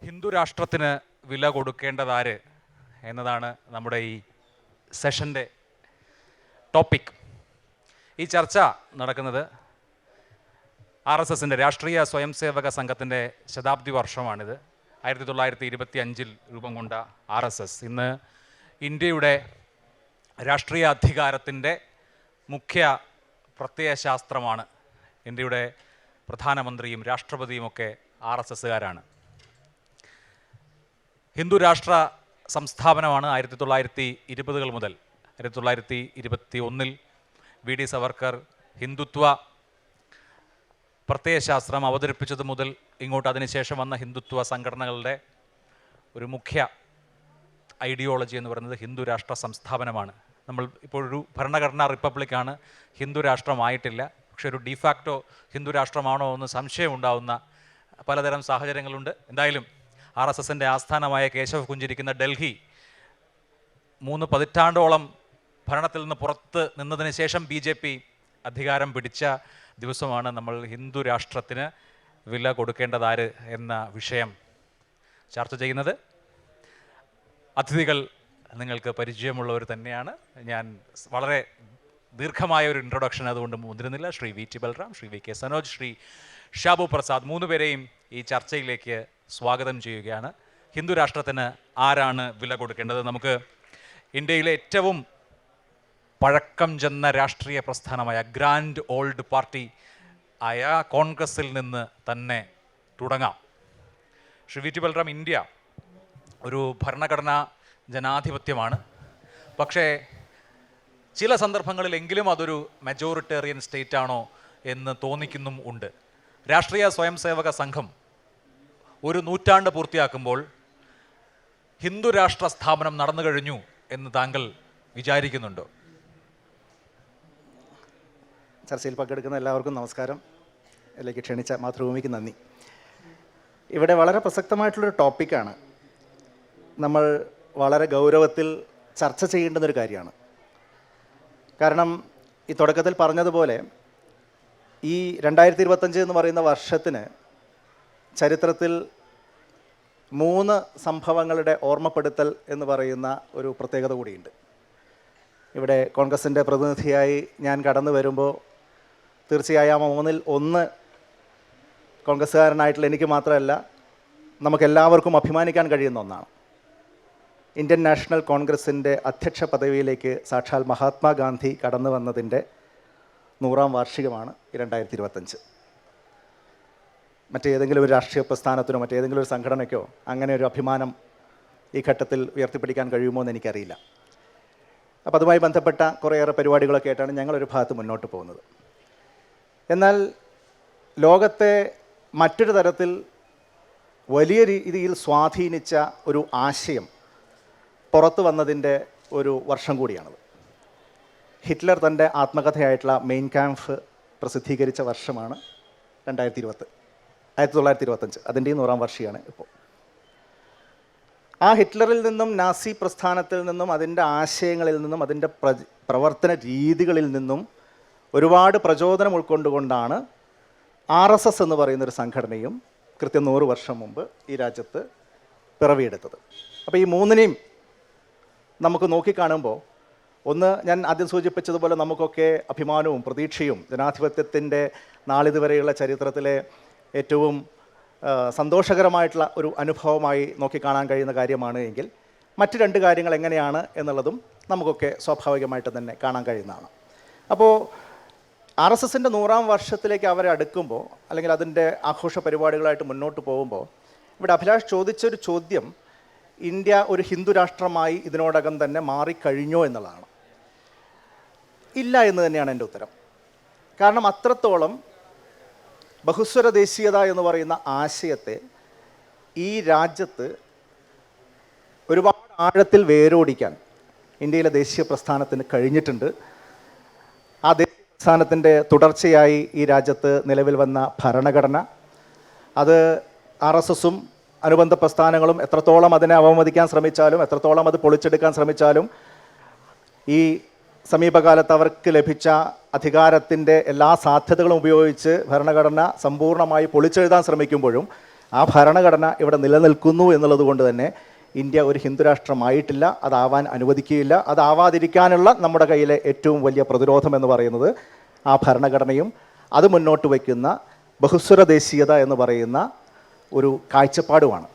ഹിന്ദു രാഷ്ട്രത്തിന് വില കൊടുക്കേണ്ടതാര് എന്നതാണ് നമ്മുടെ ഈ സെഷൻ്റെ ടോപ്പിക്. ഈ ചർച്ച നടക്കുന്നത് RSSൻ്റെ രാഷ്ട്രീയ സ്വയംസേവക സംഘത്തിൻ്റെ ശതാബ്ദി വർഷമാണിത്. 1925 രൂപം കൊണ്ട RSS ഇന്ന് ഇന്ത്യയുടെ രാഷ്ട്രീയ അധികാരത്തിൻ്റെ മുഖ്യ പ്രത്യയശാസ്ത്രമാണ്. ഇന്ത്യയുടെ പ്രധാനമന്ത്രിയും രാഷ്ട്രപതിയുമൊക്കെ RSSകാരാണ്. ഹിന്ദു രാഷ്ട്ര സംസ്ഥാപനമാണ് 1920 മുതൽ. 1921 VD സവർക്കർ ഹിന്ദുത്വ പ്രത്യയശാസ്ത്രം അവതരിപ്പിച്ചത് മുതൽ ഇങ്ങോട്ട് അതിനുശേഷം വന്ന ഹിന്ദുത്വ സംഘടനകളുടെ ഒരു മുഖ്യ ഐഡിയോളജി എന്ന് പറയുന്നത് ഹിന്ദു രാഷ്ട്ര സംസ്ഥാപനമാണ്. നമ്മൾ ഇപ്പോഴൊരു ഭരണഘടനാ റിപ്പബ്ലിക്കാണ്, ഹിന്ദു രാഷ്ട്രമായിട്ടില്ല. പക്ഷെ ഒരു ഡിഫാക്റ്റോ ഹിന്ദു രാഷ്ട്രമാണോ എന്ന് സംശയം ഉണ്ടാവുന്ന പലതരം സാഹചര്യങ്ങളുണ്ട്. എന്തായാലും RSSൻ്റെ ആസ്ഥാനമായ കേശവ് കുഞ്ചിരിക്കുന്ന ഡൽഹി 3 പതിറ്റാണ്ടോളം ഭരണത്തിൽ നിന്ന് പുറത്ത് നിന്നതിന് ശേഷം BJP അധികാരം പിടിച്ച ദിവസമാണ് നമ്മൾ ഹിന്ദു രാഷ്ട്രത്തിന് വില കൊടുക്കേണ്ടതാര് എന്ന വിഷയം ചർച്ച ചെയ്യുന്നത്. അതിഥികൾ നിങ്ങൾക്ക് പരിചയമുള്ളവർ തന്നെയാണ്. ഞാൻ വളരെ ദീർഘമായ ഒരു ഇൻട്രൊഡക്ഷൻ അതുകൊണ്ട് മുതിരുന്നില്ല. ശ്രീ VT ബൽറാം, ശ്രീ VK സനോജ്, ശ്രീ ഷാബു പ്രസാദ്, 3 പേരെയും ഈ ചർച്ചയിലേക്ക് സ്വാഗതം ചെയ്യുകയാണ്. ഹിന്ദു രാഷ്ട്രത്തിന് ആരാണ് വില കൊടുക്കേണ്ടത്? നമുക്ക് ഇന്ത്യയിലെ ഏറ്റവും പഴക്കം ചെന്ന രാഷ്ട്രീയ പ്രസ്ഥാനമായ ഗ്രാൻഡ് ഓൾഡ് പാർട്ടി ആയ കോൺഗ്രസിൽ നിന്ന് തന്നെ തുടങ്ങാം. ശ്രീ VT ബൽറാം, ഇന്ത്യ ഒരു ഭരണഘടനാ ജനാധിപത്യമാണ്. പക്ഷേ ചില സന്ദർഭങ്ങളിലെങ്കിലും അതൊരു മെജോറിറ്റേറിയൻ സ്റ്റേറ്റ് ആണോ എന്ന് തോന്നിക്കുന്നും ഉണ്ട്. രാഷ്ട്രീയ സ്വയംസേവക സംഘം ഒരു നൂറ്റാണ്ട് പൂർത്തിയാക്കുമ്പോൾ ഹിന്ദു രാഷ്ട്ര സ്ഥാപനം നടന്നു കഴിഞ്ഞു എന്ന് താങ്കൾ വിചാരിക്കുന്നുണ്ടോ? ചർച്ചയിൽ പങ്കെടുക്കുന്ന എല്ലാവർക്കും നമസ്കാരം. ഇതിലേക്ക് ക്ഷണിച്ച മാതൃഭൂമിക്ക് നന്ദി. ഇവിടെ വളരെ പ്രസക്തമായിട്ടുള്ളൊരു ടോപ്പിക്കാണ്. നമ്മൾ വളരെ ഗൗരവത്തിൽ ചർച്ച ചെയ്യേണ്ടുന്നൊരു കാര്യമാണ്. കാരണം ഈ തുടക്കത്തിൽ പറഞ്ഞതുപോലെ ഈ 2025 എന്ന് പറയുന്ന വർഷത്തിന് ചരിത്രത്തിൽ 3 സംഭവങ്ങളുടെ ഓർമ്മപ്പെടുത്തൽ എന്ന് പറയുന്ന ഒരു പ്രത്യേകത കൂടിയുണ്ട്. ഇവിടെ കോൺഗ്രസിൻ്റെ പ്രതിനിധിയായി ഞാൻ കടന്നു വരുമ്പോൾ തീർച്ചയായും ആ 3-ൽ 1 കോൺഗ്രസ്സുകാരനായിട്ടുള്ള എനിക്ക് മാത്രമല്ല നമുക്കെല്ലാവർക്കും അഭിമാനിക്കാൻ കഴിയുന്ന ഒന്നാണ്. ഇന്ത്യൻ നാഷണൽ കോൺഗ്രസിൻ്റെ അധ്യക്ഷ പദവിയിലേക്ക് സാക്ഷാൽ മഹാത്മാഗാന്ധി കടന്നു വന്നതിൻ്റെ 100ാം വാർഷികമാണ് 2025. മറ്റേതെങ്കിലും ഒരു രാഷ്ട്രീയ പ്രസ്ഥാനത്തിനോ മറ്റേതെങ്കിലും ഒരു സംഘടനയ്ക്കോ അങ്ങനെ ഒരു അഭിമാനം ഈ ഘട്ടത്തിൽ ഉയർത്തിപ്പിടിക്കാൻ കഴിയുമോ എന്ന് എനിക്കറിയില്ല. അപ്പോൾ അതുമായി ബന്ധപ്പെട്ട കുറേയേറെ പരിപാടികളൊക്കെ ആയിട്ടാണ് ഞങ്ങളൊരു ഭാഗത്ത് മുന്നോട്ട് പോകുന്നത്. എന്നാൽ ലോകത്തെ മറ്റൊരു തരത്തിൽ വലിയ രീതിയിൽ സ്വാധീനിച്ച ഒരു ആശയം പുറത്തു വന്നതിൻ്റെ ഒരു വർഷം കൂടിയാണത്. ഹിറ്റ്ലർ തൻ്റെ ആത്മകഥയായിട്ടുള്ള മെയിൻ ക്യാമ്പ് പ്രസിദ്ധീകരിച്ച വർഷമാണ് 1925. അതിൻ്റെ 100ാം വർഷമാണ് ഇപ്പോൾ. ആ ഹിറ്റ്ലറിൽ നിന്നും നാസി പ്രസ്ഥാനത്തിൽ നിന്നും അതിൻ്റെ ആശയങ്ങളിൽ നിന്നും അതിൻ്റെ പ്രവർത്തന രീതികളിൽ നിന്നും ഒരുപാട് പ്രചോദനം ഉൾക്കൊണ്ടുകൊണ്ടാണ് RSS എന്ന് പറയുന്നൊരു സംഘടനയും കൃത്യം 100 വർഷം മുമ്പ് ഈ രാജ്യത്ത് പിറവിയെടുത്തത്. അപ്പോൾ ഈ 3നെയും നമുക്ക് നോക്കിക്കാണുമ്പോൾ ഒന്ന്, ഞാൻ ആദ്യം സൂചിപ്പിച്ചതുപോലെ നമുക്കൊക്കെ അഭിമാനവും പ്രതീക്ഷയും ജനാധിപത്യത്തിൻ്റെ നാളിതുവരെയുള്ള ചരിത്രത്തിലെ ഏറ്റവും സന്തോഷകരമായിട്ടുള്ള ഒരു അനുഭവമായി നോക്കിക്കാണാൻ കഴിയുന്ന കാര്യമാണ് എങ്കിൽ മറ്റ് 2 കാര്യങ്ങൾ എങ്ങനെയാണ് എന്നുള്ളതും നമുക്കൊക്കെ സ്വാഭാവികമായിട്ട് തന്നെ കാണാൻ കഴിയുന്നതാണ്. അപ്പോൾ RSSൻ്റെ 100ാം വർഷത്തിലേക്ക് അവരെ അടുക്കുമ്പോൾ അല്ലെങ്കിൽ അതിൻ്റെ ആഘോഷ പരിപാടികളായിട്ട് മുന്നോട്ട് പോകുമ്പോൾ ഇവിടെ അഭിലാഷ് ചോദിച്ചൊരു ചോദ്യം ഇന്ത്യ ഒരു ഹിന്ദു രാഷ്ട്രമായി ഇതിനോടകം തന്നെ മാറിക്കഴിഞ്ഞോ എന്നുള്ളതാണ്. ഇല്ല എന്ന് തന്നെയാണ് എൻ്റെ ഉത്തരം. കാരണം അത്രത്തോളം ബഹുസ്വര ദേശീയത എന്ന് പറയുന്ന ആശയത്തെ ഈ രാജ്യത്ത് ഒരുപാട് ആഴത്തിൽ വേരോടിക്കാൻ ഇന്ത്യയിലെ ദേശീയ പ്രസ്ഥാനത്തിന് കഴിഞ്ഞിട്ടുണ്ട്. ആ ദേശീയ പ്രസ്ഥാനത്തിൻ്റെ തുടർച്ചയായി ഈ രാജ്യത്ത് നിലവിൽ വന്ന ഭരണഘടന, അത് RSSഉം അനുബന്ധ പ്രസ്ഥാനങ്ങളും എത്രത്തോളം അതിനെ അവമതിക്കാൻ ശ്രമിച്ചാലും എത്രത്തോളം അത് പൊളിച്ചെടുക്കാൻ ശ്രമിച്ചാലും ഈ സമീപകാലത്ത് അവർക്ക് ലഭിച്ച അധികാരത്തിൻ്റെ എല്ലാ സാധ്യതകളും ഉപയോഗിച്ച് ഭരണഘടന സമ്പൂർണ്ണമായി പൊളിച്ചെഴുതാൻ ശ്രമിക്കുമ്പോഴും ആ ഭരണഘടന ഇവിടെ നിലനിൽക്കുന്നു എന്നുള്ളത് കൊണ്ട് തന്നെ ഇന്ത്യ ഒരു ഹിന്ദു രാഷ്ട്രമായിട്ടില്ല, അതാവാൻ അനുവദിക്കുകയില്ല. അതാവാതിരിക്കാനുള്ള നമ്മുടെ കയ്യിലെ ഏറ്റവും വലിയ പ്രതിരോധം എന്ന് പറയുന്നത് ആ ഭരണഘടനയും അത് മുന്നോട്ട് വയ്ക്കുന്ന ബഹുസ്വര ദേശീയത എന്ന് പറയുന്ന ഒരു കാഴ്ചപ്പാടുമാണ്.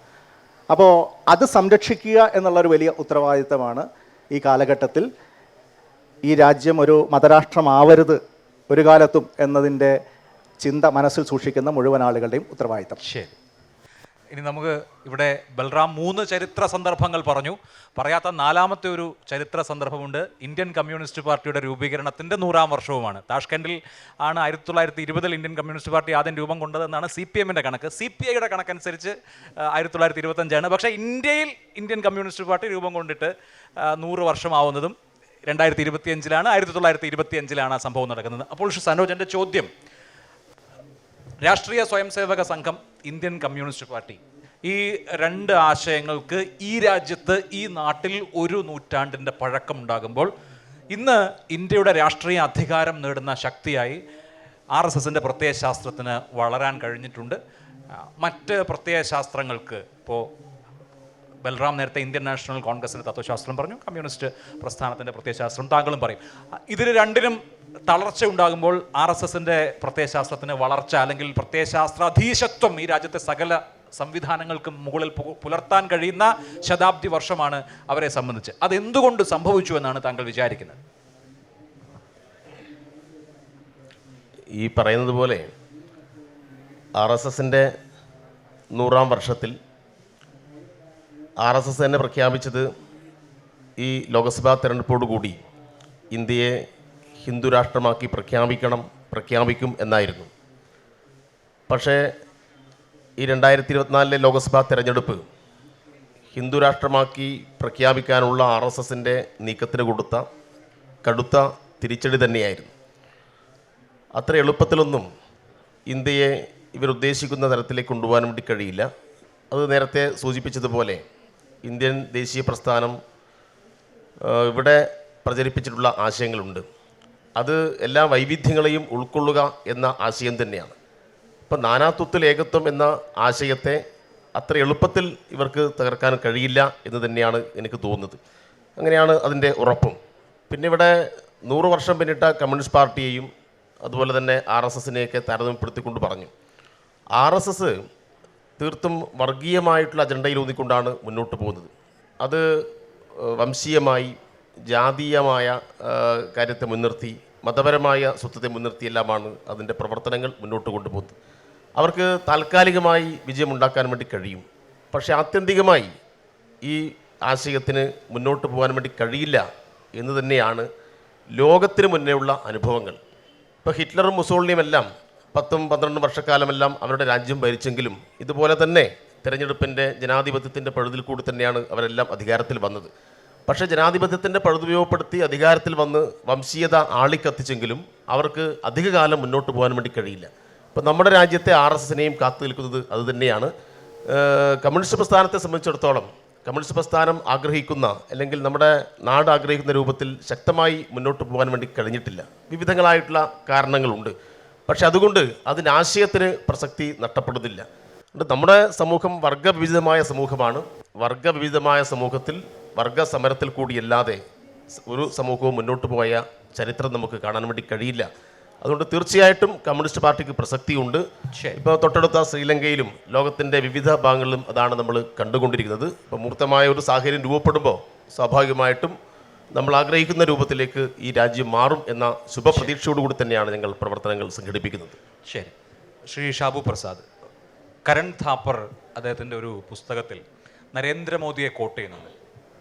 അപ്പോൾ അത് സംരക്ഷിക്കുക എന്നുള്ളൊരു വലിയ ഉത്തരവാദിത്തമാണ് ഈ കാലഘട്ടത്തിൽ ഈ രാജ്യം ഒരു മതരാഷ്ട്രമാവരുത് ഒരു കാലത്തും എന്നതിൻ്റെ ചിന്ത മനസ്സിൽ സൂക്ഷിക്കുന്ന മുഴുവൻ ആളുകളുടെയും ഉത്തരവാദിത്തം. ശരി, ഇനി നമുക്ക് ഇവിടെ ബൽറാം 3 ചരിത്ര സന്ദർഭങ്ങൾ പറഞ്ഞു. പറയാത്ത 4ാമത്തെ ഒരു ചരിത്ര സന്ദർഭമുണ്ട്. ഇന്ത്യൻ കമ്മ്യൂണിസ്റ്റ് പാർട്ടിയുടെ രൂപീകരണത്തിൻ്റെ 100ാം വർഷവുമാണ്. താഷ്കൻഡിൽ ആണ് 1920 ഇന്ത്യൻ കമ്മ്യൂണിസ്റ്റ് പാർട്ടി ആദ്യം രൂപം കൊണ്ടതെന്നാണ് CPM-ൻ്റെ കണക്ക്. CPI-യുടെ കണക്കനുസരിച്ച് 1925ആണ്. പക്ഷേ ഇന്ത്യയിൽ ഇന്ത്യൻ കമ്മ്യൂണിസ്റ്റ് പാർട്ടി രൂപം കൊണ്ടിട്ട് 100 വർഷമാവുന്നതും 2025-ലാണ്. 1925-ലാണ് ആ സംഭവം നടക്കുന്നത്. അപ്പോൾ സനോജ്, എൻ്റെ ചോദ്യം, രാഷ്ട്രീയ സ്വയംസേവക സംഘം, ഇന്ത്യൻ കമ്മ്യൂണിസ്റ്റ് പാർട്ടി, ഈ 2 ആശയങ്ങൾക്ക് ഈ രാജ്യത്ത് ഈ നാട്ടിൽ ഒരു നൂറ്റാണ്ടിൻ്റെ പഴക്കമുണ്ടാകുമ്പോൾ ഇന്ന് ഇന്ത്യയുടെ രാഷ്ട്രീയ അധികാരം നേടുന്ന ശക്തിയായി RSSൻ്റെ പ്രത്യയശാസ്ത്രത്തിന് വളരാൻ കഴിഞ്ഞിട്ടുണ്ട്. മറ്റ് പ്രത്യയശാസ്ത്രങ്ങൾക്ക് ഇപ്പോൾ ബൽറാം നേരത്തെ ഇന്ത്യൻ നാഷണൽ കോൺഗ്രസിൻ്റെ തത്വശാസ്ത്രം പറഞ്ഞു, കമ്മ്യൂണിസ്റ്റ് പ്രസ്ഥാനത്തിൻ്റെ പ്രത്യയശാസ്ത്രം താങ്കളും പറയും. ഇതിൽ രണ്ടിനും തളർച്ച ഉണ്ടാകുമ്പോൾ RSSൻ്റെ പ്രത്യയശാസ്ത്രത്തിന് വളർച്ച അല്ലെങ്കിൽ പ്രത്യയശാസ്ത്രാധീശത്വം ഈ രാജ്യത്തെ സകല സംവിധാനങ്ങൾക്കും മുകളിൽ പുലർത്താൻ കഴിയുന്ന ശതാബ്ദി വർഷമാണ് അവരെ സംബന്ധിച്ച്. അതെന്തുകൊണ്ട് സംഭവിച്ചു എന്നാണ് താങ്കൾ വിചാരിക്കുന്നത്? ഈ പറയുന്നത് പോലെ RSSൻ്റെ 100ാം വർഷത്തിൽ RSS തന്നെ പ്രഖ്യാപിച്ചത് ഈ ലോക്സഭാ തെരഞ്ഞെടുപ്പോടുകൂടി ഇന്ത്യയെ ഹിന്ദു രാഷ്ട്രമാക്കി പ്രഖ്യാപിക്കും എന്നായിരുന്നു. പക്ഷേ ഈ 2024 ലോക്സഭാ തെരഞ്ഞെടുപ്പ് ഹിന്ദു രാഷ്ട്രമാക്കി പ്രഖ്യാപിക്കാനുള്ള RSSൻ്റെ നീക്കത്തിന് കൊടുത്ത കടുത്ത തിരിച്ചടി തന്നെയായിരുന്നു. അത്ര എളുപ്പത്തിലൊന്നും ഇന്ത്യയെ ഇവരുദ്ദേശിക്കുന്ന തരത്തിലേക്ക് കൊണ്ടുപോകാൻ വേണ്ടി കഴിയില്ല. അത് നേരത്തെ സൂചിപ്പിച്ചതുപോലെ ഇന്ത്യൻ ദേശീയ പ്രസ്ഥാനം ഇവിടെ പ്രചരിപ്പിച്ചിട്ടുള്ള ആശയങ്ങളുണ്ട്. അത് എല്ലാ വൈവിധ്യങ്ങളെയും ഉൾക്കൊള്ളുക എന്ന ആശയം തന്നെയാണ്. ഇപ്പം നാനാത്വത്തിൽ ഏകത്വം എന്ന ആശയത്തെ അത്ര എളുപ്പത്തിൽ ഇവർക്ക് തകർക്കാൻ കഴിയില്ല എന്ന് തന്നെയാണ് എനിക്ക് തോന്നുന്നത്. അങ്ങനെയാണ് അതിൻ്റെ ഉറപ്പും. പിന്നെ ഇവിടെ 100 വർഷം പിന്നിട്ട കമ്മ്യൂണിസ്റ്റ് പാർട്ടിയെയും അതുപോലെ തന്നെ RSSനെയൊക്കെ താരതമ്യപ്പെടുത്തിക്കൊണ്ട് പറഞ്ഞു. RSS തീർത്തും വർഗീയമായിട്ടുള്ള അജണ്ടയിൽ ഊന്നിക്കൊണ്ടാണ് മുന്നോട്ട് പോകുന്നത്. അത് വംശീയമായി ജാതീയമായ കാര്യത്തെ മുൻനിർത്തി, മതപരമായ സ്വത്വത്തെ മുൻനിർത്തിയെല്ലാമാണ് അതിൻ്റെ പ്രവർത്തനങ്ങൾ മുന്നോട്ട് കൊണ്ടുപോകുന്നത്. അവർക്ക് താൽക്കാലികമായി വിജയമുണ്ടാക്കാൻ വേണ്ടി കഴിയും. പക്ഷേ ആത്യന്തികമായി ഈ ആശയത്തിന് മുന്നോട്ട് പോകാൻ വേണ്ടി കഴിയില്ല എന്ന് തന്നെയാണ് ലോകത്തിന് മുന്നേയുള്ള അനുഭവങ്ങൾ. ഇപ്പോൾ ഹിറ്റ്ലറും മുസോളിനിയുമെല്ലാം 10-12 വർഷക്കാലമെല്ലാം അവരുടെ രാജ്യം ഭരിച്ചെങ്കിലും ഇതുപോലെ തന്നെ തിരഞ്ഞെടുപ്പിൻ്റെ ജനാധിപത്യത്തിൻ്റെ പഴുതിൽ കൂടി തന്നെയാണ് അവരെല്ലാം അധികാരത്തിൽ വന്നത്. പക്ഷേ ജനാധിപത്യത്തിൻ്റെ പഴുതുപയോഗപ്പെടുത്തി അധികാരത്തിൽ വന്ന് വംശീയത ആളിക്കത്തിച്ചെങ്കിലും അവർക്ക് അധികകാലം മുന്നോട്ട് പോകാൻ വേണ്ടി കഴിയില്ല. ഇപ്പം നമ്മുടെ രാജ്യത്തെ RSSനെയും കാത്തു നിൽക്കുന്നത് അതുതന്നെയാണ്. കമ്മ്യൂണിസ്റ്റ് പ്രസ്ഥാനത്തെ സംബന്ധിച്ചിടത്തോളം കമ്മ്യൂണിസ്റ്റ് പ്രസ്ഥാനം ആഗ്രഹിക്കുന്ന അല്ലെങ്കിൽ നമ്മുടെ നാട് ആഗ്രഹിക്കുന്ന രൂപത്തിൽ ശക്തമായി മുന്നോട്ട് പോകാൻ വേണ്ടി കഴിഞ്ഞിട്ടില്ല. വിവിധങ്ങളായിട്ടുള്ള കാരണങ്ങളുണ്ട്. പക്ഷെ അതുകൊണ്ട് അതിനാശയത്തിന് പ്രസക്തി നഷ്ടപ്പെടുന്നില്ല. നമ്മുടെ സമൂഹം വർഗവിവിധമായ സമൂഹമാണ്. വർഗവിവിധമായ സമൂഹത്തിൽ വർഗസമരത്തിൽ കൂടിയല്ലാതെ ഒരു സമൂഹവും മുന്നോട്ട് പോയ ചരിത്രം നമുക്ക് കാണാൻ വേണ്ടി കഴിയില്ല. അതുകൊണ്ട് തീർച്ചയായിട്ടും കമ്മ്യൂണിസ്റ്റ് പാർട്ടിക്ക് പ്രസക്തിയുണ്ട്. ഇപ്പോൾ തൊട്ടടുത്ത ശ്രീലങ്കയിലും ലോകത്തിൻ്റെ വിവിധ ഭാഗങ്ങളിലും അതാണ് നമ്മൾ കണ്ടുകൊണ്ടിരിക്കുന്നത്. ഇപ്പോൾ മൂർത്തമായ ഒരു സാഹചര്യം രൂപപ്പെടുമ്പോൾ സ്വാഭാവികമായിട്ടും നമ്മൾ ആഗ്രഹിക്കുന്ന രൂപത്തിലേക്ക് ഈ രാജ്യം മാറും എന്ന ശുഭപ്രതീക്ഷയോടുകൂടി തന്നെയാണ് ഞങ്ങൾ പ്രവർത്തനങ്ങൾ സംഘടിപ്പിക്കുന്നത്. ശരി, ശ്രീ ഷാബു പ്രസാദ്, കരൺ താപ്പർ അദ്ദേഹത്തിൻ്റെ ഒരു പുസ്തകത്തിൽ നരേന്ദ്രമോദിയെ കോട്ട് ചെയ്യുന്നുണ്ട്.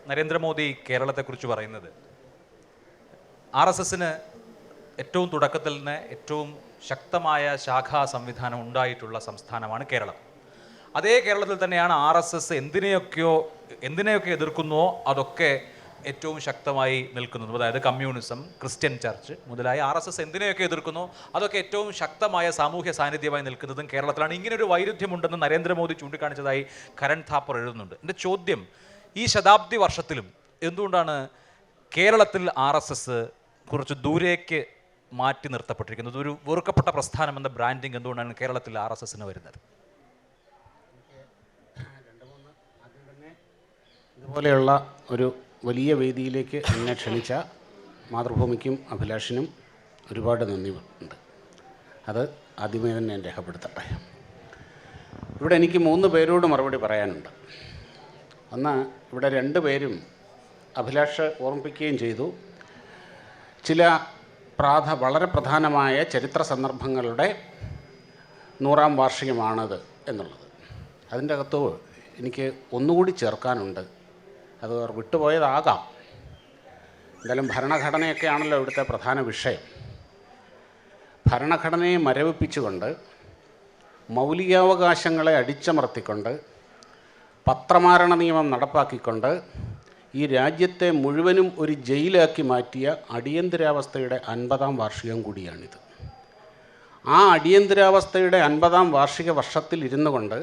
നരേന്ദ്രമോദി കേരളത്തെക്കുറിച്ച് പറയുന്നത് RSSന് ഏറ്റവും തുടക്കത്തിൽ തന്നെ ഏറ്റവും ശക്തമായ ശാഖാ സംവിധാനം ഉണ്ടായിട്ടുള്ള സംസ്ഥാനമാണ് കേരളം. അതേ കേരളത്തിൽ തന്നെയാണ് RSS എന്തിനെയൊക്കെ എതിർക്കുന്നോ അതൊക്കെ ഏറ്റവും ശക്തമായി നിൽക്കുന്നത്. അതായത് കമ്മ്യൂണിസം, ക്രിസ്ത്യൻ ചർച്ച് മുതലായ RSS എന്തിനെയൊക്കെ എതിർക്കുന്നോ അതൊക്കെ ഏറ്റവും ശക്തമായ സാമൂഹ്യ സാന്നിധ്യമായി നിൽക്കുന്നതും കേരളത്തിലാണ്. ഇങ്ങനൊരു വൈരുദ്ധ്യമുണ്ടെന്ന് നരേന്ദ്രമോദി ചൂണ്ടിക്കാണിച്ചതായി കരൺ താപ്പർ എഴുതുന്നുണ്ട്. എൻ്റെ ചോദ്യം, ഈ ശതാബ്ദി വർഷത്തിലും എന്തുകൊണ്ടാണ് കേരളത്തിൽ RSS കുറച്ച് ദൂരേക്ക് മാറ്റി നിർത്തപ്പെട്ടിരിക്കുന്നത്? ഒരു വെറുക്കപ്പെട്ട പ്രസ്ഥാനം എന്ന ബ്രാൻഡിങ് എന്തുകൊണ്ടാണ് കേരളത്തിൽ RSSന് വരുന്നത്? ഇതുപോലെയുള്ള ഒരു വലിയ വേദിയിലേക്ക് എന്നെ ക്ഷണിച്ച മാതൃഭൂമിക്കും അഭിലാഷിനും ഒരുപാട് നന്ദി ഉണ്ട്. അത് ആദ്യമേ തന്നെ ഞാൻ രേഖപ്പെടുത്തട്ടെ. ഇവിടെ എനിക്ക് 3 പേരോട് മറുപടി പറയാനുണ്ട്. ഒന്ന്, ഇവിടെ 2 പേരും അഭിലാഷ് ഓർമ്മിപ്പിക്കുകയും ചെയ്തു, ചില വളരെ പ്രധാനമായ ചരിത്ര സന്ദർഭങ്ങളുടെ 100ാം വാർഷികമാണത് എന്നുള്ളത്. അതിൻ്റെ അകത്ത് എനിക്ക് ഒന്നുകൂടി ചേർക്കാനുണ്ട്. അത് വിട്ടുപോയതാകാം. എന്തായാലും ഭരണഘടനയൊക്കെ ആണല്ലോ ഇവിടുത്തെ പ്രധാന വിഷയം. ഭരണഘടനയെ മരവിപ്പിച്ചുകൊണ്ട്, മൗലികാവകാശങ്ങളെ അടിച്ചമർത്തിക്കൊണ്ട്, പത്രമാരണ നിയമം നടപ്പാക്കിക്കൊണ്ട് ഈ രാജ്യത്തെ മുഴുവനും ഒരു ജയിലാക്കി മാറ്റിയ അടിയന്തരാവസ്ഥയുടെ 50ാം വാർഷികം കൂടിയാണിത്. ആ അടിയന്തരാവസ്ഥയുടെ 50ാം വാർഷിക വർഷത്തിൽ ഇരുന്നു കൊണ്ട്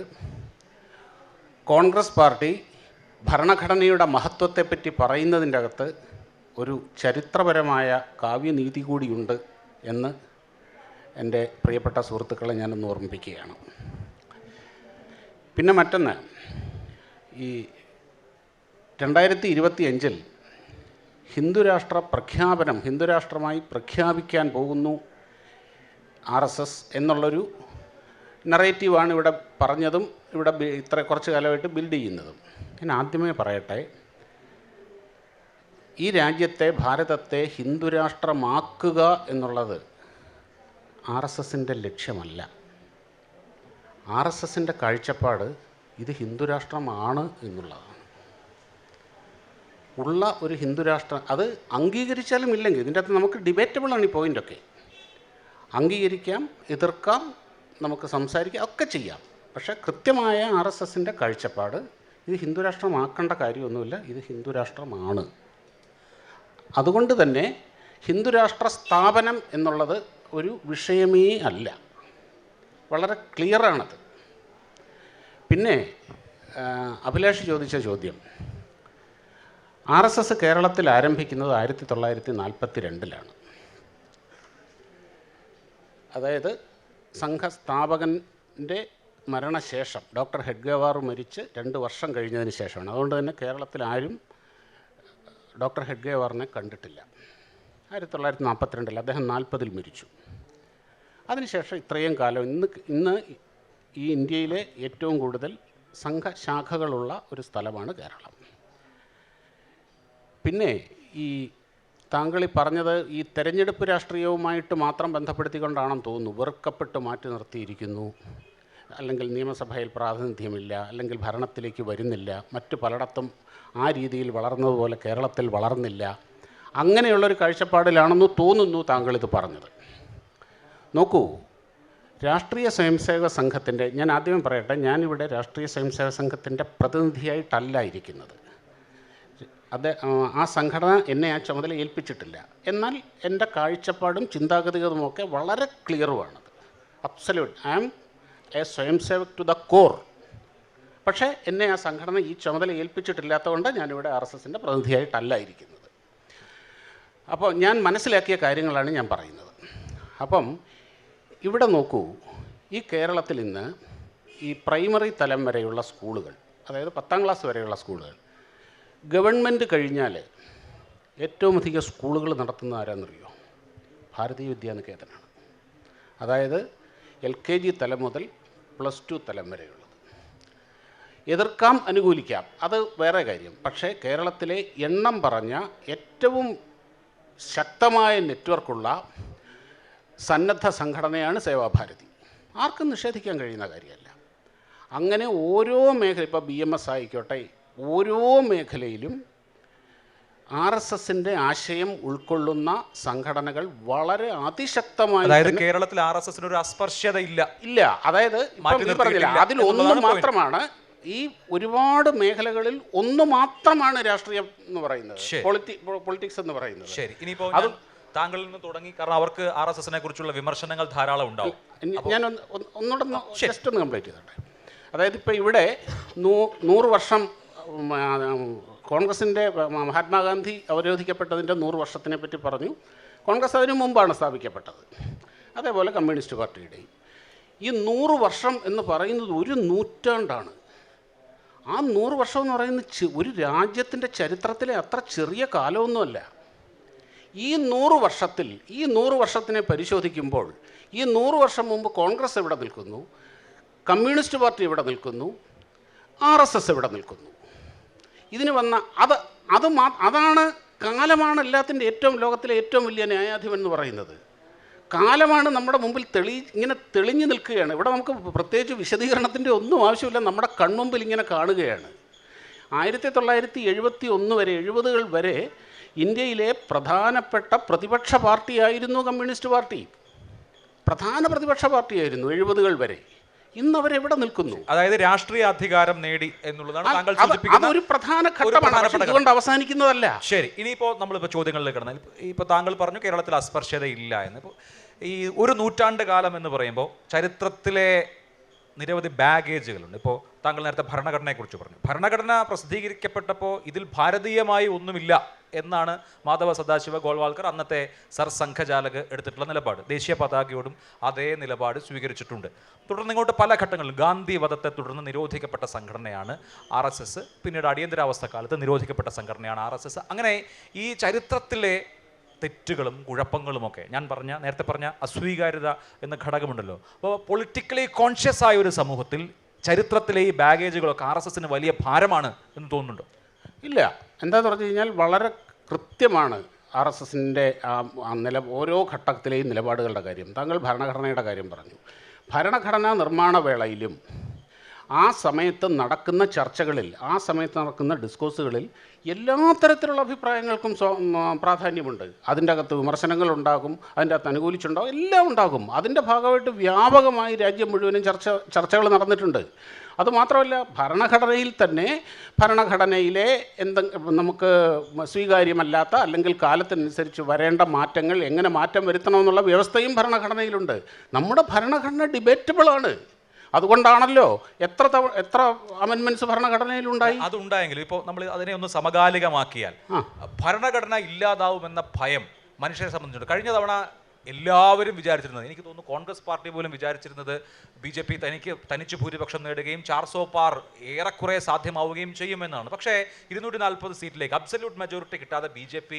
കോൺഗ്രസ് പാർട്ടി ഭരണഘടനയുടെ മഹത്വത്തെപ്പറ്റി പറയുന്നതിൻ്റെ അകത്ത് ഒരു ചരിത്രപരമായ കാവ്യനീതി കൂടിയുണ്ട് എന്ന് എൻ്റെ പ്രിയപ്പെട്ട സുഹൃത്തുക്കളെ ഞാനൊന്ന് ഓർമ്മിപ്പിക്കുകയാണ്. പിന്നെ മറ്റൊന്ന്, ഈ 2025 ഹിന്ദുരാഷ്ട്രമായി പ്രഖ്യാപിക്കാൻ പോകുന്നു RSS എന്നുള്ളൊരു നറേറ്റീവാണ് ഇവിടെ പറഞ്ഞതും ഇവിടെ കുറച്ച് കാലമായിട്ട് ബിൽഡ് ചെയ്യുന്നതും. ഞാൻ ആദ്യമേ പറയട്ടെ, ഈ രാജ്യത്തെ, ഭാരതത്തെ ഹിന്ദുരാഷ്ട്രമാക്കുക എന്നുള്ളത് RSSൻ്റെ ലക്ഷ്യമല്ല. RSSൻ്റെ കാഴ്ചപ്പാട് ഇത് ഹിന്ദുരാഷ്ട്രമാണ് എന്നുള്ളതാണ്. ഉള്ള ഒരു ഹിന്ദുരാഷ്ട്രം അത് അംഗീകരിച്ചാലും ഇല്ലെങ്കിൽ, ഇതിൻ്റെ അകത്ത് നമുക്ക് ഡിബേറ്റബിളാണ് ഈ പോയിൻ്റൊക്കെ. അംഗീകരിക്കാം, എതിർക്കാം, നമുക്ക് സംസാരിക്കാം, ഒക്കെ ചെയ്യാം. പക്ഷേ കൃത്യമായ RSSൻ്റെ കാഴ്ചപ്പാട് ഇത് ഹിന്ദുരാഷ്ട്രമാക്കേണ്ട കാര്യമൊന്നുമില്ല, ഇത് ഹിന്ദുരാഷ്ട്രമാണ്. അതുകൊണ്ട് തന്നെ ഹിന്ദുരാഷ്ട്ര സ്ഥാപനം എന്നുള്ളത് ഒരു വിഷയമേ അല്ല. വളരെ ക്ലിയറാണത്. പിന്നെ അഭിലാഷ് ചോദിച്ച ചോദ്യം, RSS കേരളത്തിൽ ആരംഭിക്കുന്നത് 1942-ലാണ്. അതായത് സംഘസ്ഥാപകൻ്റെ മരണശേഷം, ഡോക്ടർ ഹെഡ്ഗേവാർ മരിച്ച് 2 വർഷം കഴിഞ്ഞതിന് ശേഷമാണ്. അതുകൊണ്ട് തന്നെ കേരളത്തിൽ ആരും ഡോക്ടർ ഹെഡ്ഗേവാറിനെ കണ്ടിട്ടില്ല. 1942 അദ്ദേഹം 40 മരിച്ചു. അതിനുശേഷം ഇത്രയും കാലം ഇന്ന് ഈ ഇന്ത്യയിലെ ഏറ്റവും കൂടുതൽ സംഘശാഖകളുള്ള ഒരു സ്ഥലമാണ് കേരളം. പിന്നെ ഈ താങ്കൾ ഈ പറഞ്ഞത് ഈ തെരഞ്ഞെടുപ്പ് രാഷ്ട്രീയവുമായിട്ട് മാത്രം ബന്ധപ്പെടുത്തിക്കൊണ്ടാണെന്ന് തോന്നുന്നു. വെറുക്കപ്പെട്ട് മാറ്റി നിർത്തിയിരിക്കുന്നു, അല്ലെങ്കിൽ നിയമസഭയിൽ പ്രാതിനിധ്യമില്ല, അല്ലെങ്കിൽ ഭരണത്തിലേക്ക് വരുന്നില്ല, മറ്റു പലയിടത്തും ആ രീതിയിൽ വളർന്നതുപോലെ കേരളത്തിൽ വളർന്നില്ല, അങ്ങനെയുള്ളൊരു കാഴ്ചപ്പാടിലാണെന്ന് തോന്നുന്നു താങ്കളിത് പറഞ്ഞത്. നോക്കൂ, രാഷ്ട്രീയ സ്വയംസേവക സംഘത്തിൻ്റെ, ഞാൻ ആദ്യമേ പറയട്ടെ, ഞാനിവിടെ രാഷ്ട്രീയ സ്വയംസേവക സംഘത്തിൻ്റെ പ്രതിനിധിയായിട്ടല്ല ഇരിക്കുന്നത്. ആ സംഘടന എന്നെ ആ ചുമതല ഏൽപ്പിച്ചിട്ടില്ല. എന്നാൽ എൻ്റെ കാഴ്ചപ്പാടും ചിന്താഗതികളുമൊക്കെ വളരെ ക്ലിയറുമാണത്. Absolute, I am a swayamsevak to the core. പക്ഷേ എന്നെ ആ സംഘടന ഈ ചുമതല ഏൽപ്പിച്ചിട്ടില്ലാത്തതുകൊണ്ട് ഞാനിവിടെ RSSൻ്റെ പ്രതിനിധിയായിട്ടല്ല ഇരിക്കുന്നത്. അപ്പോൾ ഞാൻ മനസ്സിലാക്കിയ കാര്യങ്ങളാണ് ഞാൻ പറയുന്നത്. അപ്പം ഇവിടെ നോക്കൂ, ഈ കേരളത്തിൽ ഇന്ന് ഈ പ്രൈമറി തലം വരെയുള്ള സ്കൂളുകൾ, അതായത് 10ാം ക്ലാസ് വരെയുള്ള സ്കൂളുകൾ, ഗവൺമെൻറ് കഴിഞ്ഞാൽ ഏറ്റവും അധികം സ്കൂളുകൾ നടത്തുന്ന ആരാന്നറിയോ? ഭാരതീയ വിദ്യാനികേതനാണ്. അതായത് LKG തലം മുതൽ +2 തലം വരെയുള്ളത്. എതിർക്കാം, അനുകൂലിക്കാം, അത് വേറെ കാര്യം. പക്ഷേ കേരളത്തിലെ എണ്ണം പറഞ്ഞ ഏറ്റവും ശക്തമായ നെറ്റ്വർക്കുള്ള സന്നദ്ധ സംഘടനയാണ് സേവാഭാരതി. ആർക്കും നിഷേധിക്കാൻ കഴിയുന്ന കാര്യമല്ല. അങ്ങനെ ഓരോ മേഖല, ഇപ്പോൾ BMS ആയിക്കോട്ടെ, ഓരോ മേഖലയിലും RSSൻ്റെ ആശയം ഉൾക്കൊള്ളുന്ന സംഘടനകൾ വളരെ അതിശക്തമായി. അതായത് കേരളത്തിൽ RSSന് ഒരു അസ്പർശ്യത ഇല്ല. അതായത് പറഞ്ഞില്ല, അതിലൊന്ന് മാത്രമാണ്, ഈ ഒരുപാട് മേഖലകളിൽ ഒന്ന് മാത്രമാണ് രാഷ്ട്രീയം എന്ന് പറയുന്നത്, പൊളിറ്റിക്സ് എന്ന് പറയുന്നത്. ശരി, ഇനിയിപ്പോൾ താങ്കളിൽ നിന്ന് തുടങ്ങി, കാരണം അവർക്ക് RSSനെ കുറിച്ചുള്ള വിമർശനങ്ങൾ ധാരാളം ഉണ്ടാവും. ഞാൻ ഒന്നുകൂടെ ജസ്റ്റ് ഒന്ന് കംപ്ലീറ്റ് ചെയ്തോട്ടെ. അതായത് ഇപ്പോൾ ഇവിടെ 100 വർഷം കോൺഗ്രസിൻ്റെ, മഹാത്മാഗാന്ധി അവരോധിക്കപ്പെട്ടതിൻ്റെ 100 വർഷത്തിനെ പറ്റി പറഞ്ഞു. കോൺഗ്രസ് അതിനു മുമ്പാണ് സ്ഥാപിക്കപ്പെട്ടത്. അതേപോലെ കമ്മ്യൂണിസ്റ്റ് പാർട്ടിയുടെയും. ഈ 100 വർഷം എന്ന് പറയുന്നത് ഒരു നൂറ്റാണ്ടാണ്. ആ 100 വർഷം എന്ന് പറയുന്നത് ഒരു രാജ്യത്തിൻ്റെ ചരിത്രത്തിലെ അത്ര ചെറിയ കാലമൊന്നുമല്ല. ഈ 100 വർഷത്തിനെ പരിശോധിക്കുമ്പോൾ ഈ 100 വർഷം മുമ്പ് കോൺഗ്രസ് എവിടെ നിൽക്കുന്നു, കമ്മ്യൂണിസ്റ്റ് പാർട്ടി എവിടെ നിൽക്കുന്നു, RSS എവിടെ നിൽക്കുന്നു, ഇതിന് വന്ന അതാണ് കാലമാണ് എല്ലാത്തിൻ്റെ ലോകത്തിലെ ഏറ്റവും വലിയ ന്യായാധിപൻ എന്ന് പറയുന്നത്. കാലമാണ് നമ്മുടെ മുമ്പിൽ ഇങ്ങനെ തെളിഞ്ഞു നിൽക്കുകയാണ്. ഇവിടെ നമുക്ക് പ്രത്യേകിച്ച് വിശദീകരണത്തിൻ്റെ ഒന്നും ആവശ്യമില്ല, നമ്മുടെ കൺമുമ്പിൽ ഇങ്ങനെ കാണുകയാണ്. 1971 വരെ 70-കൾ വരെ ഇന്ത്യയിലെ പ്രധാനപ്പെട്ട പ്രതിപക്ഷ പാർട്ടിയായിരുന്നു കമ്മ്യൂണിസ്റ്റ് പാർട്ടി. പ്രധാന പ്രതിപക്ഷ പാർട്ടിയായിരുന്നു 70-കൾ വരെ. ഇന്ന് അവരെവിടെ നിൽക്കുന്നു? അതായത് രാഷ്ട്രീയ അധികാരം നേടി എന്നുള്ളതാണ് താങ്കൾ സൂചിപ്പിക്കുന്ന അതൊരു പ്രധാന ഘട്ടമാണ്, അതുകൊണ്ട് അവസാനിക്കുന്നതല്ല. ശരി, ഇനിയിപ്പോൾ നമ്മളിപ്പോൾ ചോദ്യങ്ങളിലേക്ക് കിടന്നാൽ ഇപ്പോൾ താങ്കൾ പറഞ്ഞു കേരളത്തിൽ അസ്പർശ്യതയില്ല എന്ന്. ഇപ്പോൾ ഈ ഒരു നൂറ്റാണ്ട് കാലം എന്ന് പറയുമ്പോൾ ചരിത്രത്തിലെ നിരവധി ബാഗേജുകളുണ്ട്. ഇപ്പോൾ താങ്കൾ നേരത്തെ ഭരണഘടനയെക്കുറിച്ച് പറഞ്ഞു. ഭരണഘടന പ്രസിദ്ധീകരിക്കപ്പെട്ടപ്പോൾ ഇതിൽ ഭാരതീയമായി ഒന്നുമില്ല എന്നാണ് മാധവ സദാശിവ ഗോൾവാൾക്കർ അന്നത്തെ സർ സംഘചാലക് എടുത്തിട്ടുള്ള നിലപാട്. ദേശീയ പതാകയോടും അതേ നിലപാട് സ്വീകരിച്ചിട്ടുണ്ട്. തുടർന്ന് ഇങ്ങോട്ട് പല ഘട്ടങ്ങളിൽ ഗാന്ധി വധത്തെ തുടർന്ന് നിരോധിക്കപ്പെട്ട സംഘടനയാണ് RSS. പിന്നീട് അടിയന്തരാവസ്ഥ കാലത്ത് നിരോധിക്കപ്പെട്ട സംഘടനയാണ് RSS. അങ്ങനെ ഈ ചരിത്രത്തിലെ തെറ്റുകളും കുഴപ്പങ്ങളുമൊക്കെ നേരത്തെ പറഞ്ഞ അസ്വീകാര്യത എന്ന ഘടകമുണ്ടല്ലോ. അപ്പോൾ പൊളിറ്റിക്കലി കോൺഷ്യസ് ആയ ഒരു സമൂഹത്തിൽ ചരിത്രത്തിലെ ഈ ബാഗേജുകളൊക്കെ RSSന് വലിയ ഭാരമാണ് എന്ന് തോന്നുന്നുണ്ടോ? ഇല്ല. എന്താണെന്ന് പറഞ്ഞു കഴിഞ്ഞാൽ വളരെ കൃത്യമാണ് RSSൻ്റെ ഓരോ ഘട്ടത്തിലെയും നിലപാടുകളുടെ കാര്യം. താങ്കൾ ഭരണഘടനയുടെ കാര്യം പറഞ്ഞു. ഭരണഘടനാ നിർമ്മാണ വേളയിലും ആ സമയത്ത് നടക്കുന്ന ചർച്ചകളിൽ, ആ സമയത്ത് നടക്കുന്ന ഡിസ്കോഴ്സുകളിൽ എല്ലാ തരത്തിലുള്ള അഭിപ്രായങ്ങൾക്കും പ്രാധാന്യമുണ്ട്. അതിൻ്റെ അകത്ത് വിമർശനങ്ങളുണ്ടാകും, അതിൻ്റെ അകത്ത് അനുകൂലിച്ചുണ്ടാകും, എല്ലാം ഉണ്ടാകും. അതിൻ്റെ ഭാഗമായിട്ട് വ്യാപകമായി രാജ്യം മുഴുവനും ചർച്ചകൾ നടന്നിട്ടുണ്ട്. അതുമാത്രമല്ല, ഭരണഘടനയിൽ തന്നെ ഭരണഘടനയിലെ നമുക്ക് സ്വീകാര്യമല്ലാത്ത അല്ലെങ്കിൽ കാലത്തിനനുസരിച്ച് വരേണ്ട മാറ്റങ്ങൾ എങ്ങനെ മാറ്റം വരുത്തണമെന്നുള്ള വ്യവസ്ഥയും ഭരണഘടനയിലുണ്ട്. നമ്മുടെ ഭരണഘടന ഡിബേറ്റബിളാണ്. അതുകൊണ്ടാണല്ലോ എത്ര അമെൻമെന്റ്സ് ഭരണഘടനയിലുണ്ടായി. അതുണ്ടായെങ്കിലും ഇപ്പോൾ നമ്മൾ അതിനെ ഒന്ന് സമകാലികമാക്കിയാൽ ഭരണഘടന ഇല്ലാതാവുമെന്ന ഭയം മനുഷ്യരെ സംബന്ധിച്ചുണ്ട്. കഴിഞ്ഞ തവണ എല്ലാവരും വിചാരിച്ചിരുന്നത്, എനിക്ക് തോന്നുന്നു കോൺഗ്രസ് പാർട്ടി പോലും വിചാരിച്ചിരുന്നത് BJP തനിച്ച് ഭൂരിപക്ഷം നേടുകയും 400 പാർ ഏറെക്കുറെ സാധ്യമാവുകയും ചെയ്യുമെന്നാണ്. പക്ഷേ 240 സീറ്റിലേക്ക് അബ്സല്യൂട്ട് മെജോറിറ്റി കിട്ടാതെ BJP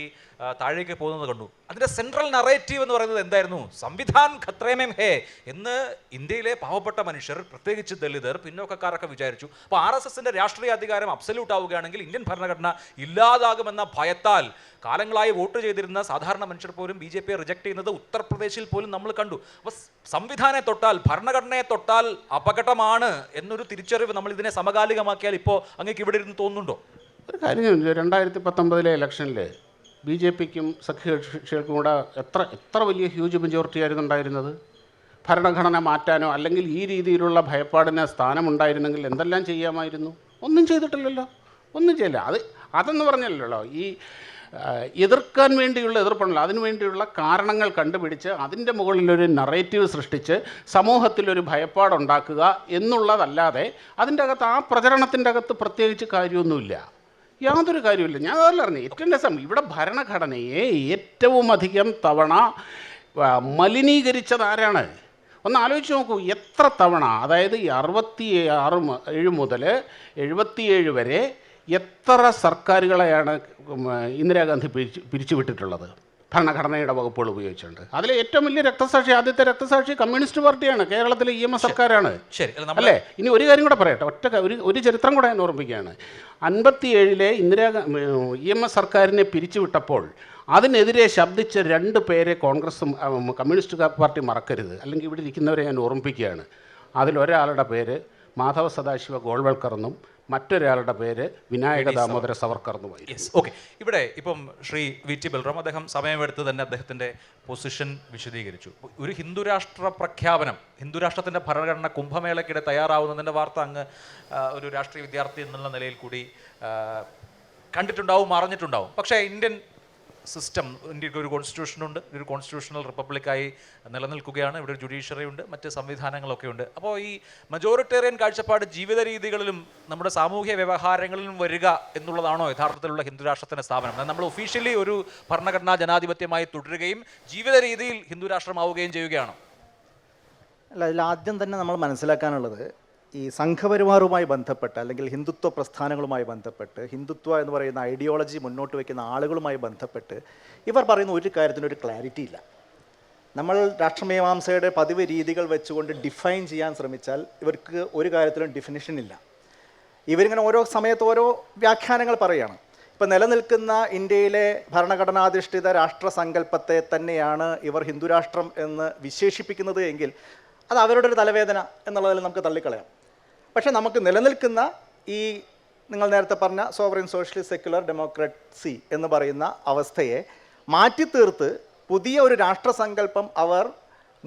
താഴേക്ക് പോകുന്നത് കണ്ടു. അതിൻ്റെ സെൻട്രൽ നറേറ്റീവ് എന്ന് പറയുന്നത് എന്തായിരുന്നു? സംവിധാൻ ഖത്രേമേം ഹേ എന്ന് ഇന്ത്യയിലെ പാവപ്പെട്ട മനുഷ്യർ, പ്രത്യേകിച്ച് ദളിതർ, പിന്നോക്കക്കാരൊക്കെ വിചാരിച്ചു. അപ്പോൾ RSSൻ്റെ രാഷ്ട്രീയ അധികാരം അബ്സല്യൂട്ട് ആവുകയാണെങ്കിൽ ഇന്ത്യൻ ഭരണഘടന ഇല്ലാതാകുമെന്ന ഭയത്താൽ കാലങ്ങളായി വോട്ട് ചെയ്തിരുന്ന സാധാരണ മനുഷ്യർ പോലും BJP റിജക്ട് ചെയ്യുന്നത് ഉത്തർപ്രദേശിൽ പോലും നമ്മൾ കണ്ടു. അപ്പോൾ സംവിധാനത്തെ തൊട്ടാൽ, ഭരണഘടനയെ തൊട്ടാൽ അപകടമാണ് എന്നൊരു തിരിച്ചറിവ് നമ്മൾ ഇതിനെ സമകാലികമാക്കിയാൽ ഇപ്പോൾ അങ്ങേക്ക് ഇവിടെ ഇരുന്ന് തോന്നുന്നുണ്ടോ? ഒരു കാര്യം, 2019 ഇലക്ഷനിൽ BJPക്കും സഖ്യകക്ഷികൾക്കും കൂടെ എത്ര വലിയ ഹ്യൂജ് മെജോറിറ്റി ആയിരുന്നു ഉണ്ടായിരുന്നത്. ഭരണഘടന മാറ്റാനോ അല്ലെങ്കിൽ ഈ രീതിയിലുള്ള ഭയപ്പാടിന് സ്ഥാനമുണ്ടായിരുന്നെങ്കിൽ എന്തെല്ലാം ചെയ്യാമായിരുന്നു? ഒന്നും ചെയ്തിട്ടില്ലല്ലോ, ഒന്നും ചെയ്യില്ല. അതെന്ന് പറഞ്ഞല്ലോ ഈ എതിർക്കാൻ വേണ്ടിയുള്ള എതിർപ്പുണ്ടല്ലോ, അതിനു വേണ്ടിയുള്ള കാരണങ്ങൾ കണ്ടുപിടിച്ച് അതിൻ്റെ മുകളിലൊരു നറേറ്റീവ് സൃഷ്ടിച്ച് സമൂഹത്തിലൊരു ഭയപ്പാടുണ്ടാക്കുക എന്നുള്ളതല്ലാതെ അതിൻ്റെ അകത്ത്, ആ പ്രചരണത്തിൻ്റെ അകത്ത് പ്രത്യേകിച്ച് കാര്യമൊന്നുമില്ല, യാതൊരു കാര്യമില്ല. ഞാൻ അതല്ല പറഞ്ഞു, ഏറ്റവും രസം ഇവിടെ ഭരണഘടനയെ ഏറ്റവും അധികം തവണ മലിനീകരിച്ചത് ആരാണ്? ഒന്ന് ആലോചിച്ച് നോക്കൂ. എത്ര തവണ, അതായത് 67 മുതൽ 77 വരെ എത്ര സർക്കാരുകളെയാണ് ഇന്ദിരാഗാന്ധി പിരിച്ചുവിട്ടിട്ടുള്ളത് ഭരണഘടനയുടെ വകുപ്പുകൾ ഉപയോഗിച്ചുകൊണ്ട്? അതിലെ ഏറ്റവും വലിയ രക്തസാക്ഷി, ആദ്യത്തെ രക്തസാക്ഷി കമ്മ്യൂണിസ്റ്റ് പാർട്ടിയാണ്, കേരളത്തിലെ EMS സർക്കാരാണ്. അല്ലേ? ഇനി ഒരു കാര്യം കൂടെ പറയട്ടെ, ഒരു ചരിത്രം കൂടെ ഞാൻ ഓർമ്മിക്കുകയാണ്. 57-ലെ EMS സർക്കാരിനെ പിരിച്ചുവിട്ടപ്പോൾ അതിനെതിരെ ശബ്ദിച്ച 2 പേരെ കോൺഗ്രസും കമ്മ്യൂണിസ്റ്റ് പാർട്ടി മറക്കരുത്. അല്ലെങ്കിൽ ഇവിടെ ഇരിക്കുന്നവരെ ഞാൻ ഓർമ്മിപ്പിക്കുകയാണ്. അതിലൊരാളുടെ പേര് മാധവ സദാശിവ ഗോൾവൽക്കർ എന്നും മറ്റൊരാളുടെ പേര് വിനായക ദാമോദര സവർക്കർ എന്നുമായിരുന്നു. ഓക്കെ, ഇവിടെ ഇപ്പം ശ്രീ VT ബൽറാം അദ്ദേഹം സമയമെടുത്ത് തന്നെ അദ്ദേഹത്തിൻ്റെ പൊസിഷൻ വിശദീകരിച്ചു. ഒരു ഹിന്ദുരാഷ്ട്ര പ്രഖ്യാപനം, ഹിന്ദുരാഷ്ട്രത്തിൻ്റെ ഭരണഘടന കുംഭമേളയ്ക്കിടെ തയ്യാറാവുന്നതിൻ്റെ വാർത്ത അങ്ങ് ഒരു രാഷ്ട്രീയ വിദ്യാർത്ഥി എന്നുള്ള നിലയിൽ കൂടി കണ്ടിട്ടുണ്ടാവും, അറിഞ്ഞിട്ടുണ്ടാവും. പക്ഷേ ഇന്ത്യൻ സിസ്റ്റം, ഇന്ത്യക്ക് ഒരു കോൺസ്റ്റിറ്റ്യൂഷനുണ്ട്, ഒരു കോൺസ്റ്റിറ്റ്യൂഷണൽ റിപ്പബ്ലിക്കായി നിലനിൽക്കുകയാണ്. ഇവിടെ ഒരു ജുഡീഷ്യറി ഉണ്ട്, മറ്റ് സംവിധാനങ്ങളൊക്കെ ഉണ്ട്. അപ്പോൾ ഈ മജോറിറ്റേറിയൻ കാഴ്ചപ്പാട് ജീവിത രീതികളിലും നമ്മുടെ സാമൂഹ്യ വ്യവഹാരങ്ങളിലും വരിക എന്നുള്ളതാണോ യഥാർത്ഥത്തിലുള്ള ഹിന്ദുരാഷ്ട്രത്തിൻ്റെ സ്ഥാപനം? നമ്മൾ ഒഫീഷ്യലി ഒരു ഭരണഘടനാ ജനാധിപത്യമായി തുടരുകയും ജീവിത രീതിയിൽ ഹിന്ദുരാഷ്ട്രമാവുകയും ചെയ്യുകയാണോ? അല്ല, അതിൽ ആദ്യം തന്നെ നമ്മൾ മനസ്സിലാക്കാനുള്ളത്, ഈ സംഘപരിവാറുമായി ബന്ധപ്പെട്ട് അല്ലെങ്കിൽ ഹിന്ദുത്വ പ്രസ്ഥാനങ്ങളുമായി ബന്ധപ്പെട്ട് ഹിന്ദുത്വ എന്ന് പറയുന്ന ഐഡിയോളജി മുന്നോട്ട് വയ്ക്കുന്ന ആളുകളുമായി ബന്ധപ്പെട്ട് ഇവർ പറയുന്ന ഒരു കാര്യത്തിനൊരു ക്ലാരിറ്റി ഇല്ല. നമ്മൾ രാഷ്ട്രമീമാംസയുടെ പതിവ് രീതികൾ വെച്ചുകൊണ്ട് ഡിഫൈൻ ചെയ്യാൻ ശ്രമിച്ചാൽ ഇവർക്ക് ഒരു കാര്യത്തിലും ഡിഫിനിഷൻ ഇല്ല. ഇവരിങ്ങനെ ഓരോ സമയത്ത് ഓരോ വ്യാഖ്യാനങ്ങൾ പറയുകയാണ്. ഇപ്പം നിലനിൽക്കുന്ന ഇന്ത്യയിലെ ഭരണഘടനാധിഷ്ഠിത രാഷ്ട്രസങ്കല്പത്തെ തന്നെയാണ് ഇവർ ഹിന്ദുരാഷ്ട്രം എന്ന് വിശേഷിപ്പിക്കുന്നത് എങ്കിൽ അത് അവരുടെ ഒരു തലവേദന എന്നുള്ളതിൽ നമുക്ക് തള്ളിക്കളയാം. പക്ഷേ നമുക്ക് നിലനിൽക്കുന്ന ഈ നിങ്ങൾ നേരത്തെ പറഞ്ഞ സോവറിൻ സോഷ്യലിസ്റ്റ് സെക്യുലർ ഡെമോക്രസി എന്ന് പറയുന്ന അവസ്ഥയെ മാറ്റിത്തീർത്ത് പുതിയ ഒരു രാഷ്ട്രസങ്കല്പം അവർ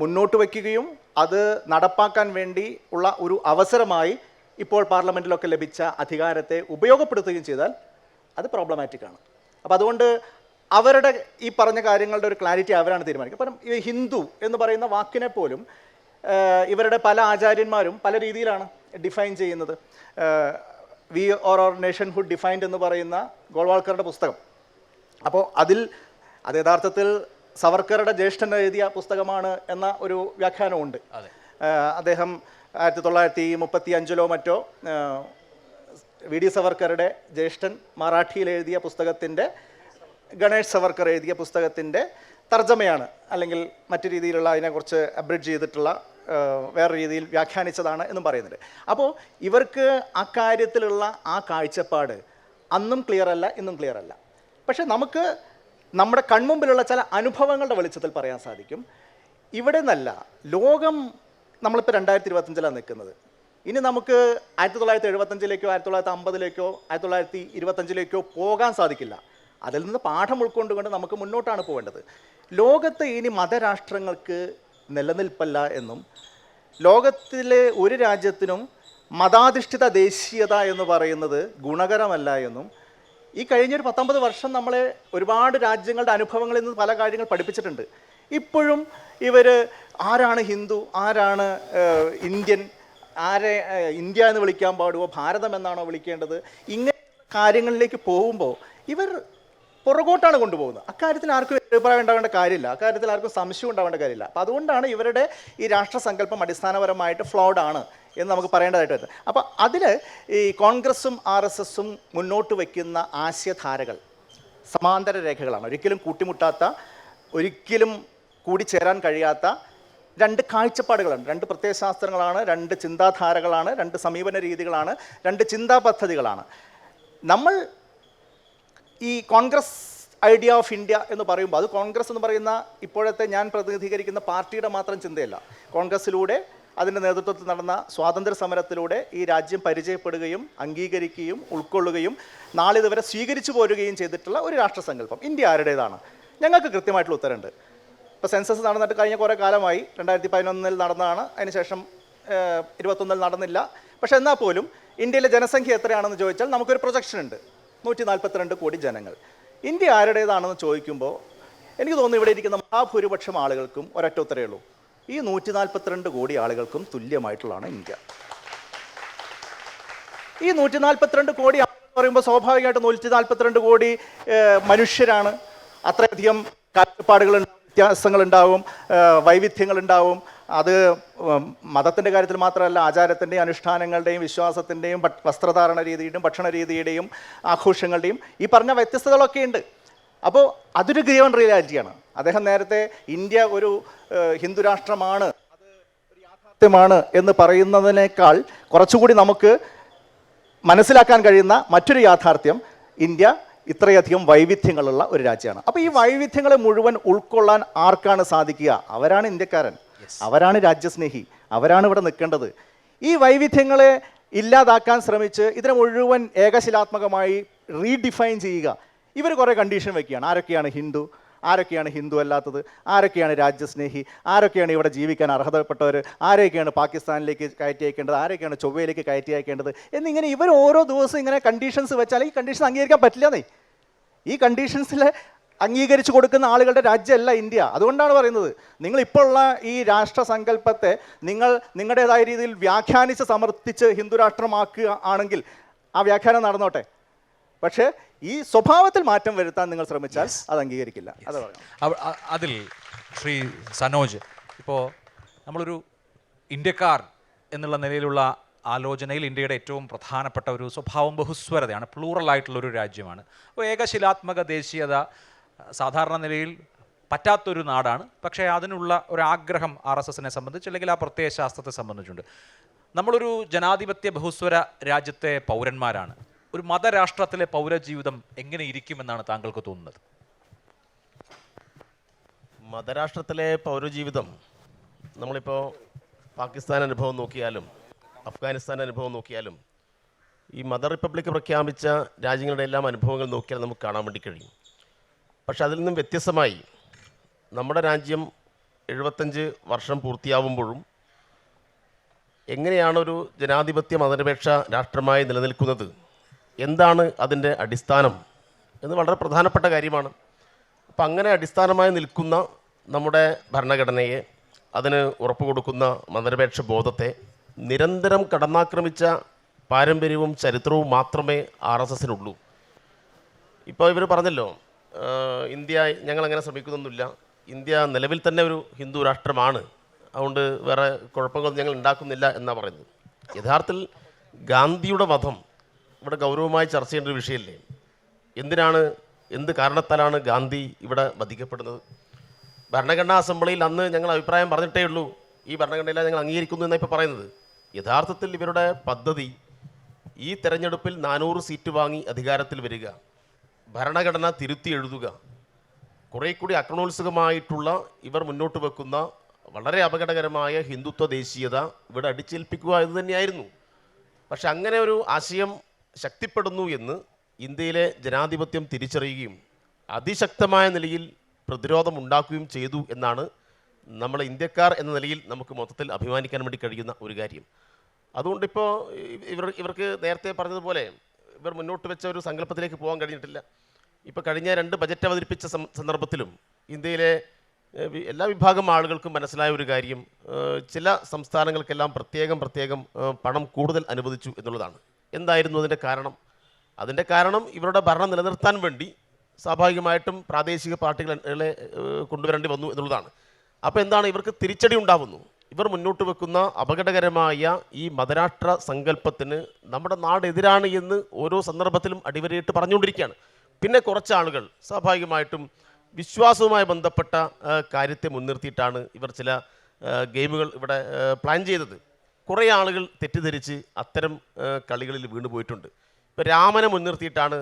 മുന്നോട്ട് വയ്ക്കുകയും അത് നടപ്പാക്കാൻ വേണ്ടി ഉള്ള ഒരു അവസരമായി ഇപ്പോൾ പാർലമെൻറ്റിലൊക്കെ ലഭിച്ച അധികാരത്തെ ഉപയോഗപ്പെടുത്തുകയും ചെയ്താൽ അത് പ്രോബ്ലമാറ്റിക്കാണ്. അപ്പോൾ അതുകൊണ്ട് അവരുടെ ഈ പറഞ്ഞ കാര്യങ്ങളുടെ ഒരു ക്ലാരിറ്റി അവരാണ് തീരുമാനിക്കുക. കാരണം ഈ ഹിന്ദു എന്ന് പറയുന്ന വാക്കിനെ പോലും ഇവരുടെ പല ആചാര്യന്മാരും പല രീതിയിലാണ് ഡിഫൈൻ ചെയ്യുന്നത്. വി ഓർ നേഷൻഹുഡ് ഡിഫൈൻഡ് എന്ന് പറയുന്ന ഗോൾവാൾക്കറുടെ പുസ്തകം, അപ്പോൾ അത് യഥാർത്ഥത്തിൽ സവർക്കറുടെ ജ്യേഷ്ഠൻ എഴുതിയ പുസ്തകമാണ് എന്ന ഒരു വ്യാഖ്യാനമുണ്ട്. അദ്ദേഹം 1935 മറ്റോ വി ഡി സവർക്കറുടെ ജ്യേഷ്ഠൻ മറാഠിയിൽ എഴുതിയ പുസ്തകത്തിൻ്റെ, ഗണേഷ് സവർക്കർ എഴുതിയ പുസ്തകത്തിൻ്റെ തർജ്ജമയാണ്, അല്ലെങ്കിൽ മറ്റു രീതിയിലുള്ള അതിനെക്കുറിച്ച് അബ്രിഡ്ജ് ചെയ്തിട്ടുള്ള വേറെ രീതിയിൽ വ്യാഖ്യാനിച്ചതാണ് എന്നും പറയുന്നുണ്ട്. അപ്പോൾ ഇവർക്ക് അക്കാര്യത്തിലുള്ള ആ കാഴ്ചപ്പാട് അന്നും ക്ലിയർ അല്ല, ഇന്നും ക്ലിയർ അല്ല. പക്ഷേ നമുക്ക് നമ്മുടെ കൺമുമ്പിലുള്ള ചില അനുഭവങ്ങളുടെ വെളിച്ചത്തിൽ പറയാൻ സാധിക്കും. ഇവിടെ നിന്നല്ല ലോകം, നമ്മളിപ്പോൾ 2025 നിൽക്കുന്നത്. ഇനി നമുക്ക് 1975 1950 1925 പോകാൻ സാധിക്കില്ല. അതിൽ നിന്ന് പാഠം ഉൾക്കൊണ്ടുകൊണ്ട് നമുക്ക് മുന്നോട്ടാണ് പോകേണ്ടത്. ലോകത്ത് ഇനി മതരാഷ്ട്രങ്ങൾക്ക് നിലനിൽപ്പല്ല എന്നും ലോകത്തിലെ ഒരു രാജ്യത്തിനും മതാധിഷ്ഠിത ദേശീയത എന്ന് പറയുന്നത് ഗുണകരമല്ല എന്നും ഈ കഴിഞ്ഞൊരു 19 വർഷം നമ്മളെ ഒരുപാട് രാജ്യങ്ങളുടെ അനുഭവങ്ങളിൽ നിന്ന് പല കാര്യങ്ങൾ പഠിപ്പിച്ചിട്ടുണ്ട്. ഇപ്പോഴും ഇവർ ആരാണ് ഹിന്ദു, ആരാണ് ഇന്ത്യൻ, ആരെ ഇന്ത്യ എന്ന് വിളിക്കാൻ പാടുമോ, ഭാരതം എന്നാണോ വിളിക്കേണ്ടത്, ഇങ്ങനെ കാര്യങ്ങളിലേക്ക് പോകുമ്പോൾ ഇവർ പുറകോട്ടാണ് കൊണ്ടുപോകുന്നത്. അക്കാര്യത്തിൽ ആർക്കും അഭിപ്രായം ഉണ്ടാവേണ്ട കാര്യമില്ല, അക്കാര്യത്തിൽ ആർക്കും സംശയം ഉണ്ടാവേണ്ട കാര്യമില്ല. അപ്പോൾ അതുകൊണ്ടാണ് ഇവരുടെ ഈ രാഷ്ട്രസങ്കല്പം അടിസ്ഥാനപരമായിട്ട് ഫ്ലോഡ് ആണ് എന്ന് നമുക്ക് പറയേണ്ടതായിട്ട് വരുന്നത്. അപ്പോൾ അതിൽ ഈ കോൺഗ്രസും RSSും മുന്നോട്ട് വയ്ക്കുന്ന ആശയധാരകൾ സമാന്തര രേഖകളാണ്. ഒരിക്കലും കൂട്ടിമുട്ടാത്ത, ഒരിക്കലും കൂടിച്ചേരാൻ കഴിയാത്ത രണ്ട് കാഴ്ചപ്പാടുകളാണ്, രണ്ട് പ്രത്യയശാസ്ത്രങ്ങളാണ്, രണ്ട് ചിന്താധാരകളാണ്, രണ്ട് സമീപന രീതികളാണ്, രണ്ട് ചിന്താ പദ്ധതികളാണ്. നമ്മൾ ഈ കോൺഗ്രസ് ഐഡിയ ഓഫ് ഇന്ത്യ എന്ന് പറയുമ്പോൾ അത് കോൺഗ്രസ് എന്ന് പറയുന്ന ഇപ്പോഴത്തെ ഞാൻ പ്രതിനിധീകരിക്കുന്ന പാർട്ടിയുടെ മാത്രം ചിന്തയല്ല. കോൺഗ്രസ്സിലൂടെ അതിൻ്റെ നേതൃത്വത്തിൽ നടന്ന സ്വാതന്ത്ര്യ സമരത്തിലൂടെ ഈ രാജ്യം പരിചയപ്പെടുകയും അംഗീകരിക്കുകയും ഉൾക്കൊള്ളുകയും നാളിതുവരെ സ്വീകരിച്ചു പോരുകയും ചെയ്തിട്ടുള്ള ഒരു രാഷ്ട്രസങ്കല്പം. ഇന്ത്യ ആരുടേതാണ്? ഞങ്ങൾക്ക് കൃത്യമായിട്ടുള്ള ഉത്തരമുണ്ട്. ഇപ്പോൾ സെൻസസ് നടന്നിട്ട് കഴിഞ്ഞ കുറേ കാലമായി, 2011 നടന്നതാണ്, അതിനുശേഷം 2021 നടന്നില്ല. പക്ഷേ എന്നാൽ പോലും ഇന്ത്യയിലെ ജനസംഖ്യ എത്രയാണെന്ന് ചോദിച്ചാൽ നമുക്കൊരു പ്രൊജക്ഷൻ ഉണ്ട്, 142 കോടി ജനങ്ങൾ. ഇന്ത്യ ആരുടേതാണെന്ന് ചോദിക്കുമ്പോൾ എനിക്ക് തോന്നുന്നു ഇവിടെ ഇരിക്കുന്ന മഹാഭൂരിപക്ഷം ആളുകൾക്കും ഒരൊറ്റ ഉത്തരവേ ഉള്ളൂ, ഈ 142 കോടി ആളുകൾക്കും തുല്യമായിട്ടുള്ളതാണ് ഇന്ത്യ. ഈ 142 കോടി ആളുകൾ പറയുമ്പോൾ സ്വാഭാവികമായിട്ട് 142 കോടി മനുഷ്യരാണ്. അത്രയധികം കാഴ്ചപ്പാടുകളുണ്ടാവും, വ്യത്യാസങ്ങളുണ്ടാവും, വൈവിധ്യങ്ങളുണ്ടാവും. അത് മതത്തിൻ്റെ കാര്യത്തിൽ മാത്രമല്ല, ആചാരത്തിൻ്റെയും അനുഷ്ഠാനങ്ങളുടെയും വിശ്വാസത്തിൻ്റെയും വസ്ത്രധാരണ രീതിയുടെയും ഭക്ഷണ രീതിയുടെയും ആഘോഷങ്ങളുടെയും ഈ പറഞ്ഞ വ്യത്യസ്തതകളൊക്കെ ഉണ്ട്. അപ്പോൾ അതൊരു ഗിവൺ റിയാലിറ്റിയാണ്. അദ്ദേഹം നേരത്തെ ഇന്ത്യ ഒരു ഹിന്ദുരാഷ്ട്രമാണ്, അത് ഒരു യാഥാർത്ഥ്യമാണ് എന്ന് പറയുന്നതിനേക്കാൾ കുറച്ചുകൂടി നമുക്ക് മനസ്സിലാക്കാൻ കഴിയുന്ന മറ്റൊരു യാഥാർത്ഥ്യം, ഇന്ത്യ ഇത്രയധികം വൈവിധ്യങ്ങളുള്ള ഒരു രാജ്യമാണ്. അപ്പോൾ ഈ വൈവിധ്യങ്ങളെ മുഴുവൻ ഉൾക്കൊള്ളാൻ ആർക്കാണ് സാധിക്കുക? അവരാണ് ഇന്ത്യക്കാരൻ, അവരാണ് രാജ്യസ്നേഹി, അവരാണ് ഇവിടെ നിൽക്കേണ്ടത്. ഈ വൈവിധ്യങ്ങളെ ഇല്ലാതാക്കാൻ ശ്രമിച്ച് ഇതിനെ മുഴുവൻ ഏകശിലാത്മകമായി റീഡിഫൈൻ ചെയ്യുക. ഇവർ കുറേ കണ്ടീഷൻ വയ്ക്കുകയാണ്. ആരൊക്കെയാണ് ഹിന്ദു, ആരൊക്കെയാണ് ഹിന്ദു അല്ലാത്തത്, ആരൊക്കെയാണ് രാജ്യസ്നേഹി, ആരൊക്കെയാണ് ഇവിടെ ജീവിക്കാൻ അർഹതപ്പെട്ടവർ, ആരൊക്കെയാണ് പാകിസ്ഥാനിലേക്ക് കയറ്റി അയക്കേണ്ടത്, ആരൊക്കെയാണ് ചൊവ്വയിലേക്ക് കയറ്റി അയക്കേണ്ടത് എന്നിങ്ങനെ ഇവർ ഓരോ ദിവസവും ഇങ്ങനെ കണ്ടീഷൻസ് വെച്ചാൽ ഈ കണ്ടീഷൻ അംഗീകരിക്കാൻ പറ്റില്ലെന്നേ. ഈ കണ്ടീഷൻസിൽ അംഗീകരിച്ചു കൊടുക്കുന്ന ആളുകളുടെ രാജ്യമല്ല ഇന്ത്യ. അതുകൊണ്ടാണ് പറയുന്നത്, നിങ്ങളിപ്പോൾ ഉള്ള ഈ രാഷ്ട്രസങ്കല്പത്തെ നിങ്ങൾ നിങ്ങളുടേതായ രീതിയിൽ വ്യാഖ്യാനിച്ച് സമർത്ഥിച്ച് ഹിന്ദുരാഷ്ട്രമാക്കുക ആണെങ്കിൽ ആ വ്യാഖ്യാനം നടന്നോട്ടെ. പക്ഷേ ഈ സ്വഭാവത്തിൽ മാറ്റം വരുത്താൻ നിങ്ങൾ ശ്രമിച്ചാൽ അത് അംഗീകരിക്കില്ല. അത് പറയാം. അതിൽ ശ്രീ സനോജ്, ഇപ്പോൾ നമ്മളൊരു ഇന്ത്യക്കാർ എന്നുള്ള നിലയിലുള്ള ആലോചനയിൽ ഇന്ത്യയുടെ ഏറ്റവും പ്രധാനപ്പെട്ട ഒരു സ്വഭാവം ബഹുസ്വരതയാണ്, പ്ലൂറലായിട്ടുള്ളൊരു രാജ്യമാണ്. അപ്പോൾ ഏകശിലാത്മക ദേശീയത സാധാരണ നിലയിൽ പറ്റാത്തൊരു നാടാണ്. പക്ഷേ അതിനുള്ള ഒരാഗ്രഹം RSSനെ സംബന്ധിച്ച് അല്ലെങ്കിൽ ആ പ്രത്യയ ശാസ്ത്രത്തെ സംബന്ധിച്ചുണ്ട്. നമ്മളൊരു ജനാധിപത്യ ബഹുസ്വര രാജ്യത്തെ പൗരന്മാരാണ്. ഒരു മതരാഷ്ട്രത്തിലെ പൗരജീവിതം എങ്ങനെ ഇരിക്കുമെന്നാണ് താങ്കൾക്ക് തോന്നുന്നത്? മതരാഷ്ട്രത്തിലെ പൗരജീവിതം നമ്മളിപ്പോൾ പാകിസ്ഥാൻ അനുഭവം നോക്കിയാലും അഫ്ഗാനിസ്ഥാൻ അനുഭവം നോക്കിയാലും ഈ മദർ റിപ്പബ്ലിക് പ്രഖ്യാപിച്ച രാജ്യങ്ങളുടെ എല്ലാം അനുഭവങ്ങൾ നോക്കിയാൽ നമുക്ക് കാണാൻ വേണ്ടി കഴിയും. പക്ഷെ അതിൽ നിന്നും വ്യത്യസ്തമായി നമ്മുടെ രാജ്യം 75 വർഷം പൂർത്തിയാവുമ്പോഴും എങ്ങനെയാണ് ഒരു ജനാധിപത്യ മതനിരപേക്ഷ രാഷ്ട്രമായി നിലനിൽക്കുന്നത്, എന്താണ് അതിൻ്റെ അടിസ്ഥാനം എന്ന് വളരെ പ്രധാനപ്പെട്ട കാര്യമാണ്. അപ്പം അങ്ങനെ അടിസ്ഥാനമായി നിൽക്കുന്ന നമ്മുടെ ഭരണഘടനയെ, അതിന് ഉറപ്പ് കൊടുക്കുന്ന മതനിരപേക്ഷ ബോധത്തെ നിരന്തരം കടന്നാക്രമിച്ച പാരമ്പര്യവും ചരിത്രവും മാത്രമേ RSSനുള്ളൂ. ഇപ്പോൾ ഇവർ പറഞ്ഞല്ലോ, ഇന്ത്യ ഞങ്ങളങ്ങനെ ശ്രമിക്കുന്നൊന്നുമില്ല, ഇന്ത്യ നിലവിൽ തന്നെ ഒരു ഹിന്ദു രാഷ്ട്രമാണ്, അതുകൊണ്ട് വേറെ കുഴപ്പങ്ങളൊന്നും ഞങ്ങൾ ഉണ്ടാക്കുന്നില്ല എന്നാണ് പറയുന്നത്. യഥാർത്ഥത്തിൽ ഗാന്ധിയുടെ വധം ഇവിടെ ഗൗരവമായി ചർച്ച ചെയ്യേണ്ട ഒരു വിഷയമല്ലേ? എന്ത് കാരണത്താലാണ് ഗാന്ധി ഇവിടെ വധിക്കപ്പെടുന്നത്? ഭരണഘടനാ അസംബ്ലിയിൽ അന്ന് ഞങ്ങൾ അഭിപ്രായം പറഞ്ഞിട്ടേ ഉള്ളൂ, ഈ ഭരണഘടനയിലാണ് ഞങ്ങൾ അംഗീകരിക്കുന്നു എന്നാണ് ഇപ്പോൾ പറയുന്നത്. യഥാർത്ഥത്തിൽ ഇവരുടെ പദ്ധതി ഈ തെരഞ്ഞെടുപ്പിൽ 400 സീറ്റ് വാങ്ങി അധികാരത്തിൽ വരിക, ഭരണഘടന തിരുത്തി എഴുതുക, കുറേ കൂടി ആക്രമണോത്സുകമായിട്ടുള്ള ഇവർ മുന്നോട്ട് വെക്കുന്ന വളരെ അപകടകരമായ ഹിന്ദുത്വ ദേശീയത ഇവിടെ അടിച്ചേൽപ്പിക്കുക എന്ന് തന്നെയായിരുന്നു. പക്ഷെ അങ്ങനെ ഒരു ആശയം ശക്തിപ്പെടുന്നു എന്ന് ഇന്ത്യയിലെ ജനാധിപത്യം തിരിച്ചറിയുകയും അതിശക്തമായ നിലയിൽ പ്രതിരോധം ഉണ്ടാക്കുകയും ചെയ്തു എന്നാണ് നമ്മൾ ഇന്ത്യക്കാർ എന്ന നിലയിൽ നമുക്ക് മൊത്തത്തിൽ അഭിമാനിക്കാൻ വേണ്ടി കഴിയുന്ന ഒരു കാര്യം. അതുകൊണ്ടിപ്പോൾ ഇവർക്ക് നേരത്തെ പറഞ്ഞതുപോലെ ഇവർ മുന്നോട്ട് വെച്ച ഒരു സങ്കല്പത്തിലേക്ക് പോകാൻ കഴിഞ്ഞിട്ടില്ല. ഇപ്പോൾ കഴിഞ്ഞ 2 ബജറ്റ് അവതരിപ്പിച്ച സന്ദർഭത്തിലും ഇന്ത്യയിലെ എല്ലാ വിഭാഗം ആളുകൾക്കും മനസ്സിലായ ഒരു കാര്യം, ചില സംസ്ഥാനങ്ങൾക്കെല്ലാം പ്രത്യേകം പണം കൂടുതൽ അനുവദിച്ചു എന്നുള്ളതാണ്. എന്തായിരുന്നു അതിൻ്റെ കാരണം? അതിൻ്റെ കാരണം ഇവരുടെ ഭരണം നിലനിർത്താൻ വേണ്ടി സ്വാഭാവികമായിട്ടും പ്രാദേശിക പാർട്ടികളെ കൊണ്ടുവരേണ്ടി വന്നു എന്നുള്ളതാണ്. അപ്പോൾ എന്താണ്, ഇവർക്ക് തിരിച്ചടി ഉണ്ടാവുന്നു. ഇവർ മുന്നോട്ട് വെക്കുന്ന അപകടകരമായ ഈ മതരാഷ്ട്ര സങ്കല്പത്തിന് നമ്മുടെ നാട് എതിരാണ് എന്ന് ഓരോ സന്ദർഭത്തിലും അടിവരയിട്ട് പറഞ്ഞുകൊണ്ടിരിക്കുകയാണ്. പിന്നെ കുറച്ച് ആളുകൾ സ്വാഭാവികമായിട്ടും വിശ്വാസവുമായി ബന്ധപ്പെട്ട കാര്യത്തെ മുൻനിർത്തിയിട്ടാണ് ഇവർ ചില ഗെയിമുകൾ ഇവിടെ പ്ലാൻ ചെയ്തത്. കുറേ ആളുകൾ തെറ്റിദ്ധരിച്ച് അത്തരം കളികളിൽ വീണുപോയിട്ടുണ്ട്. ഇപ്പോൾ രാമനെ മുൻനിർത്തിയിട്ടാണ്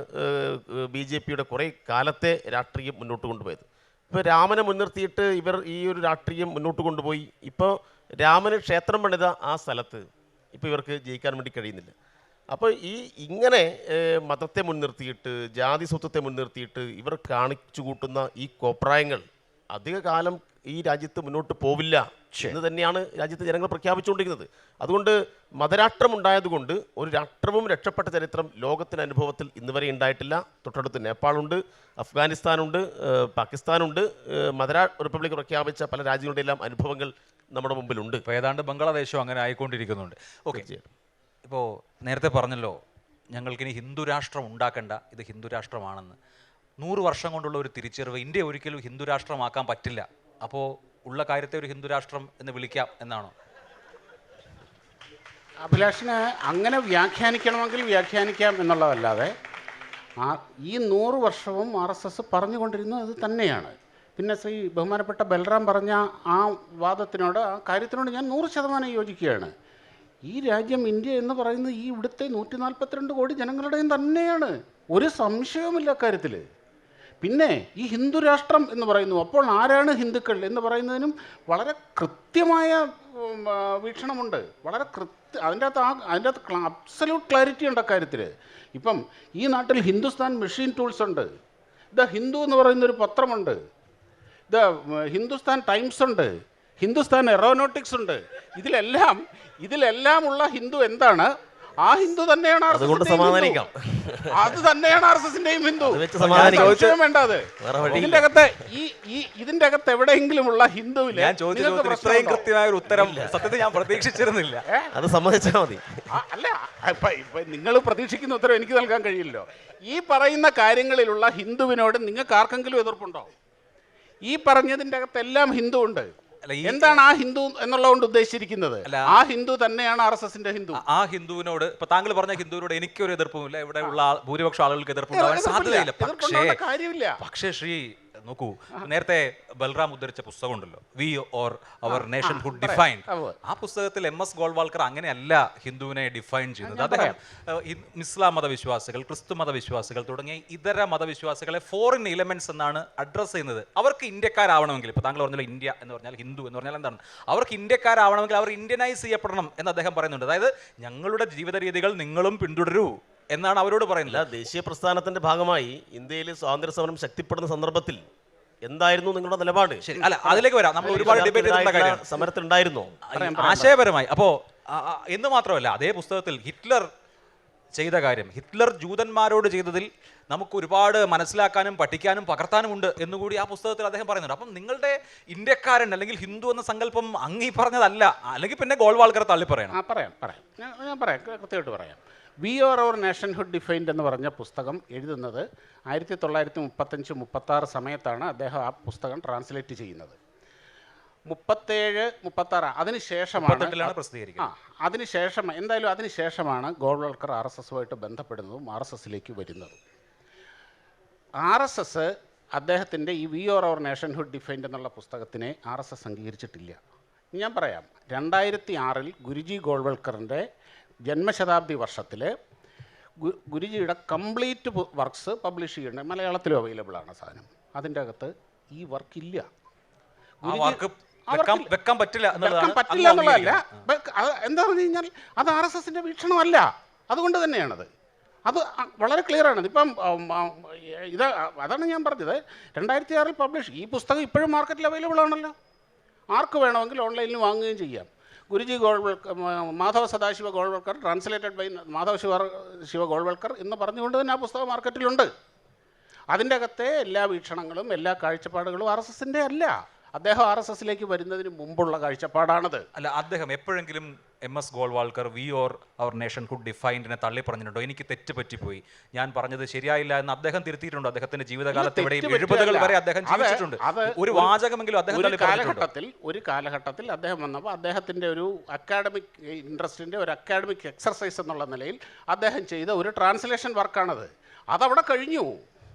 BJPയുടെ കുറേ കാലത്തെ രാഷ്ട്രീയം മുന്നോട്ട് കൊണ്ടുപോയത്. ഇപ്പോൾ രാമനെ മുൻനിർത്തിയിട്ട് ഇവർ ഈ ഒരു രാഷ്ട്രീയം മുന്നോട്ട് കൊണ്ടുപോയി. ഇപ്പോൾ രാമന് ക്ഷേത്രം പണിത ആ സ്ഥലത്ത് ഇപ്പോൾ ഇവർക്ക് ജയിക്കാൻ വേണ്ടി കഴിയുന്നില്ല. അപ്പോൾ ഇങ്ങനെ മതത്തെ മുൻനിർത്തിയിട്ട്, ജാതി സ്വത്വത്തെ മുൻനിർത്തിയിട്ട് ഇവർ കാണിച്ചു കൂട്ടുന്ന ഈ കോപ്രായങ്ങൾ അധിക കാലം ഈ രാജ്യത്ത് മുന്നോട്ട് പോവില്ല എന്ന് തന്നെയാണ് രാജ്യത്തെ ജനങ്ങൾ പ്രഖ്യാപിച്ചുകൊണ്ടിരിക്കുന്നത്. അതുകൊണ്ട് മതരാഷ്ട്രം ഉണ്ടായതുകൊണ്ട് ഒരു രാഷ്ട്രവും രക്ഷപ്പെട്ട ചരിത്രം ലോകത്തിൻ്റെ അനുഭവത്തിൽ ഇന്നുവരെ ഉണ്ടായിട്ടില്ല. തൊട്ടടുത്ത് നേപ്പാളുണ്ട്, അഫ്ഗാനിസ്ഥാനുണ്ട്, പാകിസ്ഥാനുണ്ട്, റിപ്പബ്ലിക് പ്രഖ്യാപിച്ച പല രാജ്യങ്ങളുടെ എല്ലാം അനുഭവങ്ങൾ നമ്മുടെ മുമ്പിലുണ്ട്. ഇപ്പോൾ ഏതാണ്ട് ബംഗ്ലാദേശും അങ്ങനെ ആയിക്കൊണ്ടിരിക്കുന്നുണ്ട്. ഓക്കെ, ഇപ്പോൾ നേരത്തെ പറഞ്ഞല്ലോ ഞങ്ങൾക്കിനി ഹിന്ദു രാഷ്ട്രം ഉണ്ടാക്കണ്ട, ഇത് ഹിന്ദു രാഷ്ട്രമാണെന്ന്. 100 വർഷം കൊണ്ടുള്ള ഒരു തിരിച്ചറിവ്, ഇന്ത്യ ഒരിക്കലും ഹിന്ദു രാഷ്ട്രമാക്കാൻ പറ്റില്ല, അപ്പോൾ ഉള്ള കാര്യത്തെ ഒരു ഹിന്ദു രാഷ്ട്രം എന്ന് വിളിക്കാം എന്നാണോ? അഭിലാഷിന് അങ്ങനെ വ്യാഖ്യാനിക്കണമെങ്കിൽ വ്യാഖ്യാനിക്കാം എന്നുള്ളതല്ലാതെ ഈ 100 വർഷവും RSS പറഞ്ഞുകൊണ്ടിരുന്നത് അത് തന്നെയാണ്. പിന്നെ ബഹുമാനപ്പെട്ട ബൽറാം പറഞ്ഞ ആ വാദത്തിനോട്, ആ കാര്യത്തിനോട് ഞാൻ 100% യോജിക്കുകയാണ്. ഈ രാജ്യം ഇന്ത്യ എന്ന് പറയുന്നത് ഈ ഇവിടുത്തെ 142 കോടി ജനങ്ങളുടെയും തന്നെയാണ്, ഒരു സംശയവുമില്ല കാര്യത്തിൽ. പിന്നെ ഈ ഹിന്ദു രാഷ്ട്രം എന്ന് പറയുന്നു, അപ്പോൾ ആരാണ് ഹിന്ദുക്കൾ എന്ന് പറയുന്നതിനും വളരെ കൃത്യമായ വീക്ഷണമുണ്ട്. വളരെ അതിൻ്റെ അകത്ത് അബ്സല്യൂട്ട് ക്ലാരിറ്റി ഉണ്ട് അക്കാര്യത്തിൽ. ഇപ്പം ഈ നാട്ടിൽ ഹിന്ദുസ്ഥാൻ മെഷീൻ ടൂൾസ് ഉണ്ട്, ദ ഹിന്ദു എന്ന് പറയുന്നൊരു പത്രമുണ്ട്, ദ ഹിന്ദുസ്ഥാൻ ടൈംസ് ഉണ്ട്, ഹിന്ദുസ്ഥാൻ എറോനോട്ടിക്സ് ഉണ്ട്. ഇതിലെല്ലാം ഉള്ള ഹിന്ദു എന്താണ്? ആ ഹിന്ദു തന്നെയാണ് അതുകൊണ്ട് സമാധാനിക്കാം. അത് തന്നെയാണ് RSSന്റെയും ഹിന്ദു. വേണ്ടത് ഇതിന്റെ അകത്ത് എവിടെയെങ്കിലും ഉള്ള ഹിന്ദുവിന് ഇത്രയും കൃത്യമായ ഒരു ഉത്തരം സത്യത്തിൽ ഞാൻ പ്രതീക്ഷിച്ചിരുന്നില്ല. അത് സമ്മതിച്ചാൽ മതി. അല്ല, ഇപ്പൊ നിങ്ങൾ പ്രതീക്ഷിക്കുന്ന ഉത്തരം എനിക്ക് നൽകാൻ കഴിയില്ലല്ലോ. ഈ പറയുന്ന കാര്യങ്ങളിലുള്ള ഹിന്ദുവിനോട് നിങ്ങൾക്ക് ആർക്കെങ്കിലും എതിർപ്പുണ്ടോ? ഈ പറഞ്ഞതിൻ്റെ അകത്തെല്ലാം ഹിന്ദു ഉണ്ട്. അല്ല, എന്താണ് ആ ഹിന്ദു എന്നുള്ളതുകൊണ്ട് ഉദ്ദേശിച്ചിരിക്കുന്നത്? ആ ഹിന്ദു തന്നെയാണ് RSSന്റെ ഹിന്ദു. ആ ഹിന്ദുവിനോട് ഇപ്പൊ താങ്കൾ പറഞ്ഞ ഹിന്ദുവിനോട് എനിക്കൊരു എതിർപ്പുമില്ല, ഇവിടെ ഉള്ള ഭൂരിപക്ഷം ആളുകൾക്ക് എതിർപ്പുണ്ടാവാൻ സാധ്യതയില്ല. പക്ഷേ ശ്രീ നോക്കൂ, നേരത്തെ ബൽറാം ഉദ്ധരിച്ച പുസ്തകം ഉണ്ടല്ലോ, we or our nationhood defined. ആ പുസ്തകത്തിൽ MS ഗോൾവാൾക്കർ അങ്ങനെയല്ല ഹിന്ദുവിനെ ഡിഫൈൻ ചെയ്യുന്നത്. അദ്ദേഹം ഇസ്ലാം മതവിശ്വാസികൾ, ക്രിസ്തു മതവിശ്വാസികൾ തുടങ്ങിയ ഇതര മതവിശ്വാസികളെ ഫോറിൻ എലിമെന്റ്സ് എന്നാണ് അഡ്രസ്സ് ചെയ്യുന്നത്. അവർക്ക് ഇന്ത്യക്കാരാവണമെങ്കിൽ, ഇപ്പൊ താങ്കൾ പറഞ്ഞല്ലോ ഇന്ത്യ എന്ന് പറഞ്ഞാൽ ഹിന്ദു എന്ന് പറഞ്ഞാൽ എന്താണ്, അവർക്ക് ഇന്ത്യക്കാരാവണമെങ്കിൽ അവർ ഇന്ത്യനൈസ് ചെയ്യപ്പെടണം എന്ന് അദ്ദേഹം പറയുന്നുണ്ട്. അതായത് ഞങ്ങളുടെ ജീവിത രീതികൾ നിങ്ങളും പിന്തുടരൂ എന്നാണ് അവരോട് പറയുന്നത്. ദേശീയ പ്രസ്ഥാനത്തിന്റെ ഭാഗമായി ഇന്ത്യയിൽ സ്വാതന്ത്ര്യ സമരം ശക്തിപ്പെടുന്ന സന്ദർഭത്തിൽ എന്തായിരുന്നു നിങ്ങളുടെ നിലപാട്? ശരി, അല്ല അതിലേക്ക് വരാം. നമ്മൾ ഒരുപാട് ഡിബേറ്റ് ചെയ്തിട്ടുള്ള കാര്യം സമരത്തിൽ ഉണ്ടായിരുന്നോ ആശയപരമായി. അപ്പോൾ എന്ന് മാത്രമല്ല, അതേ പുസ്തകത്തിൽ ഹിറ്റ്ലർ ചെയ്ത കാര്യം, ഹിറ്റ്ലർ ജൂതന്മാരോട് ചെയ്തതിൽ നമുക്ക് ഒരുപാട് മനസ്സിലാക്കാനും പഠിക്കാനും പകർത്താനും ഉണ്ട് എന്നുകൂടി ആ പുസ്തകത്തിൽ അദ്ദേഹം പറയുന്നുണ്ട്. അപ്പം നിങ്ങളുടെ ഇന്ത്യക്കാരൻ അല്ലെങ്കിൽ ഹിന്ദു എന്ന സങ്കല്പം അങ്ങീ പറഞ്ഞതല്ല, അല്ലെങ്കിൽ പിന്നെ ഗോൾവാൾക്കർ തള്ളി പറയണം. ഞാൻ പറയാം, കൃത്യമായിട്ട് പറയാം. We or our nationhood defined എന്ന് പറഞ്ഞ പുസ്തകം എഴുതുന്നത് 1935-36 സമയത്താണ് അദ്ദേഹം ആ പുസ്തകം ട്രാൻസ്ലേറ്റ് ചെയ്യുന്നത്. 37-36 അതിനുശേഷമാണ് അതിനുശേഷം എന്തായാലും അതിനുശേഷമാണ് ഗോൾവാൾക്കർ RSSുമായിട്ട് ബന്ധപ്പെടുന്നതും RSSലേക്ക് വരുന്നതും. RSS അദ്ദേഹത്തിൻ്റെ ഈ we or our nationhood defined എന്നുള്ള പുസ്തകത്തിനെ RSS അംഗീകരിച്ചിട്ടില്ല. ഞാൻ പറയാം, 2006 ഗുരുജി ഗോൾവൾക്കറിൻ്റെ ജന്മശതാബ്ദി വർഷത്തിൽ ഗുരുജിയുടെ കംപ്ലീറ്റ് വർക്ക്സ് പബ്ലിഷ് ചെയ്യേണ്ടത് മലയാളത്തിലും അവൈലബിൾ ആണ് സാധനം. അതിൻ്റെ അകത്ത് ഈ വർക്കില്ല. വെക്കാൻ പറ്റില്ല എന്നുള്ളതല്ല, എന്താ പറഞ്ഞു കഴിഞ്ഞാൽ അത് RSSന്റെ വീക്ഷണമല്ല. അതുകൊണ്ട് തന്നെയാണത്, അത് വളരെ ക്ലിയറാണ്. ഇപ്പം അതാണ് ഞാൻ പറഞ്ഞത്, 2006 പബ്ലിഷ്. ഈ പുസ്തകം ഇപ്പോഴും മാർക്കറ്റിൽ അവൈലബിൾ ആണല്ലോ, ആർക്ക് വേണമെങ്കിൽ ഓൺലൈനിൽ വാങ്ങുകയും ചെയ്യാം. ഗുരുജി ഗോൾവൾക്കർ, മാധവ സദാശിവ ഗോൾവൾക്കർ, ട്രാൻസ്ലേറ്റഡ് ബൈ മാധവ ശിവ ഗോൾവൾക്കർ എന്ന് പറഞ്ഞുകൊണ്ട് തന്നെ ആ പുസ്തകം മാർക്കറ്റിലുണ്ട്. അതിൻ്റെ അകത്തെ എല്ലാ വീക്ഷണങ്ങളും എല്ലാ കാഴ്ചപ്പാടുകളും RSSന്റെ അല്ല. അദ്ദേഹം RSSലേക്ക് വരുന്നതിന് മുമ്പുള്ള കാഴ്ചപ്പാടാണത്. അല്ല, അദ്ദേഹം എപ്പോഴെങ്കിലും MS Golwalkar we or our nationhood ഡിഫൈൻഡിനെ തള്ളി പറഞ്ഞിട്ടുണ്ടോ, എനിക്ക് തെറ്റ് പറ്റിപ്പോയി, ഞാൻ പറഞ്ഞത് ശരിയായില്ല എന്ന് അദ്ദേഹം തിരുത്തിയിട്ടുണ്ടോ? അദ്ദേഹത്തിന്റെ ജീവിതകാലത്ത് ഇവിടെ 70-കൾ വരെ അദ്ദേഹം ജീവിച്ചിട്ടുണ്ട്. ഒരു വാചകമെങ്കിലും അദ്ദേഹം ഒരു കാലഘട്ടത്തിൽ അദ്ദേഹം വന്നപ്പോൾ അദ്ദേഹത്തിന്റെ ഒരു അക്കാഡമിക് ഇൻട്രസ്റ്റിന്റെ ഒരു അക്കാഡമിക് എക്സർസൈസ് എന്നുള്ള നിലയിൽ അദ്ദേഹം ചെയ്ത ഒരു ട്രാൻസ്ലേഷൻ വർക്കാണത്. അതവിടെ കഴിഞ്ഞു.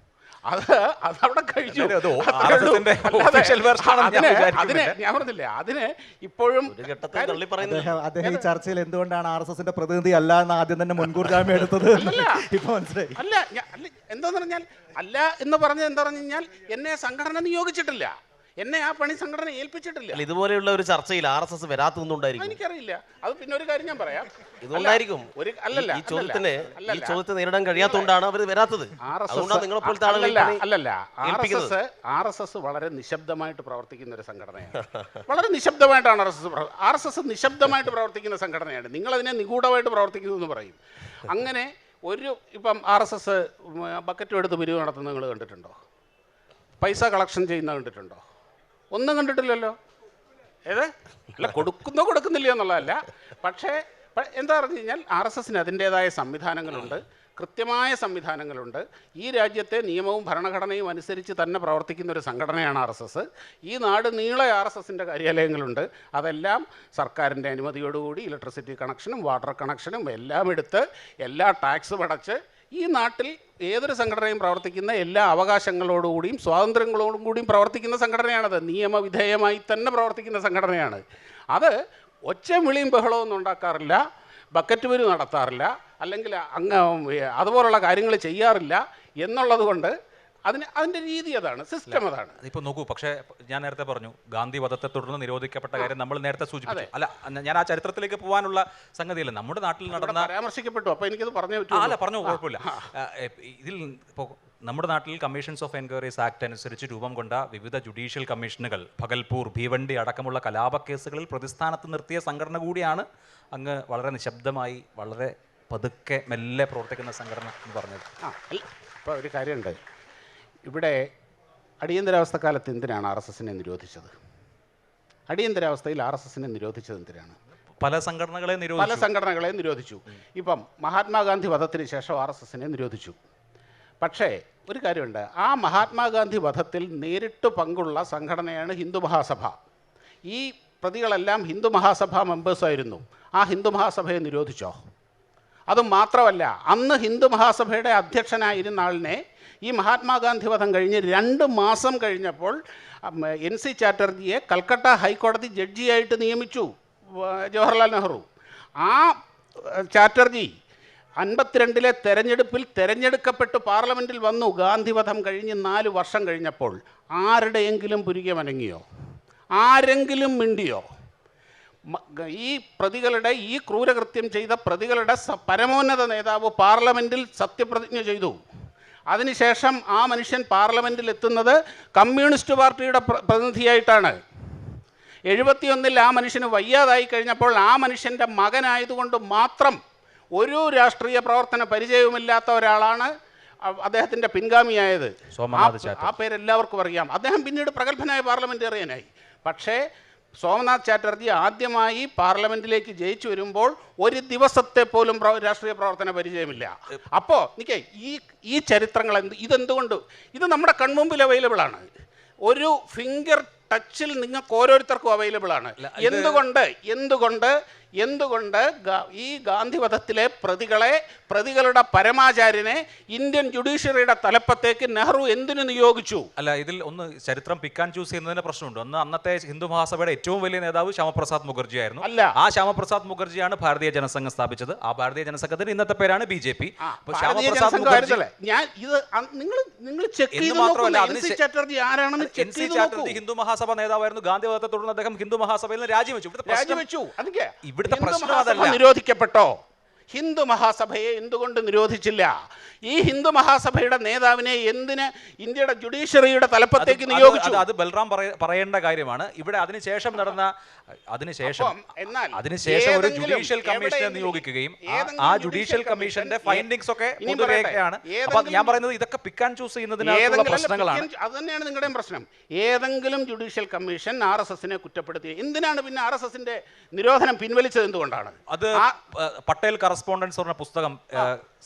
അതവിടെ കഴിഞ്ഞു. ഞാൻ പറഞ്ഞില്ലേ, അതിന് ഇപ്പോഴും അദ്ദേഹം ഈ ചർച്ചയിൽ എന്തുകൊണ്ടാണ് RSSന്റെ പ്രതിനിധി അല്ല എന്ന് ആദ്യം തന്നെ മുൻകൂർ ജാമ്യം എടുത്തത് ഇപ്പൊ മനസ്സിലായി. എന്താന്ന് പറഞ്ഞാൽ അല്ല എന്ന് പറഞ്ഞത് എന്താ പറഞ്ഞു കഴിഞ്ഞാൽ, എന്നെ സംഘടന നിയോഗിച്ചിട്ടില്ല, എന്നെ ആ പണി സംഘടന ഏൽപ്പിച്ചിട്ടില്ല. ഇതുപോലെയുള്ള ഒരു ചർച്ചയിൽ RSS വരാത്തതുകൊണ്ടായിരിക്കും. എനിക്കറിയില്ല. അത് പിന്നെ ഒരു കാര്യം ഞാൻ പറയാം, ഇതുകൊണ്ടായിരിക്കും ഈ ചോദ്യത്തെ നേരിടാൻ കഴിയാത്തതുകൊണ്ടാണ് അവർ വരാത്തത്. RSS വളരെ നിശബ്ദമായിട്ട് പ്രവർത്തിക്കുന്ന ഒരു സംഘടനയാണ്. വളരെ നിശബ്ദമായിട്ടാണ് RSS നിശബ്ദമായിട്ട് പ്രവർത്തിക്കുന്ന സംഘടനയാണ്. നിങ്ങളതിനെ നിഗൂഢമായിട്ട് പ്രവർത്തിക്കുന്നു എന്ന് പറയും. അങ്ങനെ ഇപ്പം RSS ബക്കറ്റും എടുത്ത് പിരിവ് നടത്തുന്നത് നിങ്ങൾ കണ്ടിട്ടുണ്ടോ? പൈസ കളക്ഷൻ ചെയ്യുന്നത് കണ്ടിട്ടുണ്ടോ? ഒന്നും കണ്ടിട്ടില്ലല്ലോ. അല്ല, കൊടുക്കുന്നില്ല എന്നുള്ളതല്ല. പക്ഷേ എന്താ പറഞ്ഞു കഴിഞ്ഞാൽ RSSന് അതിൻ്റേതായ സംവിധാനങ്ങളുണ്ട്, കൃത്യമായ സംവിധാനങ്ങളുണ്ട്. ഈ രാജ്യത്തെ നിയമവും ഭരണഘടനയും അനുസരിച്ച് തന്നെ പ്രവർത്തിക്കുന്ന ഒരു സംഘടനയാണ് RSS. ഈ നാട് നീളെ RSSന്റെ കാര്യാലയങ്ങളുണ്ട്. അതെല്ലാം സർക്കാരിൻ്റെ അനുമതിയോടുകൂടി ഇലക്ട്രിസിറ്റി കണക്ഷനും വാട്ടർ കണക്ഷനും എല്ലാം എടുത്ത് എല്ലാ ടാക്സും അടച്ച് ഈ നാട്ടിൽ ഏതൊരു സംഘടനയും പ്രവർത്തിക്കുന്ന എല്ലാ അവകാശങ്ങളോടുകൂടിയും സ്വാതന്ത്ര്യങ്ങളോടും കൂടിയും പ്രവർത്തിക്കുന്ന സംഘടനയാണത്. നിയമവിധേയമായി തന്നെ പ്രവർത്തിക്കുന്ന സംഘടനയാണ് അത്. ഒച്ചയും വിളിയും ബഹളമൊന്നും ഉണ്ടാക്കാറില്ല, ബക്കറ്റ് വരി നടത്താറില്ല, അല്ലെങ്കിൽ അതുപോലുള്ള കാര്യങ്ങൾ ചെയ്യാറില്ല എന്നുള്ളത് കൊണ്ട് അതിൻ്റെ രീതി അതാണ്, സിസ്റ്റം അതാണ്. ഇപ്പോൾ നോക്കൂ, പക്ഷേ ഞാൻ നേരത്തെ പറഞ്ഞു ഗാന്ധി വധത്തെ തുടർന്ന് നിരോധിക്കപ്പെട്ട കാര്യം നമ്മൾ നേരത്തെ സൂചിപ്പിച്ചു. അല്ല, ഞാൻ ആ ചരിത്രത്തിലേക്ക് പോകാനുള്ള സംഗതിയല്ല. നമ്മുടെ നാട്ടിൽ നടന്ന പരാമർശിക്കപ്പെട്ടു, അപ്പോൾ എനിക്കത് പറഞ്ഞു. അല്ല, പറഞ്ഞു, കുഴപ്പമില്ല. ഇതിൽ ഇപ്പോൾ നമ്മുടെ നാട്ടിൽ കമ്മീഷൻസ് ഓഫ് എൻക്വയറീസ് ആക്ട് അനുസരിച്ച് രൂപം കൊണ്ട വിവിധ ജുഡീഷ്യൽ കമ്മീഷനുകൾ ഭഗൽപൂർ, ഭീവണ്ടി അടക്കമുള്ള കലാപക്കേസുകളിൽ പ്രതിസ്ഥാനത്ത് നിർത്തിയ സംഘടന കൂടിയാണ് അങ്ങ് വളരെ നിശബ്ദമായി വളരെ പതുക്കെ മെല്ലെ പ്രവർത്തിക്കുന്ന സംഘടന എന്ന് പറഞ്ഞത്. ഇപ്പോൾ ഒരു കാര്യമുണ്ട്, ഇവിടെ അടിയന്തരാവസ്ഥക്കാലത്ത് എന്തിനാണ് RSSനെ നിരോധിച്ചത്? അടിയന്തരാവസ്ഥയിൽ RSSനെ നിരോധിച്ചത് എന്തിനാണ്? പല സംഘടനകളെ നിരോധിച്ചു. ഇപ്പം മഹാത്മാഗാന്ധി വധത്തിന് ശേഷം RSSനെ നിരോധിച്ചു. പക്ഷേ ഒരു കാര്യമുണ്ട്, ആ മഹാത്മാഗാന്ധി വധത്തിൽ നേരിട്ട് പങ്കുള്ള സംഘടനയാണ് ഹിന്ദു മഹാസഭ. ഈ പ്രതികളെല്ലാം ഹിന്ദു മഹാസഭാ മെമ്പേഴ്സായിരുന്നു. ആ ഹിന്ദു മഹാസഭയെ നിരോധിച്ചോ? അതും മാത്രമല്ല, അന്ന് ഹിന്ദു മഹാസഭയുടെ അധ്യക്ഷനായിരുന്ന ആളിനെ ഈ മഹാത്മാഗാന്ധി വധം കഴിഞ്ഞ് 2 മാസം കഴിഞ്ഞപ്പോൾ NC ചാറ്റർജിയെ കൽക്കട്ട ഹൈക്കോടതി ജഡ്ജിയായിട്ട് നിയമിച്ചു ജവഹർലാൽ നെഹ്റു. ആ ചാറ്റർജി 52-ലെ തെരഞ്ഞെടുപ്പിൽ തെരഞ്ഞെടുക്കപ്പെട്ട് പാർലമെൻറ്റിൽ വന്നു. ഗാന്ധിവധം കഴിഞ്ഞ് 4 വർഷം കഴിഞ്ഞപ്പോൾ ആരുടെയെങ്കിലും പുരികെ മനങ്ങിയോ? ആരെങ്കിലും മിണ്ടിയോ? ഈ പ്രതികളുടെ, ഈ ക്രൂരകൃത്യം ചെയ്ത പ്രതികളുടെ പരമോന്നത നേതാവ് പാർലമെൻറ്റിൽ സത്യപ്രതിജ്ഞ ചെയ്തു. അതിനുശേഷം ആ മനുഷ്യൻ പാർലമെൻറ്റിൽ എത്തുന്നത് കമ്മ്യൂണിസ്റ്റ് പാർട്ടിയുടെ പ്രതിനിധിയായിട്ടാണ്. 71-ൽ ആ മനുഷ്യന് വയ്യാതായി കഴിഞ്ഞപ്പോൾ ആ മനുഷ്യൻ്റെ മകനായതുകൊണ്ട് മാത്രം ഒരു രാഷ്ട്രീയ പ്രവർത്തന പരിചയവുമില്ലാത്ത ഒരാളാണ് അദ്ദേഹത്തിൻ്റെ പിൻഗാമിയായത്. ആ പേരെല്ലാവർക്കും അറിയാം. അദ്ദേഹം പിന്നീട് പ്രഗത്ഭനായ പാർലമെൻറ്റേറിയനായി. പക്ഷേ സോമനാഥ് ചാറ്റർജി ആദ്യമായി പാർലമെൻറ്റിലേക്ക് ജയിച്ചു വരുമ്പോൾ ഒരു ദിവസത്തെ പോലും രാഷ്ട്രീയ പ്രവർത്തന പരിചയമില്ല. അപ്പോൾ നിൽക്കേ, ഈ ചരിത്രങ്ങൾ ഇതെന്തുകൊണ്ട് ഇത് നമ്മുടെ കൺമുമ്പിൽ അവൈലബിളാണ്. ഒരു ഫിംഗർ ടച്ചിൽ നിങ്ങൾക്ക് ഓരോരുത്തർക്കും അവൈലബിളാണ്. എന്തുകൊണ്ട് ഈ ഗാന്ധിവധത്തിലെ പ്രതികളുടെ പരമാചാര്യനെ ഇന്ത്യൻ ജുഡീഷ്യറിയുടെ തലപ്പത്തേക്ക് നെഹ്റു എന്തിനു നിയോഗിച്ചു? അല്ല, ഇതിൽ ഒന്ന് ചരിത്രം പിക്കാൻ ചൂസ് ചെയ്യുന്നതിന് പ്രശ്നമുണ്ട്. ഒന്ന്, അന്നത്തെ ഹിന്ദു മഹാസഭയുടെ ഏറ്റവും വലിയ നേതാവ് ശ്യാമപ്രസാദ് മുഖർജി ആയിരുന്നു. ആ ശ്യാമപ്രസാദ് മുഖർജിയാണ് ഭാരതീയ ജനസംഘം സ്ഥാപിച്ചത്. ആ ഭാരതീയ ജനസംഘത്തിന് ഇന്നത്തെ പേരാണ് BJP. ശ്യാമപ്രസാദ് മുഖർജി, ഹിന്ദു മഹാസഭ നേതാവായിരുന്നു. ഗാന്ധിവധത്തെ തുടർന്ന് അദ്ദേഹം ഹിന്ദു മഹാസഭയിൽ നിന്ന് രാജിവെച്ചു. ഇവിടുത്തെ പ്രശ്നം അതല്ല. നിരോധിക്കപ്പെട്ടോ? ഹിന്ദു മഹാസഭയെ എന്തുകൊണ്ട് നിരോധിച്ചില്ല? ഈ ഹിന്ദു മഹാസഭയുടെ നേതാവിനെ എന്തിന് ഇന്ത്യയുടെ ജുഡീഷ്യറിയുടെ തലപ്പത്തേക്ക് നിയോഗിച്ചു? അത് ബൽറാം പറയേണ്ട കാര്യമാണ്. ഇവിടെ അതിനുശേഷം ഒരു ജുഡീഷ്യൽ കമ്മീഷനെ നിയോഗിക്കുകയും ആ ജുഡീഷ്യൽ കമ്മീഷന്റെ ഫൈൻഡിങ്സ് ഒക്കെ പൊതുരേഖയാണ്. അപ്പൊ ഞാൻ പറയുന്നത് ഇതൊക്കെ പിക്കാൻ ചൂസ് ചെയ്യുന്നതിനുള്ള പ്രശ്നങ്ങളാണ്. അത് തന്നെയാണ് നിങ്ങളുടെയും പ്രശ്നം. ഏതെങ്കിലും ജുഡീഷ്യൽ കമ്മീഷൻ RSSനെ കുറ്റപ്പെടുത്തി. എന്തിനാണ് പിന്നെ RSSന്റെ നിരോധനം പിൻവലിച്ചത്? എന്തുകൊണ്ടാണ്? അത് പട്ടേൽ കറസ്പോണ്ടൻസ് പറഞ്ഞ പുസ്തകം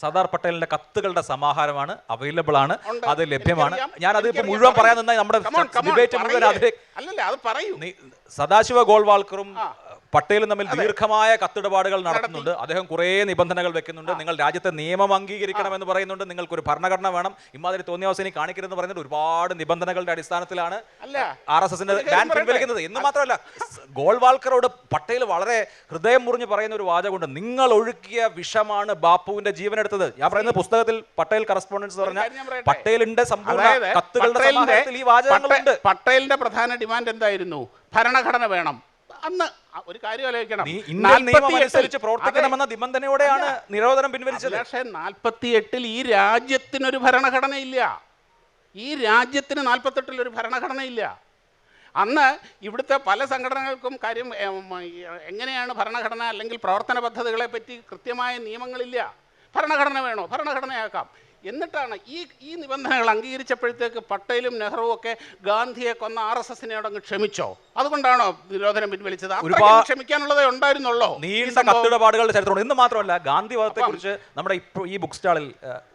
സർദാർ പട്ടേലിന്റെ കത്തുകളുടെ സമാഹാരമാണ്. അവൈലബിൾ ആണ്, അത് ലഭ്യമാണ്. ഞാനത് ഇപ്പൊ മുഴുവൻ പറയാൻ നിന്നാൽ നമ്മുടെ ഡിബേറ്റ് മുഴുവൻ സദാശിവ ഗോൾവാൾക്കറും പട്ടേലും തമ്മിൽ ദീർഘമായ കത്തിടപാടുകൾ നടത്തുന്നുണ്ട്. അദ്ദേഹം കുറേ നിബന്ധനകൾ വെക്കുന്നുണ്ട്. നിങ്ങൾ രാജ്യത്തെ നിയമം അംഗീകരിക്കണമെന്ന് പറയുന്നുണ്ട്. നിങ്ങൾക്കൊരു ഭരണഘടന വേണം. ഇമാതിരി തോന്നിയാവസ്ഥ കാണിക്കരുതെന്ന് പറയുന്നത് ഒരുപാട് നിബന്ധനകളുടെ അടിസ്ഥാനത്തിലാണ് RSSന്റെ ബാൻ പിൻവലിക്കുന്നത്. എന്ന് മാത്രമല്ല, ഗോൾവാൾക്കറോട് പട്ടേൽ വളരെ ഹൃദയം മുറിഞ്ഞ് പറയുന്ന ഒരു വാചകമുണ്ട്: നിങ്ങൾ ഒഴുക്കിയ വിഷമാണ് ബാപ്പുവിന്റെ ജീവനെടുത്തത്. ഞാൻ പറയുന്ന പുസ്തകത്തിൽ പട്ടേൽ കറസ്പോണ്ടൻസ് പറഞ്ഞ പട്ടേലിന്റെ സമ്പൂർണ്ണ കത്തുകളുടെ സമാഹാരത്തിൽ ഈ വാചകങ്ങളുണ്ട്. പട്ടേലിന്റെ പ്രധാന ഡിമാൻഡ് എന്തായിരുന്നു? ഭരണഘടന വേണം. അന്ന് ഒരു കാര്യം ആലോചിക്കണം, പ്രവർത്തിക്കണമെന്ന നിബന്ധനയോടെയാണ് നിരോധനം പിൻവലിച്ചത്. പക്ഷേ 48-ൽ ഈ രാജ്യത്തിനൊരു ഭരണഘടനയില്ല. ഈ രാജ്യത്തിന് 48-ൽ ഒരു ഭരണഘടനയില്ല. അന്ന് ഇവിടുത്തെ പല സംഘടനകൾക്കും കാര്യം എങ്ങനെയാണ് ഭരണഘടന അല്ലെങ്കിൽ പ്രവർത്തന പദ്ധതികളെ പറ്റി കൃത്യമായ നിയമങ്ങളില്ല. ഭരണഘടന വേണോ? ഭരണഘടനയാക്കാം. എന്നിട്ടാണ് ഈ നിബന്ധനകൾ അംഗീകരിച്ചപ്പോഴത്തേക്ക് പട്ടേലും നെഹ്റുവും ഒക്കെ ഗാന്ധിയെ കൊന്ന RSSനോട് അങ്ങ് ക്ഷമിച്ചോ? അതുകൊണ്ടാണോ നിരോധനം പിൻവലിച്ചത്? ക്ഷമിക്കാനുള്ളതേ ഉണ്ടായിരുന്നുള്ളൂ. നീണ്ട കത്തിടപാടുകളുടെ ചരിത്രമുണ്ട്. എന്ന് മാത്രമല്ല, ഗാന്ധിവധത്തെ കുറിച്ച് നമ്മുടെ ഇപ്പോൾ ഈ ബുക്ക് സ്റ്റാളിൽ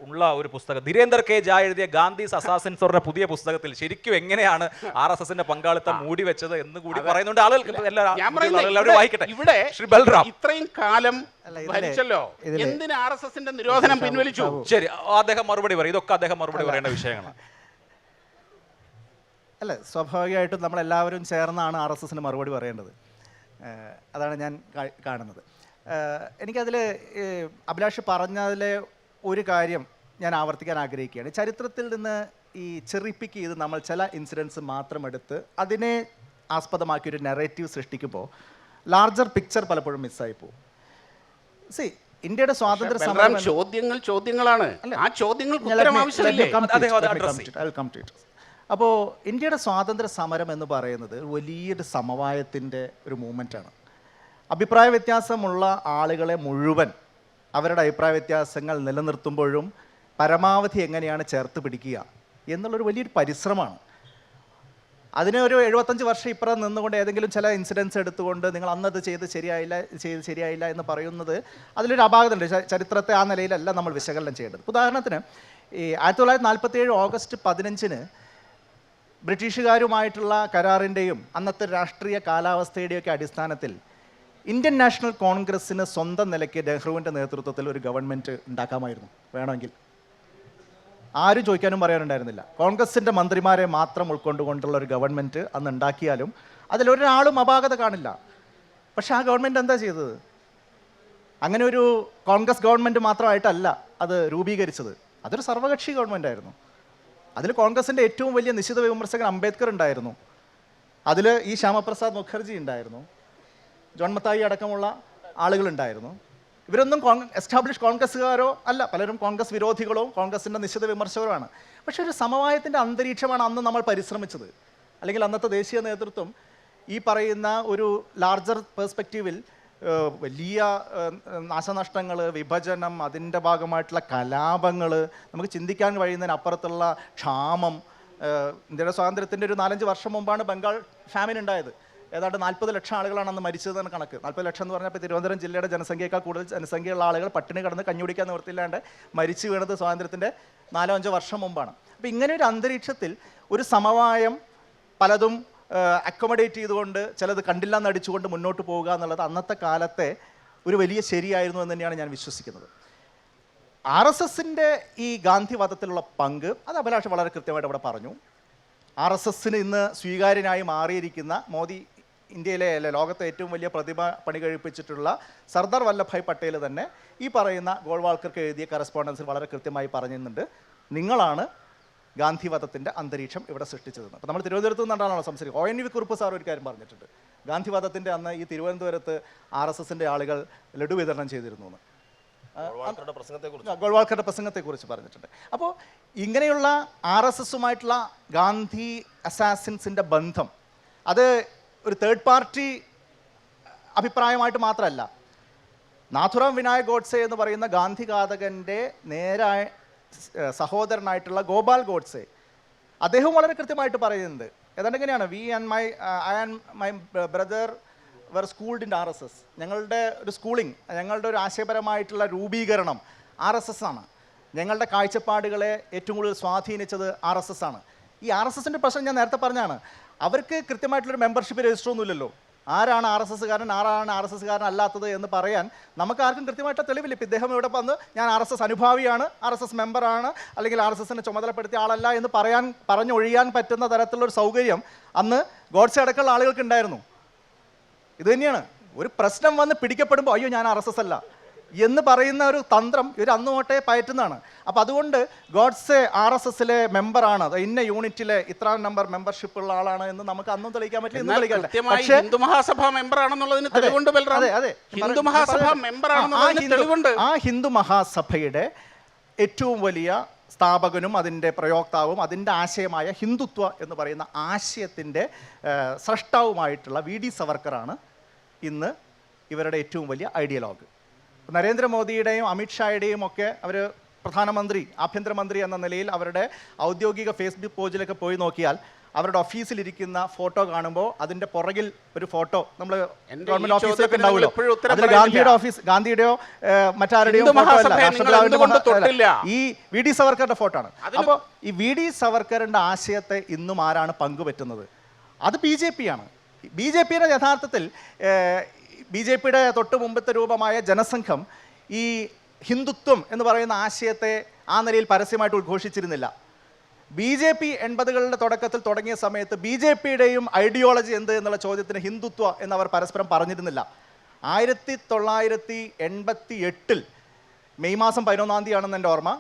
ഉള്ള ഒരു പുസ്തകം ധീരേന്ദർ K. ജാ എഴുതിയ ഗാന്ധിസ് അസാസിൻസ് പറഞ്ഞ പുതിയ പുസ്തകത്തിൽ ശരിക്കും എങ്ങനെയാണ് RSSന്റെ പങ്കാളിത്തം മൂടി വെച്ചത് എന്ന് കൂടി പറയുന്നുണ്ട്. ആളുകൾക്ക് എല്ലാവരും വായിക്കട്ടെ. ഇവിടെ ശ്രീ ബൽറാം ഇത്രയും കാലം ഭരിച്ചല്ലോ, എന്തിന് RSSന്റെ നിരോധനം പിൻവലിച്ചു? ശരി, അദ്ദേഹം മറുപടി പറയും. ഇതൊക്കെ അദ്ദേഹം മറുപടി പറയേണ്ട വിഷയങ്ങളാണ്. അല്ല, സ്വാഭാവികമായിട്ടും നമ്മളെല്ലാവരും ചേർന്നാണ് RSSന് മറുപടി പറയേണ്ടത്. അതാണ് ഞാൻ കാണുന്നത്. എനിക്കതിൽ അഭിലാഷ് പറഞ്ഞതിലെ ഒരു കാര്യം ഞാൻ ആവർത്തിക്കാൻ ആഗ്രഹിക്കുകയാണ്. ചരിത്രത്തിൽ നിന്ന് ഈ ചെറി പിക്ക് ചെയ്ത് നമ്മൾ ചില ഇൻസിഡൻസ് മാത്രം എടുത്ത് അതിനെ ആസ്പദമാക്കിയൊരു നെറേറ്റീവ് സൃഷ്ടിക്കുമ്പോൾ ലാർജർ പിക്ചർ പലപ്പോഴും മിസ്സായി പോകും. സി, ഇന്ത്യയുടെ സ്വാതന്ത്ര്യ സമരം ചോദ്യങ്ങളാണ്. ആ ചോദ്യങ്ങൾക്ക് ഉത്തരം ആവശ്യമില്ലേ? അപ്പോൾ ഇന്ത്യയുടെ സ്വാതന്ത്ര്യ സമരം എന്ന് പറയുന്നത് വലിയൊരു സമവായത്തിൻ്റെ ഒരു മൂവ്മെൻറ്റാണ്. അഭിപ്രായ വ്യത്യാസമുള്ള ആളുകളെ മുഴുവൻ അവരുടെ അഭിപ്രായ വ്യത്യാസങ്ങൾ നിലനിർത്തുമ്പോഴും പരമാവധി എങ്ങനെയാണ് ചേർത്ത് പിടിക്കുക എന്നുള്ളൊരു വലിയൊരു പരിശ്രമമാണ്. അതിന് ഒരു 75 വർഷം ഇപ്പുറം നിന്നുകൊണ്ട് ഏതെങ്കിലും ചില ഇൻസിഡൻസ് എടുത്തുകൊണ്ട് നിങ്ങൾ അന്നത് ചെയ്ത് ശരിയായില്ല എന്ന് പറയുന്നത് അതിലൊരു അപാകതയുണ്ട്. ചരിത്രത്തെ ആ നിലയിലല്ല നമ്മൾ വിശകലനം ചെയ്യേണ്ടത്. ഉദാഹരണത്തിന് ഈ 1947 ഓഗസ്റ്റ് 15-ന് ബ്രിട്ടീഷുകാരുമായിട്ടുള്ള കരാറിൻ്റെയും അന്നത്തെ രാഷ്ട്രീയ കാലാവസ്ഥയുടെയൊക്കെ അടിസ്ഥാനത്തിൽ ഇന്ത്യൻ നാഷണൽ കോൺഗ്രസ്സിന് സ്വന്തം നിലയ്ക്ക് നെഹ്റുവിൻ്റെ നേതൃത്വത്തിൽ ഒരു ഗവൺമെൻറ് ഉണ്ടാക്കാമായിരുന്നു വേണമെങ്കിൽ. ആരും ചോദിക്കാനും പറയാനുണ്ടായിരുന്നില്ല. കോൺഗ്രസിൻ്റെ മന്ത്രിമാരെ മാത്രം ഉൾക്കൊണ്ടുകൊണ്ടുള്ള ഒരു ഗവൺമെൻറ് അന്ന് ഉണ്ടാക്കിയാലും അതിലൊരാളും അപാകത കാണില്ല. പക്ഷേ ആ ഗവൺമെൻറ് എന്താ ചെയ്തത്? അങ്ങനെ ഒരു കോൺഗ്രസ് ഗവൺമെൻറ് മാത്രമായിട്ടല്ല അത് രൂപീകരിച്ചത്. അതൊരു സർവകക്ഷി ഗവൺമെൻറ് ആയിരുന്നു. അതിൽ കോൺഗ്രസിൻ്റെ ഏറ്റവും വലിയ നിശ്ചിത വിമർശകൻ അംബേദ്കർ ഉണ്ടായിരുന്നു. അതിൽ ഈ ശ്യാമപ്രസാദ് മുഖർജി ഉണ്ടായിരുന്നു. ജോൺ മത്തായി അടക്കമുള്ള ആളുകളുണ്ടായിരുന്നു. ഇവരൊന്നും എസ്റ്റാബ്ലിഷ് കോൺഗ്രസ്സുകാരോ അല്ല, പലരും കോൺഗ്രസ് വിരോധികളോ കോൺഗ്രസിൻ്റെ നിശ്ചിത വിമർശകരുമാണ്. പക്ഷേ ഒരു സമവായത്തിൻ്റെ അന്തരീക്ഷമാണ് അന്ന് നമ്മൾ പരിശ്രമിച്ചത്. അല്ലെങ്കിൽ അന്നത്തെ ദേശീയ നേതൃത്വം ഈ പറയുന്ന ഒരു ലാർജർ പേഴ്സ്പെക്റ്റീവിൽ വലിയ നാശനഷ്ടങ്ങൾ, വിഭജനം, അതിൻ്റെ ഭാഗമായിട്ടുള്ള കലാപങ്ങൾ, നമുക്ക് ചിന്തിക്കാൻ കഴിയുന്നതിനപ്പുറത്തുള്ള ക്ഷാമം. ഇന്ത്യയുടെ സ്വാതന്ത്ര്യത്തിൻ്റെ ഒരു 4-5 വർഷം മുമ്പാണ് ബംഗാൾ ഫാമിൻ ഉണ്ടായത്. ഏതാണ്ട് 40 ലക്ഷം ആളുകളാണ് അന്ന് മരിച്ചതെന്ന് കണക്ക്. 40 ലക്ഷം എന്ന് പറഞ്ഞാൽ ഇപ്പോൾ തിരുവനന്തപുരം ജില്ലയുടെ ജനസംഖ്യയേക്കാൾ കൂടുതൽ ജനസംഖ്യയുള്ള ആളുകൾ പട്ടിണി കിടന്ന് കഞ്ഞുടിക്കാൻ നിവൃത്തിയില്ലാണ്ട് മരിച്ചു വീണത് സ്വാതന്ത്ര്യത്തിൻ്റെ 4-5 വർഷം മുമ്പാണ്. അപ്പോൾ ഇങ്ങനെ ഒരു അന്തരീക്ഷത്തിൽ ഒരു സമവായം പലതും അക്കോമഡേറ്റ് ചെയ്തുകൊണ്ട് ചിലത് കണ്ടില്ല എന്നടിച്ചുകൊണ്ട് മുന്നോട്ട് പോവുക എന്നുള്ളത് അന്നത്തെ കാലത്തെ ഒരു വലിയ ശരിയായിരുന്നു എന്ന് തന്നെയാണ് ഞാൻ വിശ്വസിക്കുന്നത്. RSSൻ്റെ ഈ ഗാന്ധിവാദത്തിലുള്ള പങ്ക് അത് അഭിലാഷ് വളരെ കൃത്യമായിട്ട് അവിടെ പറഞ്ഞു. RSSന് ഇന്ന് സ്വീകാര്യനായി മാറിയിരിക്കുന്ന മോദി, ഇന്ത്യയിലെ ലോകത്തെ ഏറ്റവും വലിയ പ്രതിഭ പണി കഴിപ്പിച്ചിട്ടുള്ള സർദാർ വല്ലഭായ് പട്ടേൽ തന്നെ ഈ പറയുന്ന ഗോൾവാൾക്കർക്ക് എഴുതിയ കറസ്പോണ്ടൻസിൽ വളരെ കൃത്യമായി പറഞ്ഞിരുന്നുണ്ട്, നിങ്ങളാണ് ഗാന്ധിവാദത്തിൻ്റെ അന്തരീക്ഷം ഇവിടെ സൃഷ്ടിച്ചതെന്ന്. അപ്പോൾ നമ്മൾ തിരുവനന്തപുരത്ത് നിന്നാണല്ലോ സംസാരിക്കുക. ONV കുറുപ്പ് സാർ ഒരു കാര്യം പറഞ്ഞിട്ടുണ്ട്, ഗാന്ധിവാദത്തിൻ്റെ അന്ന് ഈ തിരുവനന്തപുരത്ത് RSSൻ്റെ ആളുകൾ ലഡു വിതരണം ചെയ്തിരുന്നു എന്ന്. ഗോൾവാൾക്കറുടെ പ്രസംഗത്തെക്കുറിച്ച് പറഞ്ഞിട്ടുണ്ട്. അപ്പോൾ ഇങ്ങനെയുള്ള RSSുമായിട്ടുള്ള ഗാന്ധി അസാസിൻസിൻ്റെ ബന്ധം അത് ഒരു തേർഡ് പാർട്ടി അഭിപ്രായമായിട്ട് മാത്രമല്ല. നാഥുറാം വിനായക് ഗോഡ്സെ എന്ന് പറയുന്ന ഗാന്ധിഘാതകൻ്റെ നേരായ സഹോദരനായിട്ടുള്ള ഗോപാൽ ഗോഡ്സെ, അദ്ദേഹം വളരെ കൃത്യമായിട്ട് പറയുന്നുണ്ട്. ഏതാണ്ട് ഇങ്ങനെയാണ്, I and my brother were schooled in RSS. ഞങ്ങളുടെ ഒരു സ്കൂളിംഗ്, ഞങ്ങളുടെ ഒരു ആശയപരമായിട്ടുള്ള രൂപീകരണം RSS ആണ്. ഞങ്ങളുടെ കാഴ്ചപ്പാടുകളെ ഏറ്റവും കൂടുതൽ സ്വാധീനിച്ചത് RSS ആണ്. ഈ RSSൻ്റെ പ്രശ്നം ഞാൻ നേരത്തെ പറഞ്ഞാണ്, അവർക്ക് കൃത്യമായിട്ടുള്ളൊരു മെമ്പർഷിപ്പ് രജിസ്റ്റർ ഒന്നുമില്ലല്ലോ. ആരാണ് RSSകാരൻ, ആരാണ് RSSകാരൻ അല്ലാത്തത് എന്ന് പറയാൻ നമുക്ക് ആർക്കും കൃത്യമായിട്ട് തെളിവില്ല. ഇപ്പം ഇദ്ദേഹം ഇവിടെ വന്ന് ഞാൻ RSS അനുഭാവിയാണ്, RSS മെമ്പറാണ്, അല്ലെങ്കിൽ RSSനെ ചുമതലപ്പെടുത്തിയ ആളല്ല എന്ന് പറഞ്ഞൊഴിയാൻ പറ്റുന്ന തരത്തിലുള്ളൊരു സൗകര്യം അന്ന് ഗോഡ്സെ അടക്കമുള്ള ആളുകൾക്ക് ഉണ്ടായിരുന്നു. ഇത് തന്നെയാണ്, ഒരു പ്രശ്നം വന്ന് പിടിക്കപ്പെടുമ്പോൾ അയ്യോ ഞാൻ RSS അല്ല എന്ന് പറയുന്ന ഒരു തന്ത്രം ഇവർ അന്ന് തൊട്ടേ പയറ്റുന്നതാണ്. അപ്പോൾ അതുകൊണ്ട് ഗോഡ്സെ RSSലെ മെമ്പറാണ്, ഇന്ന യൂണിറ്റിലെ ഇത്ര നമ്പർ മെമ്പർഷിപ്പ് ഉള്ള ആളാണ് എന്ന് നമുക്ക് അന്നും തെളിയിക്കാൻ പറ്റില്ല, ഇന്നും തെളിയിക്കാൻ പറ്റില്ല. പക്ഷേ ഹിന്ദു മഹാസഭ മെമ്പറാണെന്നുള്ളതിന് തെളിവുണ്ട്. ഹിന്ദു മഹാസഭ മെമ്പറാണെന്നുള്ളതിന് തെളിവുണ്ട്. ആ ഹിന്ദു മഹാസഭയുടെ ഏറ്റവും വലിയ സ്ഥാപകനും അതിൻ്റെ പ്രയോക്താവും അതിൻ്റെ ആശയമായ ഹിന്ദുത്വ എന്ന് പറയുന്ന ആശയത്തിൻ്റെ സ്രഷ്ടാവുമായിട്ടുള്ള VD സവർക്കറാണ് ഇന്ന് ഇവരുടെ ഏറ്റവും വലിയ ഐഡിയലോഗ്. നരേന്ദ്രമോദിയുടെയും അമിത്ഷായുടെയും ഒക്കെ അവർ പ്രധാനമന്ത്രി, ആഭ്യന്തരമന്ത്രി എന്ന നിലയിൽ അവരുടെ ഔദ്യോഗിക ഫേസ്ബുക്ക് പേജിലൊക്കെ പോയി നോക്കിയാൽ അവരുടെ ഓഫീസിലിരിക്കുന്ന ഫോട്ടോ കാണുമ്പോൾ അതിൻ്റെ പുറകിൽ ഒരു ഫോട്ടോ നമ്മൾ ഗവൺമെന്റ് ഓഫീസിലൊക്കെ ഉണ്ടാവുമല്ലോ, അതിൽ ഗാന്ധിയുടെ ഓഫീസ്, ഗാന്ധിയുടെയോ മറ്റാരുടെയോ ഫോട്ടോ അല്ല, രാഷ്ട്രപിതാവിന്റെ ഈ VD സവർക്കറുടെ ഫോട്ടോ ആണ്. അപ്പോൾ ഈ VD സവർക്കറിൻ്റെ ആശയത്തെ ഇന്നും ആരാണ് പങ്കുപറ്റുന്നത്? അത് BJP ആണ്. BJPയുടെ യഥാർത്ഥത്തിൽ BJPയുടെ തൊട്ട് മുമ്പത്തെ രൂപമായ ജനസംഘം ഈ ഹിന്ദുത്വം എന്ന് പറയുന്ന ആശയത്തെ ആ നിലയിൽ പരസ്യമായിട്ട് ഉദ്ഘോഷിച്ചിരുന്നില്ല. BJP 80കളുടെ തുടക്കത്തിൽ തുടങ്ങിയ സമയത്ത് BJPയുടെയും ഐഡിയോളജി എന്ത് എന്നുള്ള ചോദ്യത്തിന് ഹിന്ദുത്വ എന്നവർ പരസ്പരം പറഞ്ഞിരുന്നില്ല. 1988 മെയ് മാസം 11-ാം തീയതിയാണെന്ന് എൻ്റെ ഓർമ്മ,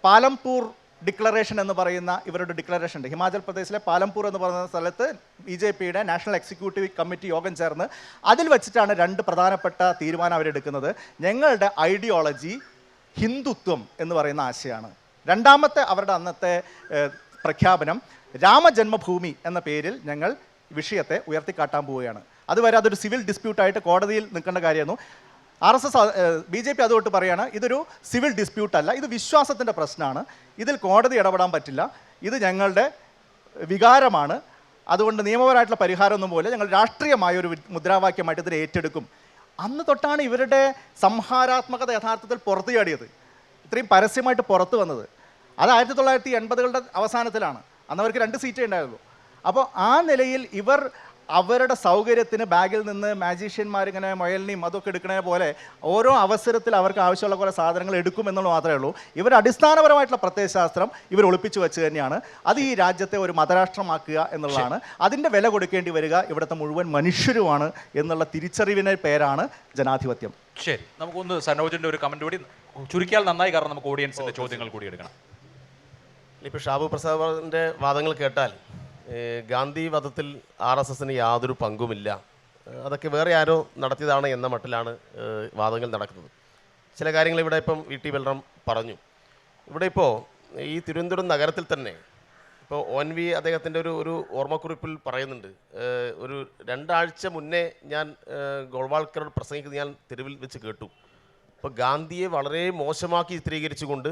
പാലംപൂർ ഡിക്ലറേഷൻ എന്ന് പറയുന്ന ഇവരുടെ ഡിക്ലറേഷൻ ഉണ്ട്. ഹിമാചൽ പ്രദേശിലെ പാലംപൂർ എന്ന് പറയുന്ന സ്ഥലത്ത് BJPയുടെ നാഷണൽ എക്സിക്യൂട്ടീവ് കമ്മിറ്റി യോഗം ചേർന്ന് അതിൽ വെച്ചിട്ടാണ് 2 പ്രധാനപ്പെട്ട തീരുമാനം അവരെടുക്കുന്നത്. ഞങ്ങളുടെ ഐഡിയോളജി ഹിന്ദുത്വം എന്ന് പറയുന്ന ആശയമാണ്. രണ്ടാമത്തെ അവരുടെ അന്നത്തെ പ്രഖ്യാപനം രാമജന്മഭൂമി എന്ന പേരിൽ ഞങ്ങൾ വിഷയത്തെ ഉയർത്തിക്കാട്ടാൻ പോവുകയാണ്. അതുവരെ അതൊരു സിവിൽ ഡിസ്പ്യൂട്ടായിട്ട് കോടതിയിൽ നിൽക്കേണ്ട കാര്യമായിരുന്നു. BJP അതുകൊണ്ട് പറയുകയാണ്, ഇതൊരു സിവിൽ ഡിസ്പ്യൂട്ടല്ല, ഇത് വിശ്വാസത്തിൻ്റെ പ്രശ്നമാണ്, ഇതിൽ കോടതി ഇടപെടാൻ പറ്റില്ല, ഇത് ഞങ്ങളുടെ വികാരമാണ്, അതുകൊണ്ട് നിയമപരമായിട്ടുള്ള പരിഹാരമൊന്നും പോലെ ഞങ്ങൾ രാഷ്ട്രീയമായ ഒരു മുദ്രാവാക്യമായിട്ട് ഇതിനെ ഏറ്റെടുക്കും. അന്ന് തൊട്ടാണ് ഇവരുടെ സംഹാരാത്മകത യഥാർത്ഥത്തിൽ പുറത്തു ചാടിയത്, ഇത്രയും പരസ്യമായിട്ട് പുറത്തു വന്നത്. അത് 1980കളുടെ അവസാനത്തിലാണ്. അന്ന് അവർക്ക് 2 സീറ്റേ ഉണ്ടായുള്ളൂ. അപ്പോൾ ആ നിലയിൽ ഇവർ അവരുടെ സൗകര്യത്തിന് ബാഗിൽ നിന്ന് മാജീഷ്യന്മാരിങ്ങനെ മുയലിനെയും അതൊക്കെ എടുക്കണ പോലെ ഓരോ അവസരത്തിൽ അവർക്ക് ആവശ്യമുള്ള കുറേ സാധനങ്ങൾ എടുക്കുമെന്നുള്ളത് മാത്രമേ ഉള്ളൂ. ഇവർ അടിസ്ഥാനപരമായിട്ടുള്ള പ്രത്യയശാസ്ത്രം ഇവർ ഒളിപ്പിച്ചു വെച്ച് തന്നെയാണ്. അത് ഈ രാജ്യത്തെ ഒരു മതരാഷ്ട്രമാക്കുക എന്നുള്ളതാണ്. അതിൻ്റെ വില കൊടുക്കേണ്ടി വരിക ഇവിടുത്തെ മുഴുവൻ മനുഷ്യരുമാണ് എന്നുള്ള തിരിച്ചറിവിൻ്റെ പേരാണ് ജനാധിപത്യം. ശരി, നമുക്കൊന്ന് സനോജിൻ്റെ ഒരു കമൻറ്റ് കൂടി ചുരുക്കിയാൽ നന്നായി, കാരണം നമുക്ക് ഓഡിയൻസിൻ്റെ ചോദ്യങ്ങൾ കൂടി എടുക്കണം. ഇപ്പോൾ ഷാബു പ്രസാദിൻ്റെ വാദങ്ങൾ കേട്ടാൽ ഗാന്ധി വധത്തിൽ RSSന് യാതൊരു പങ്കുമില്ല, അതൊക്കെ വേറെ ആരോ നടത്തിയതാണ് എന്ന മട്ടിലാണ് വാദങ്ങൾ നടക്കുന്നത്. ചില കാര്യങ്ങൾ ഇവിടെ ഇപ്പം VT ബൽറാം പറഞ്ഞു. ഇവിടെ ഇപ്പോൾ ഈ തിരുവനന്തപുരം നഗരത്തിൽ തന്നെ ഇപ്പോൾ ONV അദ്ദേഹത്തിൻ്റെ ഒരു ഓർമ്മക്കുറിപ്പിൽ പറയുന്നുണ്ട്, ഒരു 2 ആഴ്ച മുന്നേ ഞാൻ ഗോൾവാൾക്കർ പ്രസംഗിക്കുന്നത് ഞാൻ തെരുവിൽ വെച്ച് കേട്ടു. അപ്പോൾ ഗാന്ധിയെ വളരെ മോശമാക്കി ചിത്രീകരിച്ചുകൊണ്ട്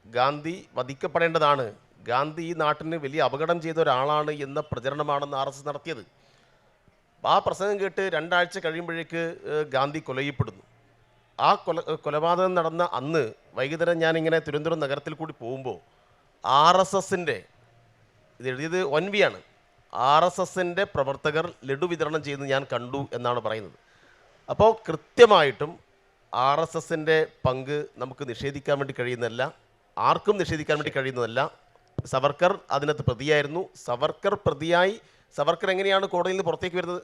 ഗാന്ധി വധിക്കപ്പെടേണ്ടതാണ്, ഗാന്ധി ഈ നാട്ടിന് വലിയ അപകടം ചെയ്ത ഒരാളാണ് എന്ന പ്രചരണമാണെന്ന് RSS നടത്തിയത്. ആ പ്രസംഗം കേട്ട് 2 ആഴ്ച കഴിയുമ്പോഴേക്ക് ഗാന്ധി കൊലയപ്പെടുന്നു. ആ കൊലപാതകം നടന്ന അന്ന് വൈകുന്നേരം ഞാനിങ്ങനെ തിരുവനന്തപുരം നഗരത്തിൽ കൂടി പോകുമ്പോൾ RSSൻ്റെ, ഇത് എഴുതിയത് ONV ആണ്, RSSൻ്റെ പ്രവർത്തകർ ലഡു വിതരണം ചെയ്യുന്നത് ഞാൻ കണ്ടു എന്നാണ് പറയുന്നത്. അപ്പോൾ കൃത്യമായിട്ടും RSSൻ്റെ പങ്ക് നമുക്ക് നിഷേധിക്കാൻ വേണ്ടി കഴിയുന്നതല്ല, ആർക്കും നിഷേധിക്കാൻ വേണ്ടി കഴിയുന്നതല്ല. സവർക്കർ അതിനകത്ത് പ്രതിയായിരുന്നു. സവർക്കർ പ്രതിയായി സവർക്കർ എങ്ങനെയാണ് കോടതിയിൽ നിന്ന് പുറത്തേക്ക് വരുന്നത്?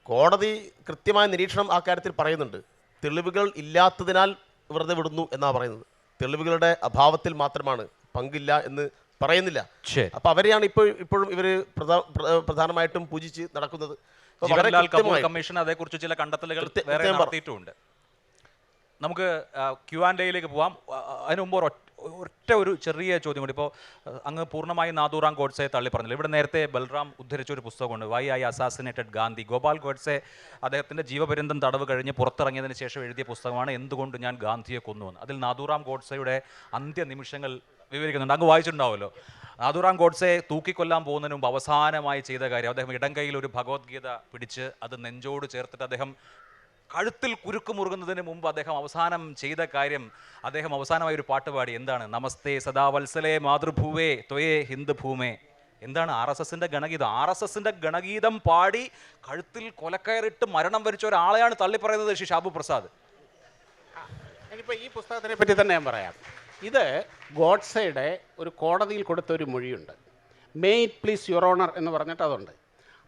കോടതി കൃത്യമായ നിരീക്ഷണം ആ കാര്യത്തിൽ പറയുന്നുണ്ട്. തെളിവുകൾ ഇല്ലാത്തതിനാൽ വെറുതെ വിടുന്നു എന്നാണ് പറയുന്നത്. തെളിവുകളുടെ അഭാവത്തിൽ മാത്രമാണ്, പങ്കില്ല എന്ന് പറയുന്നില്ല. അപ്പോൾ അവരെയാണ് ഇപ്പോഴും ഇവർ പ്രധാനമായിട്ടും പൂജിച്ച് നടക്കുന്നത്. കമ്മീഷൻ അതേക്കുറിച്ച് ചില കണ്ടെത്തലുകൾ വേറെ നടത്തിയിട്ടുമുണ്ട്. നമുക്ക് Q&Aയിലേക്ക് പോവാം. അതിന് മുമ്പ് ഒരു ചെറിയ ചോദ്യം കൂടി. ഇപ്പോൾ അങ്ങ് പൂർണ്ണമായി നാഥൂറാം ഗോഡ്സെ തള്ളി പറഞ്ഞില്ല. ഇവിടെ നേരത്തെ ബൽറാം ഉദ്ധരിച്ച ഒരു പുസ്തകമുണ്ട്, why I assassinated Gandhi. Gopal Godse അദ്ദേഹത്തിൻ്റെ ജീവപര്യന്തം തടവ് കഴിഞ്ഞ് പുറത്തിറങ്ങിയതിന് ശേഷം എഴുതിയ പുസ്തകമാണ് എന്തുകൊണ്ട് ഞാൻ ഗാന്ധിയെ കൊന്നുവെന്ന്. അതിൽ നാഥൂറാം ഗോഡ്സെയുടെ അന്ത്യനിമിഷങ്ങൾ വിവരിക്കുന്നുണ്ട്. അങ്ങ് വായിച്ചിട്ടുണ്ടാവുമല്ലോ. നാഥൂറാം ഗോഡ്സെ തൂക്കിക്കൊല്ലാൻ പോകുന്നതിന് മുമ്പ് അവസാനമായി ചെയ്ത കാര്യം, അദ്ദേഹം ഇടം കൈയിൽ ഒരു ഭഗവത്ഗീത പിടിച്ച് അത് നെഞ്ചോട് ചേർത്തിട്ട് അദ്ദേഹം കഴുത്തിൽ കുരുക്ക് മുറുകുന്നതിന് മുമ്പ് അദ്ദേഹം അവസാനം ചെയ്ത കാര്യം, അദ്ദേഹം അവസാനമായി ഒരു പാട്ട് പാടി. എന്താണ്? നമസ്തേ സദാ വത്സലേ മാതൃഭൂവേ ത്വയേ ഹിന്ദ് ഭൂമേ. എന്താണ് RSSൻ്റെ ഗണഗീതം? RSSൻ്റെ ഗണഗീതം പാടി കഴുത്തിൽ കൊലക്കയറിട്ട് മരണം വരിച്ച ഒരാളെയാണ് തള്ളി പറയുന്നത് ശ്രീ ഷാബു പ്രസാദ്. ഇനിയിപ്പോൾ ഈ പുസ്തകത്തിനെ പറ്റി തന്നെ ഞാൻ പറയാം. ഇത് ഗോഡ്സെയുടെ ഒരു കോടതിയിൽ കൊടുത്ത ഒരു മൊഴിയുണ്ട്, may it please your honour എന്ന് പറഞ്ഞിട്ട് അതുണ്ട്.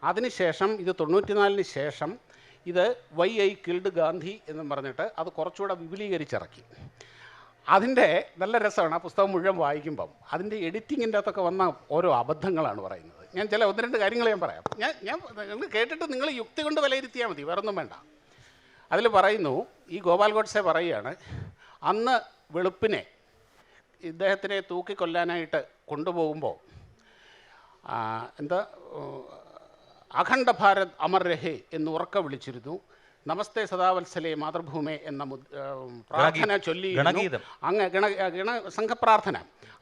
അതിനുശേഷം ഇത് 94-ന് ശേഷം ഇത് വൈ ഐ കിൽഡ് ഗാന്ധി എന്ന് പറഞ്ഞിട്ട് അത് കുറച്ചുകൂടെ വിപുലീകരിച്ചിറക്കി. അതിൻ്റെ നല്ല രസമാണ് ആ പുസ്തകം മുഴുവൻ വായിക്കുമ്പം. അതിൻ്റെ എഡിറ്റിങ്ങിൻ്റെ അകത്തൊക്കെ വന്ന ഓരോ അബദ്ധങ്ങളാണ് പറയുന്നത്. ഞാൻ ചില 1-2 കാര്യങ്ങൾ ഞാൻ പറയാം. നിങ്ങൾ കേട്ടിട്ട് നിങ്ങൾ യുക്തി കൊണ്ട് വിലയിരുത്തിയാൽ മതി, വേറൊന്നും വേണ്ട. അതിൽ പറയുന്നു, ഈ ഗോപാൽ ഗോഡ്സെ പറയുകയാണ്, അന്ന് വെളുപ്പിനെ ഇദ്ദേഹത്തിനെ തൂക്കിക്കൊല്ലാനായിട്ട് കൊണ്ടുപോകുമ്പോൾ അഖണ്ഡ ഭാരത് അമർ രഹേ എന്ന് ഉറക്ക വിളിച്ചിരുന്നു. നമസ്തേ സദാവത്സലേ മാതൃഭൂമേ എന്ന പ്രാർത്ഥന ചൊല്ലിയിരുന്നു. സംഘപ്രാർത്ഥന.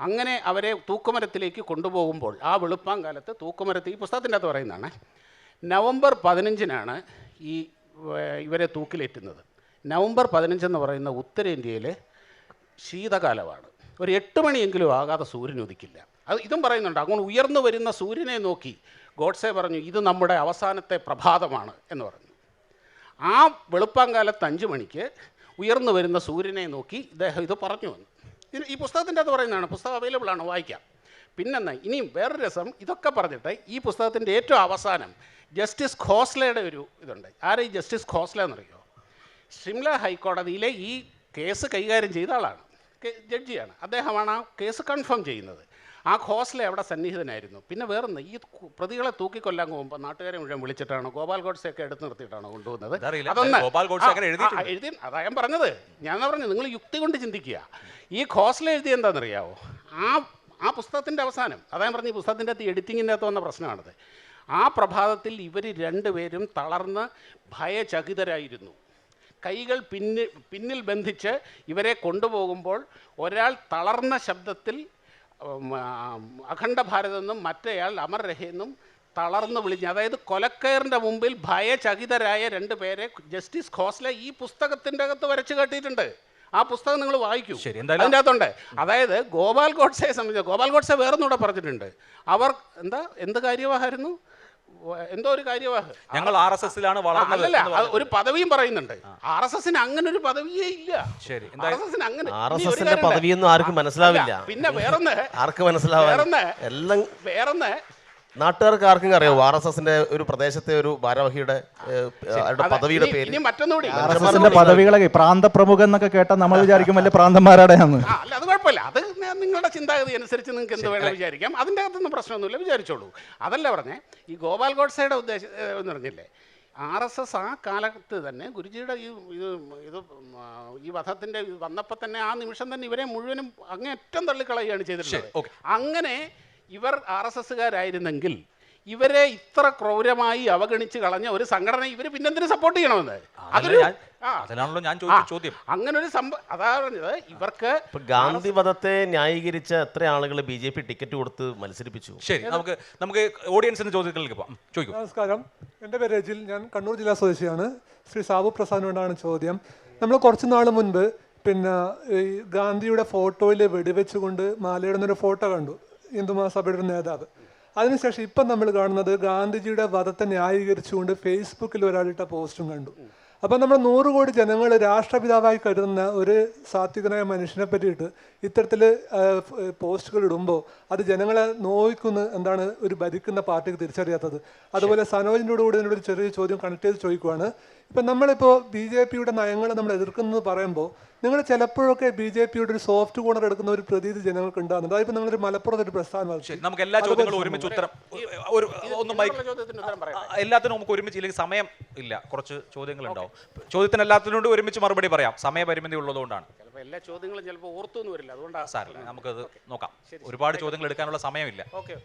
അങ്ങനെ അവരെ തൂക്കുമരത്തിലേക്ക് കൊണ്ടുപോകുമ്പോൾ ആ വെളുപ്പാങ്കാലത്ത് തൂക്കുമരത്തിൽ, ഈ പുസ്തകത്തിൻ്റെ അകത്ത് പറയുന്നതാണ്, നവംബർ 15-നാണ് ഇവരെ തൂക്കിലേറ്റുന്നത്. നവംബർ 15 എന്ന് പറയുന്ന ഉത്തരേന്ത്യയിലെ ശീതകാലമാണ്. ഒരു 8 മണിയെങ്കിലും ആകാതെ സൂര്യൻ ഉദിക്കില്ല. അത് ഇതും പറയുന്നുണ്ട്. അങ്ങനെ ഉയർന്നു വരുന്ന സൂര്യനെ നോക്കി ഗോഡ്സെ പറഞ്ഞു, ഇത് നമ്മുടെ അവസാനത്തെ പ്രഭാതമാണ് എന്ന് പറഞ്ഞു. ആ വെളുപ്പാങ്കാലത്ത് 5 മണിക്ക് ഉയർന്നു വരുന്ന സൂര്യനെ നോക്കി ഇദ്ദേഹം ഇത് പറഞ്ഞു വന്നു. ഈ പുസ്തകത്തിൻ്റെ അത് പറയുന്നതാണ്, പുസ്തകം അവൈലബിൾ ആണ്, വായിക്കാം. പിന്നെന്നാ ഇനിയും വേറൊരു രസം, ഇതൊക്കെ പറഞ്ഞിട്ട് ഈ പുസ്തകത്തിൻ്റെ ഏറ്റവും അവസാനം ജസ്റ്റിസ് ഖോസ്ലയുടെ ഒരു ഇതുണ്ട്. ആരാ ഈ ജസ്റ്റിസ് ഖോസ്ല എന്നറിയോ? ഷിംല ഹൈക്കോടതിയിലെ ഈ കേസ് കൈകാര്യം ചെയ്ത ആളാണ്, ജഡ്ജിയാണ്. അദ്ദേഹമാണ് ആ കേസ് കൺഫേം ചെയ്യുന്നത്. ആ ഖോസ്ലെ അവിടെ സന്നിഹിതനായിരുന്നു. പിന്നെ വേറൊന്ന്, ഈ പ്രതികളെ തൂക്കിക്കൊല്ലാൻ പോകുമ്പോൾ നാട്ടുകാരെ മുഴുവൻ വിളിച്ചിട്ടാണ് ഗോപാൽ ഗോഡ്സെയൊക്കെ എടുത്ത് നിർത്തിയിട്ടാണ് കൊണ്ടുപോകുന്നത്. അതൊന്ന് എഴുതി, അതാ ഞാൻ പറഞ്ഞത്. ഞാൻ പറഞ്ഞു, നിങ്ങൾ യുക്തി കൊണ്ട് ചിന്തിക്കുക. ഈ ഖോസ്ലെ എഴുതി എന്താണെന്നറിയാവോ? ആ പുസ്തകത്തിൻ്റെ അവസാനം, അതാ ഞാൻ പറഞ്ഞു, ഈ പുസ്തകത്തിൻ്റെ അകത്ത് എഡിറ്റിങ്ങിൻ്റെ അകത്ത് വന്ന പ്രശ്നമാണത്. ആ പ്രഭാതത്തിൽ ഇവർ 2 പേരും തളർന്ന് ഭയചകിതരായിരുന്നു. കൈകൾ പിന്നിൽ ബന്ധിച്ച് ഇവരെ കൊണ്ടുപോകുമ്പോൾ ഒരാൾ തളർന്ന ശബ്ദത്തിൽ അഖണ്ഡ ഭാരതെന്നും മറ്റേയാൾ അമർ രഹെന്നും തളർന്ന് വിളിഞ്ഞു. അതായത് കൊലക്കയറിൻ്റെ മുമ്പിൽ ഭയചകിതരായ 2 പേരെ ജസ്റ്റിസ് ഖോസ്ലെ ഈ പുസ്തകത്തിൻ്റെ അകത്ത് വരച്ച് കാട്ടിയിട്ടുണ്ട്. ആ പുസ്തകം നിങ്ങൾ വായിക്കൂ. ശരി, എന്തായാലും അതിൻ്റെ അകത്തുണ്ട്. അതായത് ഗോപാൽ ഗോഡ്സെയെ സംബന്ധിച്ച് ഗോപാൽ ഗോഡ്സെ വേറൊന്നുകൂടെ പറഞ്ഞിട്ടുണ്ട്. അവർ എന്ത് കാര്യവാഹായിരുന്നു, എന്തോ ഒരു കാര്യവാഹ്, ഞങ്ങൾ RSSലാണ് വളർന്നത് അല്ലല്ല, ഒരു പദവിയും പറയുന്നുണ്ട്. RSSന് അങ്ങനെ ഒരു പദവിയേ ഇല്ല. ശരി, RSSന് അങ്ങനെ RSSന്റെ പദവിയൊന്നും ആർക്കും മനസ്സിലാവില്ല. പിന്നെ വേറൊന്ന് ആർക്ക് മനസ്സിലാവാൻ, എല്ലാം വേറൊന്ന് നാട്ടുകാർക്ക് ആർക്കും അറിയാവൂ RSSന്റെ ഒരു പ്രദേശത്തെ ഒരു ഭാരവാഹിയുടെ പദവിയുടെ പേര്. ഇനി മറ്റൊന്നുകൂടി RSSന്റെ പദവികളൊക്കെ പ്രാന്തപ്രമുഖൻ എന്നൊക്കെ കേട്ടാൽ നമ്മൾ വിചാരിക്കും വലിയ പ്രാന്തന്മാരുടെയാണ്. അല്ല, അത് കുഴപ്പമില്ല. അത് നിങ്ങളുടെ ചിന്താഗതി അനുസരിച്ച് നിങ്ങൾക്ക് എന്ത് വേണം വിചാരിക്കാം. അതിൻ്റെ അകത്തൊന്നും പ്രശ്നമൊന്നുമില്ല, വിചാരിച്ചോളൂ. അതല്ല പറഞ്ഞേ, ഈ ഗോപാൽ ഗോഡ്സെയുടെ ഉദ്ദേശം എന്ന് പറഞ്ഞില്ലേ, RSS ആ കാലത്ത് തന്നെ ഗുരുജിയുടെ ഈ വധത്തിൻ്റെ വന്നപ്പോൾ തന്നെ ആ നിമിഷം തന്നെ ഇവരെ മുഴുവനും അങ്ങേയറ്റം തള്ളിക്കളയുകയാണ് ചെയ്തിട്ടുള്ളത്. അങ്ങനെ ഇവർ RSSകാരായിരുന്നെങ്കിൽ ഇവരെ ഇത്ര ക്രൂരമായി അവഗണിച്ച് കളഞ്ഞ ഒരു സംഘടന ഇവർ പിന്നെന്തിനു സപ്പോർട്ട് ചെയ്യണമെന്ന്? അതിലാണല്ലോ ഞാൻ ചോദിച്ച ചോദ്യം. അങ്ങനെ ഒരു അതാ പറഞ്ഞത്. ഇവർക്ക് ഗാന്ധി വധത്തെ ന്യായീകരിച്ച എത്ര ആളുകൾ BJP ടിക്കറ്റ് കൊടുത്ത് മത്സരിപ്പിച്ചു? ശരി, നമുക്ക് ഓഡിയൻസിന്റെ ചോദ്യങ്ങളിലേക്ക് പോകാം. ചോദിക്കും. നമസ്കാരം, എൻ്റെ പേര് രജിൽ, ഞാൻ കണ്ണൂർ ജില്ലാ സ്വദേശിയാണ്. ശ്രീ സാബു പ്രസാദിനോടാണ് ചോദ്യം. നമ്മൾ കുറച്ച് നാൾ മുൻപ് പിന്നെ ഈ ഗാന്ധിയുടെ ഫോട്ടോയിൽ വെടിവെച്ചുകൊണ്ട് മാലയിടുന്നൊരു ഫോട്ടോ കണ്ടു, ഹിന്ദു മഹാസഭയുടെ ഒരു നേതാവ്. അതിനുശേഷം ഇപ്പം നമ്മൾ കാണുന്നത് ഗാന്ധിജിയുടെ വധത്തെ ന്യായീകരിച്ചുകൊണ്ട് ഫേസ്ബുക്കിൽ ഒരാളിട്ട പോസ്റ്റും കണ്ടു. അപ്പം നമ്മൾ 100 കോടി ജനങ്ങൾ രാഷ്ട്രപിതാവായി കരുതുന്ന ഒരു സാത്വികനായ മനുഷ്യനെ പറ്റിയിട്ട് ഇത്തരത്തിൽ പോസ്റ്റുകൾ ഇടുമ്പോൾ അത് ജനങ്ങളെ നോവിക്കുന്ന എന്താണ് ഒരു ഭരിക്കുന്ന പാർട്ടിക്ക് തിരിച്ചറിയാത്തത്? അതുപോലെ സനോജിനോട് കൂടി എന്നോട് ഒരു ചെറിയ ചോദ്യം കണക്ട് ചെയ്ത് ചോദിക്കുവാണ്. ഇപ്പം നമ്മളിപ്പോൾ BJPയുടെ നയങ്ങൾ നമ്മൾ എതിർക്കുന്നത് പറയുമ്പോൾ നിങ്ങൾ ചിലപ്പോഴൊക്കെ BJPയുടെ ഒരു സോഫ്റ്റ് കോർണർ എടുക്കുന്ന ഒരു പ്രതീതി ജനങ്ങൾക്ക് ഉണ്ടാകുന്നുണ്ട്. അതിപ്പോൾ നിങ്ങളൊരു മലപ്പുറത്ത് ഒരു പ്രസ്ഥാനം. നമുക്ക് എല്ലാ ചോദ്യങ്ങളും ഒരുമിച്ച് ഉത്തരം എല്ലാത്തിനും നമുക്ക് ഒരുമിച്ച് ഇല്ലെങ്കിൽ സമയം ഇല്ല, കുറച്ച് ചോദ്യങ്ങൾ ഉണ്ടാവും. ചോദ്യത്തിന് എല്ലാത്തിനോട് ഒരുമിച്ച് മറുപടി പറയാം, സമയപരിമിതി ഉള്ളതുകൊണ്ടാണ്. എല്ലാ ചോദ്യങ്ങളും ചിലപ്പോൾ ഓർത്തൊന്നും വരില്ല, അതുകൊണ്ടാണ്. സാറില്ല, നമുക്കത് നോക്കാം. ഒരുപാട് ചോദ്യങ്ങൾ എടുക്കാനുള്ള സമയമില്ല. ഓക്കെ.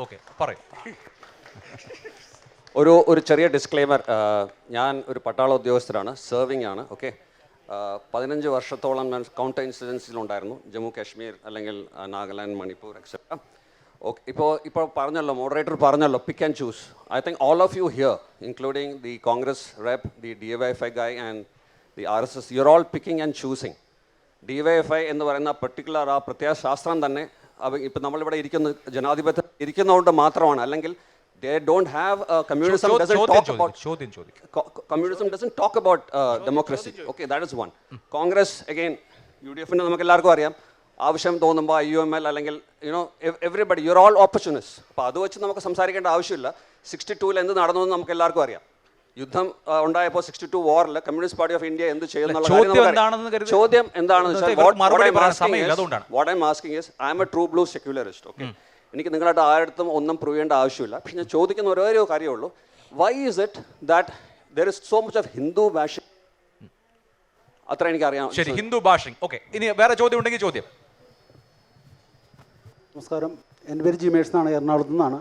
ഓക്കെ, പറയൂ. ഒരു ചെറിയ ഡിസ്ക്ലെയിമർ. ഞാൻ ഒരു പട്ടാള ഉദ്യോഗസ്ഥരാണ്, സെർവിംഗ് ആണ്. ഓക്കെ, 15 വർഷത്തോളം ഞാൻ കൗണ്ടർ ഇൻസിഡൻസിലുണ്ടായിരുന്നു, ജമ്മു കാശ്മീർ അല്ലെങ്കിൽ നാഗാലാൻഡ്, മണിപ്പൂർ എക്സെട്ര. ഓക്കെ, ഇപ്പോൾ പറഞ്ഞല്ലോ, മോഡറേറ്റർ പറഞ്ഞല്ലോ, pick and choose. I think all of you here, including the Congress rep, the DYFI guy and the RSS, you are all picking and choosing. DYFI എന്ന് പറയുന്ന particular ആ പ്രത്യേക ശാസ്ത്രം തന്നെ ഇപ്പം നമ്മളിവിടെ ജനാധിപത്യം ഇരിക്കുന്നതുകൊണ്ട് മാത്രമാണ്. അല്ലെങ്കിൽ they don't have communism doesn't talk about democracy. Okay, that is one. Congress again, UDF നെ നമുക്ക് എല്ലാവർക്കും അറിയാം, ആവശ്യം തോന്നുമ്പോൾ IUML അല്ലെങ്കിൽ everybody, you're all opportunists. അപ്പോൾ അത് വെച്ച് നമുക്ക് സംസാരിക്കേണ്ട ആവശ്യമില്ല. 62-ൽ എന്ത് നടന്നു എന്ന് നമുക്ക് എല്ലാവർക്കും അറിയാം. യുദ്ധം ഉണ്ടായപ്പോൾ 62 വാറിൽ കമ്മ്യൂണിസ്റ്റ് പാർട്ടി ഓഫ് ഇന്ത്യ എന്ത് ചെയ്യുന്നുള്ള ചോദ്യം എന്താണെന്ന് വെച്ചാൽ, what I'm asking is, I am a true blue secularist. Okay, എനിക്ക് നിങ്ങളുടെ ആരുടെ ഒന്നും പ്രൂവ് ചെയ്യേണ്ട ആവശ്യമില്ല. പക്ഷെ ഞാൻ ചോദിക്കുന്ന ഒരേ ഒരു കാര്യമുള്ളൂ, why is it that there is so much of Hindu bashing? അത്ര എനിക്കറിയാം. ശരി, ഹിന്ദു ബാഷിംഗ്. ഓക്കെ, ഇനി വേറെ ചോദ്യം ഉണ്ടെങ്കിൽ ചോദ്യം. നമസ്കാരം, എൻ്റെ പേര് ജിമേഷ് എന്നാണ്, എറണാകുളത്തു നിന്നാണ്.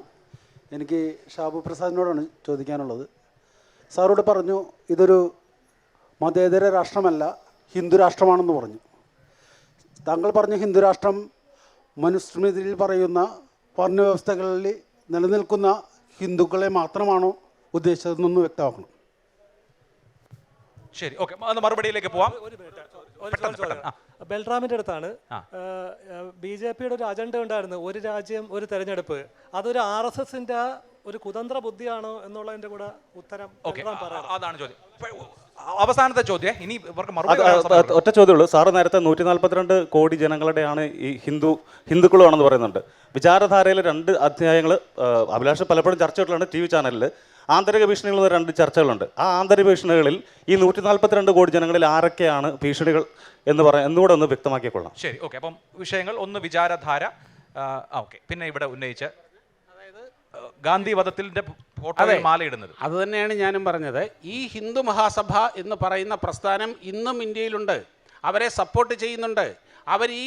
എനിക്ക് ഷാബു പ്രസാദിനോടാണ് ചോദിക്കാനുള്ളത്. സാറോട് പറഞ്ഞു ഇതൊരു മതേതര രാഷ്ട്രമല്ല, ഹിന്ദു രാഷ്ട്രമാണെന്ന് പറഞ്ഞു. താങ്കൾ പറഞ്ഞു ഹിന്ദു രാഷ്ട്രം മനുസ്മൃതിയിൽ പറയുന്ന വർണ്ണവ്യവസ്ഥകളിൽ നിലനിൽക്കുന്ന ഹിന്ദുക്കളെ മാത്രമാണോ ഉദ്ദേശിച്ചതെന്നൊന്ന് വ്യക്തമാക്കണം. ശരി, ഓക്കെ, മറുപടിയിലേക്ക് പോവാം. ബൽറാമിൻ്റെ അടുത്താണ്. BJPയുടെ ഒരു അജണ്ട ഉണ്ടായിരുന്നു, ഒരു രാജ്യം ഒരു തെരഞ്ഞെടുപ്പ്. അതൊരു RSSന്റെ ഒരു കുതന്ത്ര ബുദ്ധിയാണോ എന്നുള്ളതിന്റെ കൂടെ ഉത്തരം അതാണ് ചോദ്യം. അവസാനത്തെ ചോദ്യം. ഇനി ഒറ്റ ചോദ്യമുള്ളൂ. സാറ് നേരത്തെ 142 കോടി ജനങ്ങളുടെയാണ് ഈ ഹിന്ദുക്കളുമാണെന്ന് പറയുന്നുണ്ട്. വിചാരധാരയിലെ 2 അധ്യായങ്ങൾ അഭിലാഷ് പലപ്പോഴും ചർച്ചകളിലാണ് TV ചാനലിൽ. ആന്തരിക ഭീഷണികൾ 2 ചർച്ചകളുണ്ട്. ആ ആന്തരിക ഭീഷണികളിൽ ഈ 142 കോടി ജനങ്ങളിൽ ആരൊക്കെയാണ് ഭീഷണികൾ എന്നുകൂടെ ഒന്ന് വ്യക്തമാക്കിക്കൊള്ളാം. ശരി, ഓക്കെ. അപ്പം വിഷയങ്ങൾ ഒന്ന് വിചാരധാര, ഓക്കെ, പിന്നെ ഇവിടെ ഉന്നയിച്ച ഗാന്ധി വധത്തിന്റെ ഫോട്ടോയിൽ മാലയിടുന്നത്. അത് തന്നെയാണ് ഞാനും പറഞ്ഞത്. ഈ ഹിന്ദു മഹാസഭ എന്ന് പറയുന്ന പ്രസ്ഥാനം ഇന്നും ഇന്ത്യയിലുണ്ട്, അവരെ സപ്പോർട്ട് ചെയ്യുന്നുണ്ട്, അവർ ഈ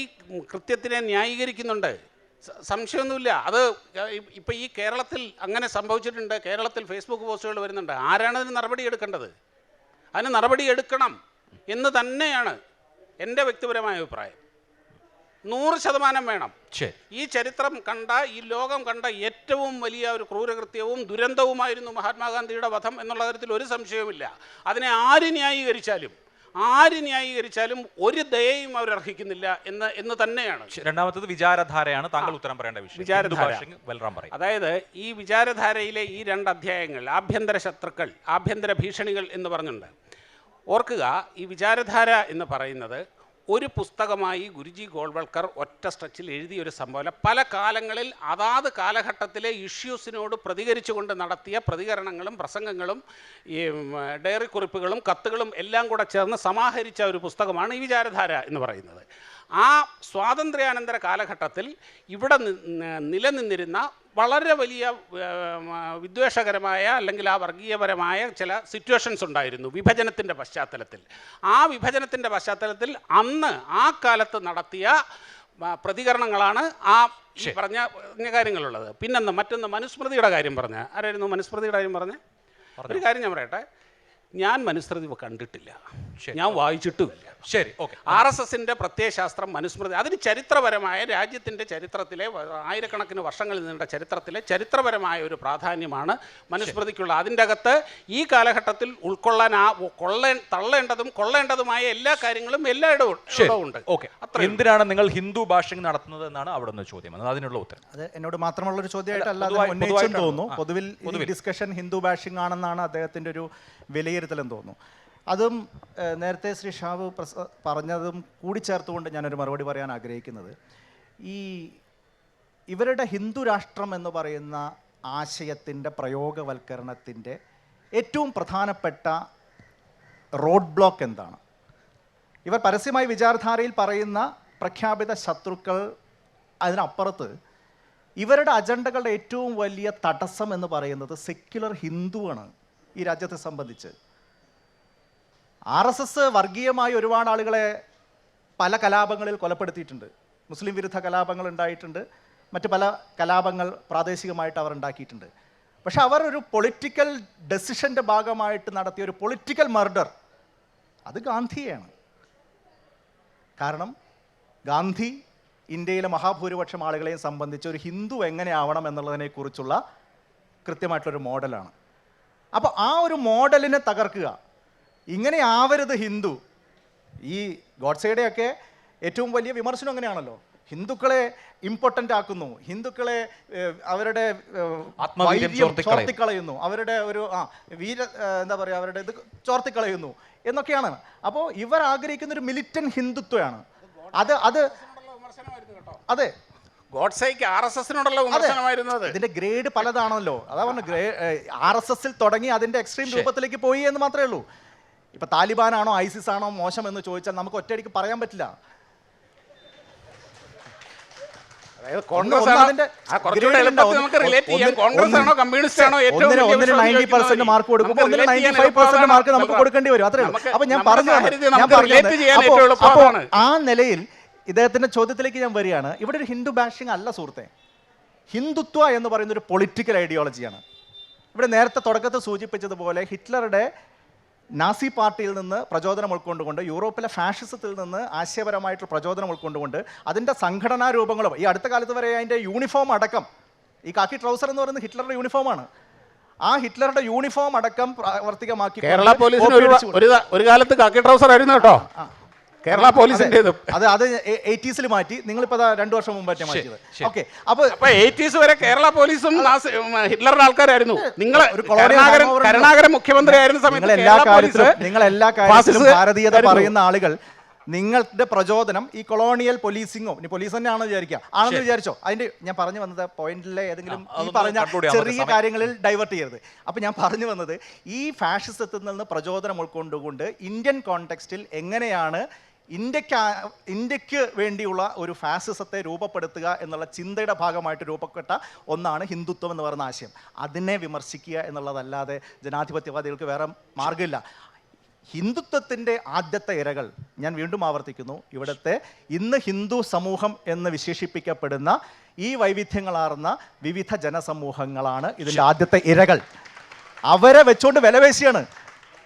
കൃത്യത്തിനെ ന്യായീകരിക്കുന്നുണ്ട്, സംശയമൊന്നുമില്ല. അത് ഇപ്പം ഈ കേരളത്തിൽ അങ്ങനെ സംഭവിച്ചിട്ടുണ്ട്. കേരളത്തിൽ ഫേസ്ബുക്ക് പോസ്റ്റുകൾ വരുന്നുണ്ട്. ആരാണ് അതിന് നടപടി എടുക്കേണ്ടത്? അതിന് നടപടി എടുക്കണം എന്ന് തന്നെയാണ് എൻ്റെ വ്യക്തിപരമായ അഭിപ്രായം. 100% വേണം. ശരി. ഈ ചരിത്രം കണ്ട, ഈ ലോകം കണ്ട ഏറ്റവും വലിയ ഒരു ക്രൂരകൃത്യവും ദുരന്തവുമായിരുന്നു മഹാത്മാഗാന്ധിയുടെ വധം എന്നുള്ള കാര്യത്തിൽ ഒരു സംശയവുമില്ല. അതിനെ ആര് ന്യായീകരിച്ചാലും ഒരു ദയയും അവർ അർഹിക്കുന്നില്ല എന്ന് തന്നെയാണ്. രണ്ടാമത്തത് വിചാരധാരയാണ്. താങ്കൾ ഉത്തരം പറയേണ്ട വിഷയം. വിചാരധാര. ബൽറാം പറയും. അതായത് ഈ വിചാരധാരയിലെ ഈ 2 അധ്യായങ്ങൾ, ആഭ്യന്തര ശത്രുക്കൾ, ആഭ്യന്തര ഭീഷണികൾ എന്ന് പറഞ്ഞിട്ടുണ്ട്. ഓർക്കുക, ഈ വിചാരധാര എന്ന് പറയുന്നത് ഒരു പുസ്തകമായി ഗുരുജി ഗോൾവൾക്കർ ഒറ്റ സ്ട്രെച്ചിൽ എഴുതിയൊരു സംഭവമല്ല. പല കാലങ്ങളിൽ അതാത് കാലഘട്ടത്തിലെ ഇഷ്യൂസിനോട് പ്രതികരിച്ചുകൊണ്ട് നടത്തിയ പ്രതികരണങ്ങളും പ്രസംഗങ്ങളും ഈ ഡയറി കുറിപ്പുകളും കത്തുകളും എല്ലാം കൂടെ ചേർന്ന് സമാഹരിച്ച ഒരു പുസ്തകമാണ് ഈ വിചാരധാര എന്ന് പറയുന്നത്. ആ സ്വാതന്ത്ര്യാനന്തര കാലഘട്ടത്തിൽ ഇവിടെ നിലനിന്നിരുന്ന വളരെ വലിയ വിദ്വേഷകരമായ അല്ലെങ്കിൽ ആ വർഗീയപരമായ ചില സിറ്റുവേഷൻസ് ഉണ്ടായിരുന്നു വിഭജനത്തിൻ്റെ പശ്ചാത്തലത്തിൽ. ആ വിഭജനത്തിൻ്റെ പശ്ചാത്തലത്തിൽ അന്ന് ആ കാലത്ത് നടത്തിയ പ്രതികരണങ്ങളാണ് ഈ പറഞ്ഞ കാര്യങ്ങളുള്ളത്. പിന്നെന്താ മറ്റൊന്ന് മനുസ്മൃതിയുടെ കാര്യം പറഞ്ഞ ആരായിരുന്നു? മനുസ്മൃതിയുടെ കാര്യം പറഞ്ഞ ഒരു കാര്യം ഞാൻ പറയട്ടെ, ഞാൻ മനുസ്മൃതി കണ്ടിട്ടില്ല, ഞാൻ വായിച്ചിട്ടുമില്ല. ശരി, ഓക്കെ. RSSന്റെ പ്രത്യയശാസ്ത്രം മനുസ്മൃതി, അതിന് ചരിത്രപരമായ രാജ്യത്തിൻ്റെ ചരിത്രത്തിലെ ആയിരക്കണക്കിന് വർഷങ്ങളിൽ നീണ്ട ചരിത്രത്തിലെ ചരിത്രപരമായ ഒരു പ്രാധാന്യമാണ് മനുസ്മൃതിക്കുള്ള. അതിൻ്റെ അകത്ത് ഈ കാലഘട്ടത്തിൽ ഉൾക്കൊള്ളാൻ തള്ളേണ്ടതും കൊള്ളേണ്ടതുമായ എല്ലാ കാര്യങ്ങളും എല്ലായിടവും ഉണ്ട്. ഓക്കെ. എന്തിനാണ് നിങ്ങൾ ഹിന്ദു ഭാഷിംഗ് നടത്തുന്നത് എന്നാണ് അവിടെ നിന്ന് ചോദ്യം. അതിനുള്ള ഉത്തരം അത് എന്നോട് മാത്രമുള്ള ഒരു ചോദ്യമായിട്ടല്ല ഉന്നയിച്ചെന്ന് തോന്നുന്നു. പൊതുവിൽ ഡിസ്കഷൻ ഹിന്ദു ബാഷിംഗ് ആണെന്നാണ് അദ്ദേഹത്തിൻ്റെ ഒരു വിലയിരുത്തലെന്ന് തോന്നുന്നു. അതും നേരത്തെ ശ്രീ ഷാബു പറഞ്ഞതും കൂടി ചേർത്തുകൊണ്ട് ഞാനൊരു മറുപടി പറയാൻ ആഗ്രഹിക്കുന്നത്, ഇവരുടെ ഹിന്ദു രാഷ്ട്രം എന്ന് പറയുന്ന ആശയത്തിൻ്റെ പ്രയോഗവൽക്കരണത്തിൻ്റെ ഏറ്റവും പ്രധാനപ്പെട്ട റോഡ് ബ്ലോക്ക് എന്താണ്? ഇവർ പരസ്യമായി വിചാരധാരയിൽ പറയുന്ന പ്രഖ്യാപിത ശത്രുക്കൾ, അതിനപ്പുറത്ത് ഇവരുടെ അജണ്ടകളുടെ ഏറ്റവും വലിയ തടസ്സം എന്ന് പറയുന്നത് സെക്യുലർ ഹിന്ദുവാണ്. ഈ രാജ്യത്തെ സംബന്ധിച്ച് RSS വർഗീയമായി ഒരുപാട് ആളുകളെ പല കലാപങ്ങളിൽ കൊലപ്പെടുത്തിയിട്ടുണ്ട്. മുസ്ലിം വിരുദ്ധ കലാപങ്ങൾ ഉണ്ടായിട്ടുണ്ട്, മറ്റ് പല കലാപങ്ങൾ പ്രാദേശികമായിട്ട് അവർ ഉണ്ടാക്കിയിട്ടുണ്ട്. പക്ഷെ അവർ ഒരു പൊളിറ്റിക്കൽ ഡെസിഷൻ്റെ ഭാഗമായിട്ട് നടത്തിയ ഒരു പൊളിറ്റിക്കൽ മർഡർ അത് ഗാന്ധിയാണ്. കാരണം ഗാന്ധി ഇന്ത്യയിലെ മഹാഭൂരിപക്ഷം ആളുകളെയും സംബന്ധിച്ച് ഒരു ഹിന്ദു എങ്ങനെ ആവണം എന്നുള്ളതിനെക്കുറിച്ചുള്ള കൃത്യമായിട്ടുള്ളൊരു മോഡലാണ്. അപ്പോൾ ആ ഒരു മോഡലിനെ തകർക്കുക, ഇങ്ങനെ ആവരുത് ഹിന്ദു. ഈ ഗോഡ്സെയുടെയൊക്കെ ഏറ്റവും വലിയ വിമർശനം അങ്ങനെയാണല്ലോ, ഹിന്ദുക്കളെ ഇമ്പോർട്ടൻ്റ് ആക്കുന്നു, ഹിന്ദുക്കളെ അവരുടെ ചോർത്തിക്കളയുന്നു, അവരുടെ ഒരു എന്താ പറയുക, അവരുടെ ഇത് ചോർത്തിക്കളയുന്നു എന്നൊക്കെയാണ്. അപ്പോൾ ഇവർ ആഗ്രഹിക്കുന്ന ഒരു മിലിറ്റന്റ് ഹിന്ദുത്വമാണ്. അതെ, ഗോഡ്സേക്ക് RSSനോടുള്ള വിമർശനമായിരുന്നത്. ഇതിന്റെ ഗ്രേഡ് പലതാണല്ലോ. അതാ പറഞ്ഞു, RSSൽ തുടങ്ങി അതിന്റെ എക്സ്ട്രീം രൂപത്തിലേക്ക് പോയി എന്ന് മാത്രമേ ഉള്ളൂ. ഇപ്പൊ താലിബാനാണോ ISIS ആണോ മോശം എന്ന് ചോദിച്ചാൽ നമുക്ക് ഒറ്റയടിക്ക് പറയാൻ പറ്റില്ല. കോൺഗ്രസ് മാർക്ക് കൊടുക്കുമ്പോൾ 95% മാർക്ക് നമുക്ക് കൊടുക്കേണ്ടി വരും. അത്രേ ഉള്ളൂ. അപ്പൊ ഞാൻ പറഞ്ഞു, ആ നിലയിൽ ഇദ്ദേഹത്തിന്റെ ചോദ്യത്തിലേക്ക് ഞാൻ വരികയാണ്. ഇവിടെ ഒരു ഹിന്ദു ബാഷിംഗ് അല്ല സുഹൃത്തെ. ഹിന്ദുത്വ എന്ന് പറയുന്ന ഒരു പൊളിറ്റിക്കൽ ഐഡിയോളജിയാണ്. ഇവിടെ നേരത്തെ തുടക്കത്തിൽ സൂചിപ്പിച്ചതുപോലെ ഹിറ്റ്ലറുടെ നാസി പാർട്ടിയിൽ നിന്ന് പ്രചോദനം ഉൾക്കൊണ്ടുകൊണ്ട്, യൂറോപ്പിലെ ഫാഷിസത്തിൽ നിന്ന് ആശയപരമായിട്ടുള്ള പ്രചോദനം ഉൾക്കൊണ്ടുകൊണ്ട് അതിൻ്റെ സംഘടനാ രൂപങ്ങളും ഈ അടുത്ത കാലത്ത് വരെ അതിൻ്റെ യൂണിഫോം അടക്കം, ഈ കാക്കി ട്രൗസർ എന്ന് പറയുന്നത് ഹിറ്റ്ലറുടെ യൂണിഫോമാണ്. ആ ഹിറ്റ്ലറുടെ യൂണിഫോം അടക്കം പ്രാവർത്തികമാക്കി കേരള പോലീസിന് ഒരു കാലത്ത് കാക്കി ട്രൗസർ ആയിരുന്നു കേട്ടോ. കേരള പോലീസിന്റെ അത് 80s മാറ്റി, നിങ്ങളിപ്പോൾ 2 വർഷം മുമ്പായിട്ട് മാറ്റിയത്. ഓക്കെ, അപ്പൊ 80s വരെ കേരള പോലീസും ഹിറ്റ്ലറുടെ ആൾക്കാരായിരുന്നു. നിങ്ങൾ കരുണാകരൻ മുഖ്യമന്ത്രി ആയിരുന്ന സമയത്ത് നിങ്ങൾ എല്ലാ കാര്യത്തിലും ഭാരതീയത പറയുന്ന ആളുകൾ, നിങ്ങളുടെ പ്രചോദനം ഈ കൊളോണിയൽ പോലീസിങ്ങോ, ഇനി പോലീസ് തന്നെയാണെന്ന് വിചാരിക്കുക, ആണെന്ന് വിചാരിച്ചോ. അതിന്റെ ഞാൻ പറഞ്ഞു വന്നത് പോയിന്റിലെ ഏതെങ്കിലും ഈ പറഞ്ഞ ചെറിയ കാര്യങ്ങളിൽ ഡൈവേർട്ട് ചെയ്യരുത്. അപ്പം ഞാൻ പറഞ്ഞു വന്നത്, ഈ ഫാഷിസത്തിൽ നിന്ന് പ്രചോദനം ഉൾക്കൊണ്ടുകൊണ്ട് ഇന്ത്യൻ കോണ്ടെക്സ്റ്റിൽ എങ്ങനെയാണ് ഇന്ത്യക്ക് വേണ്ടിയുള്ള ഒരു ഫാസിസത്തെ രൂപപ്പെടുത്തുക എന്നുള്ള ചിന്തയുടെ ഭാഗമായിട്ട് രൂപപ്പെട്ട ഒന്നാണ് ഹിന്ദുത്വം എന്ന് പറയുന്ന ആശയം. അതിനെ വിമർശിക്കുക എന്നുള്ളതല്ലാതെ ജനാധിപത്യവാദികൾക്ക് വേറെ മാർഗമില്ല. ഹിന്ദുത്വത്തിൻ്റെ ആദ്യത്തെ ഇരകൾ, ഞാൻ വീണ്ടും ആവർത്തിക്കുന്നു, ഇവിടുത്തെ ഇന്ന് ഹിന്ദു സമൂഹം എന്ന് വിശേഷിപ്പിക്കപ്പെടുന്ന ഈ വൈവിധ്യങ്ങളാർന്ന വിവിധ ജനസമൂഹങ്ങളാണ് ഇതിൻ്റെ ആദ്യത്തെ ഇരകൾ. അവരെ വെച്ചുകൊണ്ട് വിലപേശിയാണ്,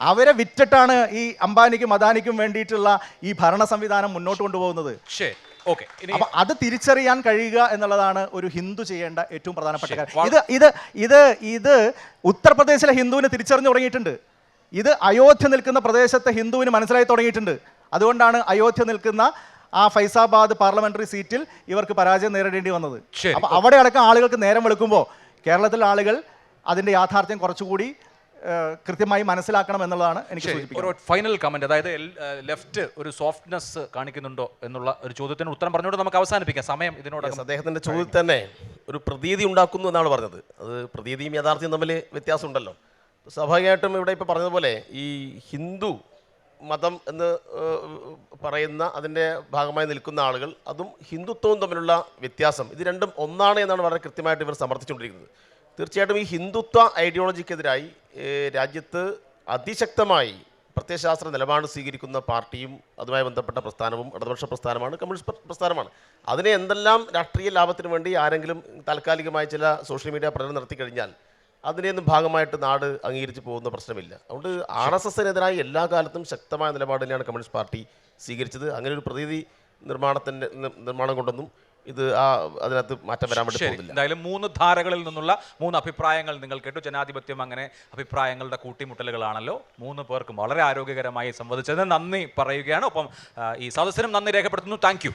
അവരെ വിറ്റിട്ടാണ് ഈ അംബാനിക്കും അദാനിക്കും വേണ്ടിയിട്ടുള്ള ഈ ഭരണ സംവിധാനം മുന്നോട്ട് കൊണ്ടുപോകുന്നത്. ഓക്കെ, ഇനി അപ്പൊ അത് തിരിച്ചറിയാൻ കഴിയുക എന്നുള്ളതാണ് ഒരു ഹിന്ദു ചെയ്യേണ്ട ഏറ്റവും പ്രധാനപ്പെട്ട കാര്യം. ഇത് ഉത്തർപ്രദേശിലെ ഹിന്ദുവിന് തിരിച്ചറിഞ്ഞു തുടങ്ങിയിട്ടുണ്ട്. ഇത് അയോധ്യ നിൽക്കുന്ന പ്രദേശത്തെ ഹിന്ദുവിന് മനസ്സിലായി തുടങ്ങിയിട്ടുണ്ട്. അതുകൊണ്ടാണ് അയോധ്യ നിൽക്കുന്ന ആ ഫൈസാബാദ് പാർലമെന്ററി സീറ്റിൽ ഇവർക്ക് പരാജയം നേരിടേണ്ടി വന്നത്. ശരി. അപ്പൊ അവിടെ അടക്കം ആളുകൾക്ക് നേരം വെളുക്കുമ്പോൾ കേരളത്തിലെ ആളുകൾ അതിന്റെ യാഥാർത്ഥ്യം കുറച്ചുകൂടി കൃത്യമായി മനസ്സിലാക്കണം എന്നുള്ളതാണ് എനിക്ക് ഒരു സൂചിപ്പിക്കുന്നത്. ഫൈനൽ കമന്റ്, അതായത് ലെഫ്റ്റ് ഒരു സോഫ്റ്റ്നെസ് കാണിക്കുന്നുണ്ടോ എന്നുള്ള ഒരു ചോദ്യത്തിന് ഉത്തരം പറഞ്ഞുകൊണ്ട് നമുക്ക് അവസാനിപ്പിക്കാം. സമയം ഇതിനോടകം അദ്ദേഹത്തിൻ്റെ ചോദ്യത്തിൽ തന്നെ ഒരു പ്രതീതി ഉണ്ടാക്കുന്നു എന്നാണ് പറഞ്ഞത്. അത് പ്രതീതിയും യാഥാർത്ഥ്യവും തമ്മിൽ വ്യത്യാസമുണ്ടല്ലോ. സ്വാഭാവികമായിട്ടും ഇവിടെ ഇപ്പോൾ പറഞ്ഞതുപോലെ ഈ ഹിന്ദു മതം എന്ന് പറയുന്ന അതിൻ്റെ ഭാഗമായി നിൽക്കുന്ന ആളുകൾ, അതും ഹിന്ദുത്വവും തമ്മിലുള്ള വ്യത്യാസം, ഇത് രണ്ടും ഒന്നാണ് എന്നാണ് വളരെ കൃത്യമായിട്ട് ഇവർ സമർത്ഥിച്ചുകൊണ്ടിരിക്കുന്നത്. തീർച്ചയായിട്ടും ഈ ഹിന്ദുത്വ ഐഡിയോളജിക്കെതിരായി രാജ്യത്ത് അതിശക്തമായി പ്രത്യയശാസ്ത്ര നിലപാട് സ്വീകരിക്കുന്ന പാർട്ടിയും അതുമായി ബന്ധപ്പെട്ട പ്രസ്ഥാനവും ഇടതുപക്ഷ പ്രസ്ഥാനമാണ്, കമ്മ്യൂണിസ്റ്റ് പ്രസ്ഥാനമാണ്. അതിനെ എന്തെല്ലാം രാഷ്ട്രീയ ലാഭത്തിന് വേണ്ടി ആരെങ്കിലും താൽക്കാലികമായി ചില സോഷ്യൽ മീഡിയ പ്രചരണം നടത്തി കഴിഞ്ഞാൽ അതിനെയൊന്നും ഭാഗമായിട്ട് നാട് അംഗീകരിച്ച് പോകുന്ന പ്രശ്നമില്ല. അതുകൊണ്ട് RSSനെതിരായി എല്ലാ കാലത്തും ശക്തമായ നിലപാട് തന്നെയാണ് കമ്മ്യൂണിസ്റ്റ് പാർട്ടി സ്വീകരിച്ചത്. അങ്ങനെ ഒരു പ്രതീതി നിർമ്മാണം കൊണ്ടൊന്നും ഇത് അതിനകത്ത് മാറ്റം വരാൻ വേണ്ടി പോകുന്നില്ല. എന്തായാലും 3 ധാരകളിൽ നിന്നുള്ള 3 അഭിപ്രായങ്ങൾ നിങ്ങൾ കേട്ടു. ജനാധിപത്യം അങ്ങനെ അഭിപ്രായങ്ങളുടെ കൂട്ടിമുട്ടലുകളാണല്ലോ. 3 പേർക്കും വളരെ ആരോഗ്യകരമായി സംവദിച്ചതിന് നന്ദി പറയുകയാണ്. ഒപ്പം ഈ സദസ്സിനും നന്ദി രേഖപ്പെടുത്തുന്നു. Thank you.